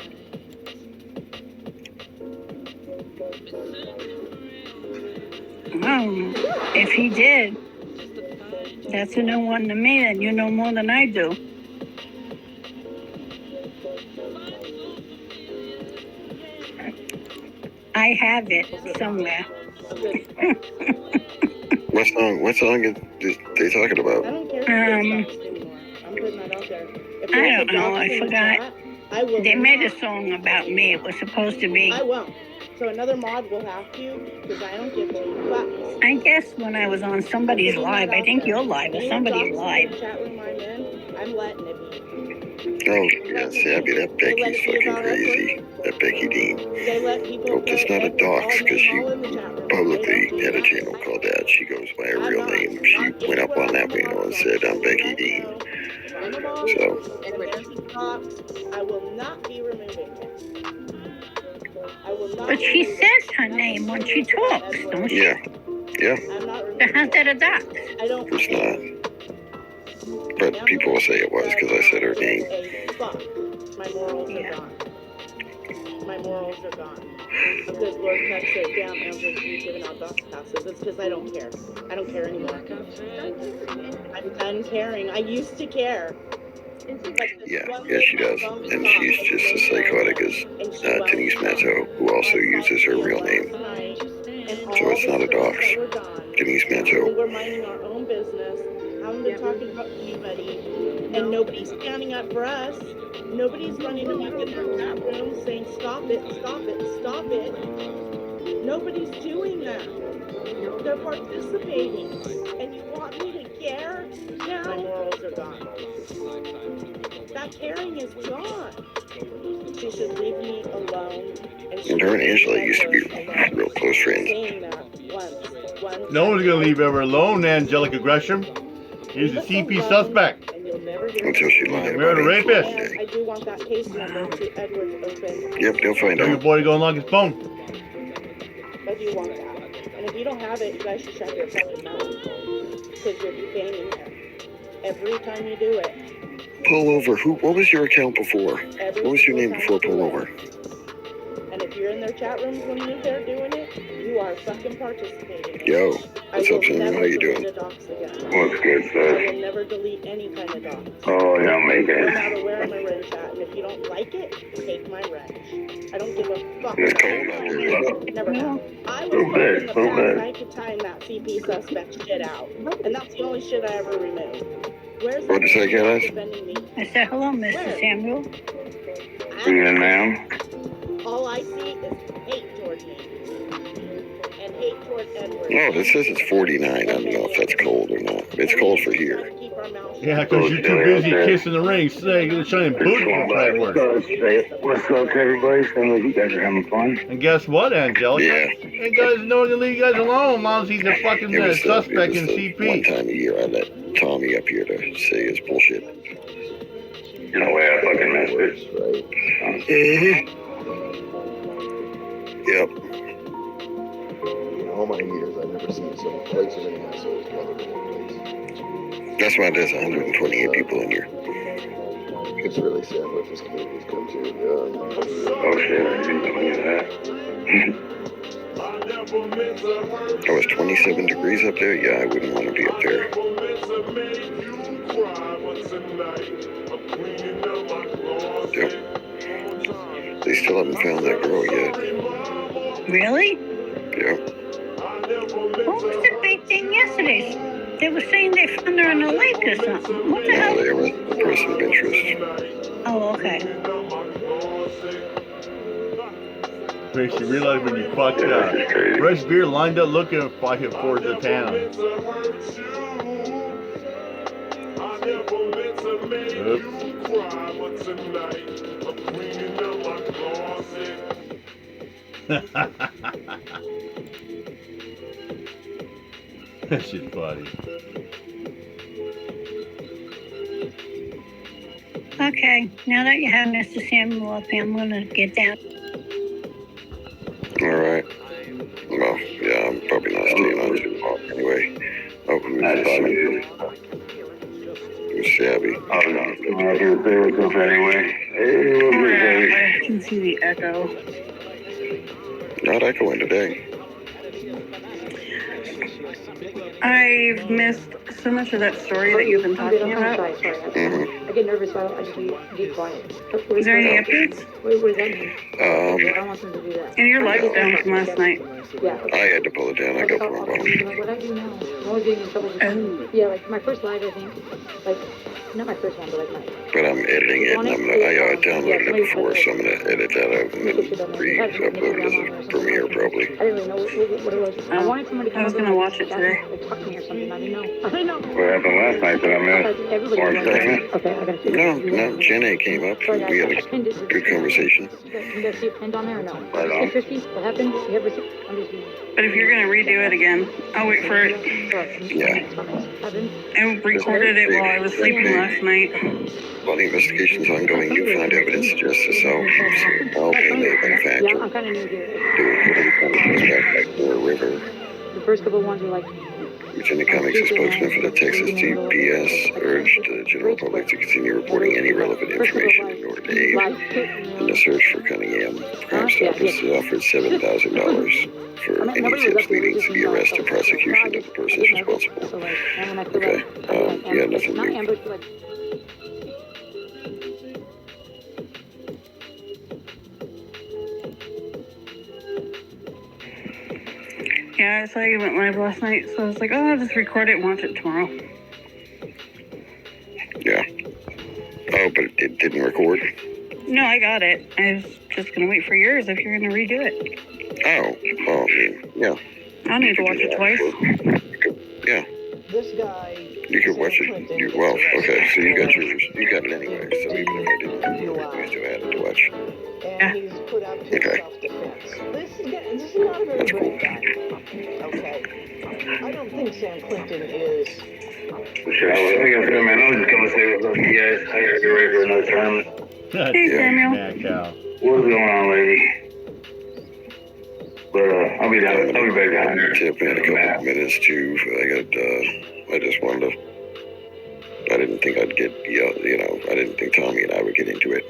If he did, that's a new one to me, and you know more than I do. I have it somewhere. What song is they talking about? I don't know, I forgot. They made a song about me. It was supposed to be. I won't. So another mod will have to, because I don't give two fucks. I guess when I was on somebody's live, I think your live or somebody's live. Chat room I'm in, I'm letting it be. Oh, yeah, Sabby, that Becky's fucking crazy. That Becky Dean. Hope that's not a dox, because she publicly had a channel called that. She goes by her real name. She went up on that video and said, I'm Becky Dean. So. I will not be removing it. But she says her name when she talks, don't she? Yeah. Yeah. So how's that a dox? It's not. But people will say it was because I said her name. My morals are gone. My morals are gone. Because Lord Tech said, damn, Amber's giving out dox passes. It's because I don't care. I don't care anymore. I'm done caring. I used to care. Yeah, she does. And she's just as psychotic as Denise Manto, who also uses her real name. So it's not a dox. Denise Manto. We're minding our own business. Haven't been talking about anybody. And nobody's standing up for us. Nobody's running amok in their chat room saying, stop it, stop it, stop it. Nobody's doing that. They're participating. And you want me to care? Now my morals are gone. That caring is gone. She should leave me alone. And her and Angela used to be real close friends. No one's gonna leave ever alone, Angelica Gresham. He's a CP suspect. Until she lied We're about a rapist. I do want that case number to Edward's open. Yep, they'll find Tell your out. boy to go unlock his phone. I do want that. And if you don't have it, you guys should shut your fucking mouth. Because you're defaming him. Every time you do it. Pull over. What was your account before? What was your name before Pull Over? And if you're in their chat rooms when they're doing it, you are fucking participating. Yo, what's up, Sam? How you doing? What's good, I sir? will never delete any kind of docs. Oh, yeah, make No it. matter where I'm a wrench at, and if you don't like it, take my wrench. I don't give a fuck. It's cold out there. Never have. I was So bad, in the so past, bad. I could time that CP suspect shit out. And that's the only shit I ever removed. Where's What'd you say, guys? defending me? I said, hello, Mr. Samuel. Yeah, ma'am. All I see is hate toward me. And hate toward Edward. No, it says it's 49. I don't know if that's cold or not. It's cold for here. Yeah, because you're too busy kissing the ring, saying, shining booty for Predward. What's up, everybody? Sounds like you guys are having fun. And guess what, Angelica? Yeah. You guys know to leave you guys alone, as long as he's a fucking suspect in One CP. time a year I let Tommy up here to say his bullshit. No way I fucking missed it. Yep. In all my years, I've never seen quite so many assholes gathered in one place. That's why there's 128 people in here. It's really sad what this community's come to. Oh shit, I didn't know any of that. It was 27 degrees up there. Yeah, I wouldn't want to be up there. Yep. They still haven't found that girl yet. Really? Yeah. What was the big thing yesterday? They were saying they found her in a lake or something. What the hell? No, they were a person of interest. Oh, okay. Makes you realize when you fucked up. Fresh beer lined up looking fucking for the town. That shit's funny. Okay, now that you have Mr. Samuel up here, I'm gonna get down. Alright. Well, yeah, I'm probably not staying on too long anyway. Oh, who's this? Who's Shabby? Oh, no. I'll do the thing with anyway. Hey, what's good, baby? I can see the echo. Not echoing today. I've missed so much of that story that you've been talking about. Mm-hmm. I get nervous, so I just get quiet. Is there any updates? What does that mean? I don't want them to do that. And your light's down from last night. Yeah. I had to pull it down. I got from my phone. What I do now, I'm always getting in trouble. Yeah, like my first live, I think. Like, not my first one, but like my. But I'm editing it, and I downloaded it before, so I'm gonna edit that out and then re-upload it as a Premiere probably. I didn't really know what it was. I wanted somebody to come. I was gonna watch it today. Like talk to me or something. I didn't know. I didn't know. What happened last night that I missed? Everybody. Okay, I gotta see. No, Jen A came up. We had a good conversation. You guys see a pinned on there or no? Right on. 50? What happened? You ever see? I'm just. But if you're gonna redo it again, I'll wait for it. Yeah. I recorded it while I was sleeping last night. While the investigation's ongoing, you find evidence suggests the South may have been a factor. Yeah, I'm kind of new here. Back to the river. The first couple ones were like. Virginia Comics, a spokesman for the Texas DPS, urged the general public to continue reporting any relevant information in order to aid in the search for Cunningham. Crime Stoppers has offered $7,000 for any tips leading to the arrest and prosecution of the persons responsible. Okay, you had nothing new. Yeah, I saw you went live last night, so I was like, oh, I'll just record it and watch it tomorrow. Yeah. Oh, but it didn't record? No, I got it. I was just gonna wait for yours if you're gonna redo it. Oh, yeah. I'll need to watch it twice. Yeah. This guy. You could watch it. Well, okay, so you got yours. You got it anyway, so even if I didn't, you still had it to watch. And he's put out to self-defense. This is not a very brave guy. Okay. I don't think Sam Clinton is. Sure, I got good, man. I was just coming to say what's up to you guys. I gotta get ready for another tournament. Hey, Samuel. What's going on, lady? But I'll be back down here. Tip in a couple of minutes too. I just wanted to. I didn't think I'd get, I didn't think Tommy and I would get into it.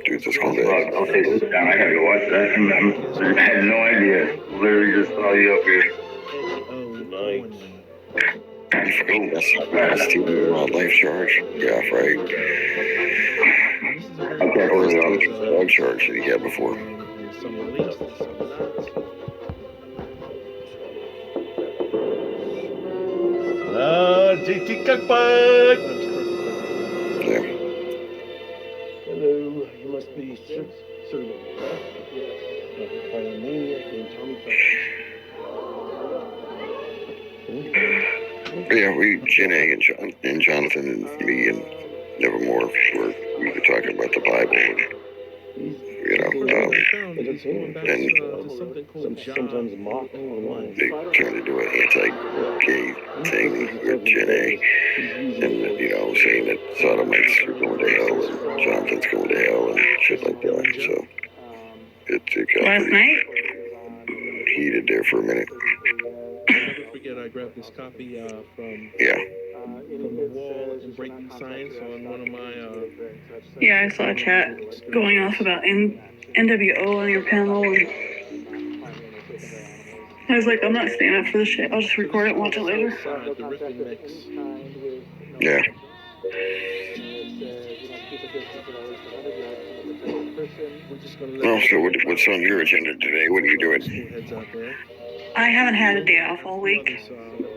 Dude, just come back. I'll take this down. I gotta go watch that. I had no idea. Literally just saw you up here. You forgot that's Steve life charge. Yeah, right. Okay, or the drug charge that he had before. JT Cookbook! Yeah. Hello, you must be serving, huh? Yes. By a maniac named Tommy Yeah, Jenny and Jonathan and me and Nevermore we were talking about the Bible and sometimes mock online. they trying to do an anti-gay thing with Jenny and saying that Sodomites are going to hell and Jonathan's going to hell and shit like that. So it got last night heated there for a minute. Never forget, I grabbed this copy from the wall in Breaking Science on one of my. Yeah, I saw a chat going off about NWO on your panel, and I was like, I'm not staying up for this shit. I'll just record it and watch it later. Yeah. Oh, so what's on your agenda today? What are you doing? I haven't had a day off all week,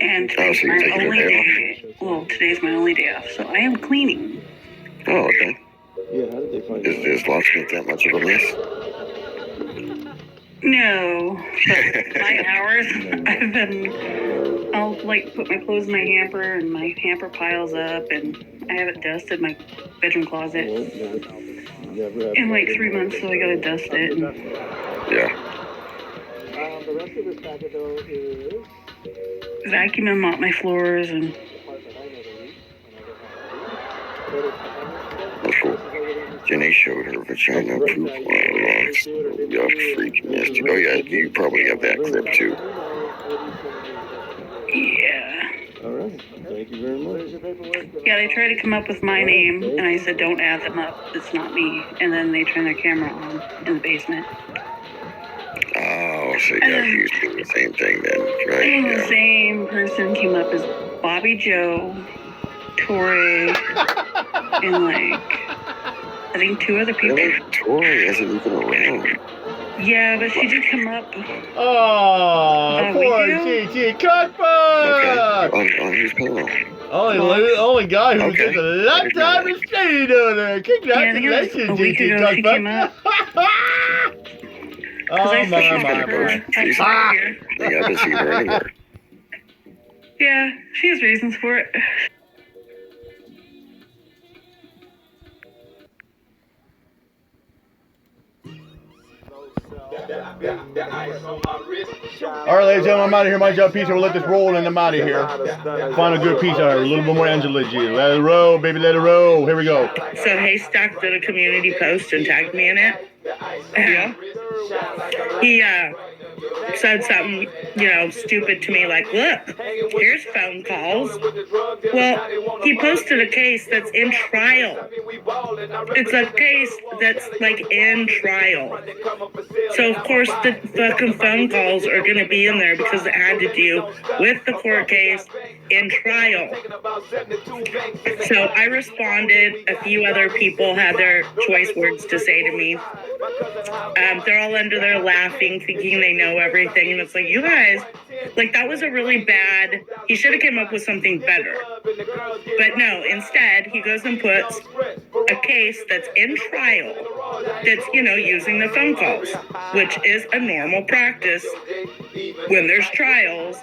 and today's my only day. Well, today's my only day off, so I am cleaning. Oh, okay. Yeah, how did they find Is locksmith that much of a mess? No, but my hours, I'll like put my clothes in my hamper and my hamper piles up and I haven't dusted my bedroom closet in like 3 months, so I gotta dust it. And Yeah. The rest of this packet, though, is... vacuum and mop my floors and... Jenny showed her vagina poop on logs. Yuck, freaking nasty. Oh yeah, you probably have that clip too. Yeah. All right. Thank you very much. Yeah, they tried to come up with my name, and I said, don't add them up. It's not me. And then they turned their camera on in the basement. Oh, so you got used to the same thing then, right? And Yeah. the same person came up as Bobby Joe, Tori, and like, I think 2 other people. Tori isn't even around. Yeah, but she did come up. Oh, poor GG Cookbook! Okay, on his pillow. Only guy who gets a lifetime of stay down there. Congratulations, GG Cookbook. Oh, my. Yeah, I haven't seen her anywhere. Yeah, she has reasons for it. All right, ladies and gentlemen, I'm out of here. My job, piece. We'll let this roll and I'm out of here. Find a good piece out here. A little bit more Angela G. Let it roll, baby, let it roll. Here we go. So Haystack did a community post and tagged me in it. Yeah. He said something, stupid to me like, look, here's phone calls. Well, he posted a case that's in trial. It's a case that's like in trial. So of course the fucking phone calls are gonna be in there because it had to do with the court case in trial. So I responded. A few other people had their choice words to say to me. They're all under there laughing, thinking they know everything. And it's like, you guys, like, that was a really bad, he should have come up with something better. But no, instead, he goes and puts a case that's in trial that's, using the phone calls, which is a normal practice when there's trials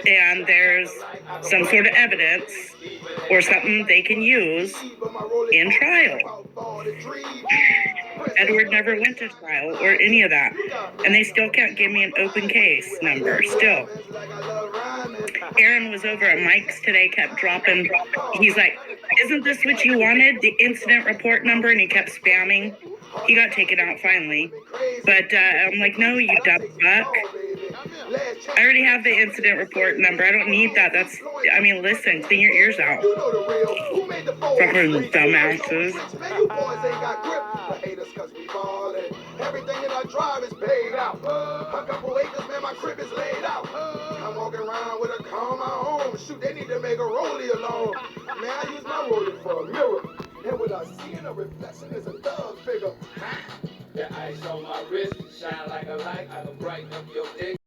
and there's some sort of evidence or something they can use in trial. Edward never went to trial or any of that. And they still can't give me an open case number, still. Aaron was over at Mike's today, kept dropping. He's like, isn't this what you wanted? The incident report number? And he kept spamming. He got taken out finally. But I'm like, no, you dumb fuck. I already have the incident report number. I don't need that. Listen, clean your ears out. Fucking dumbasses. Everything in our drive is paid out. A couple acres, man, my crib is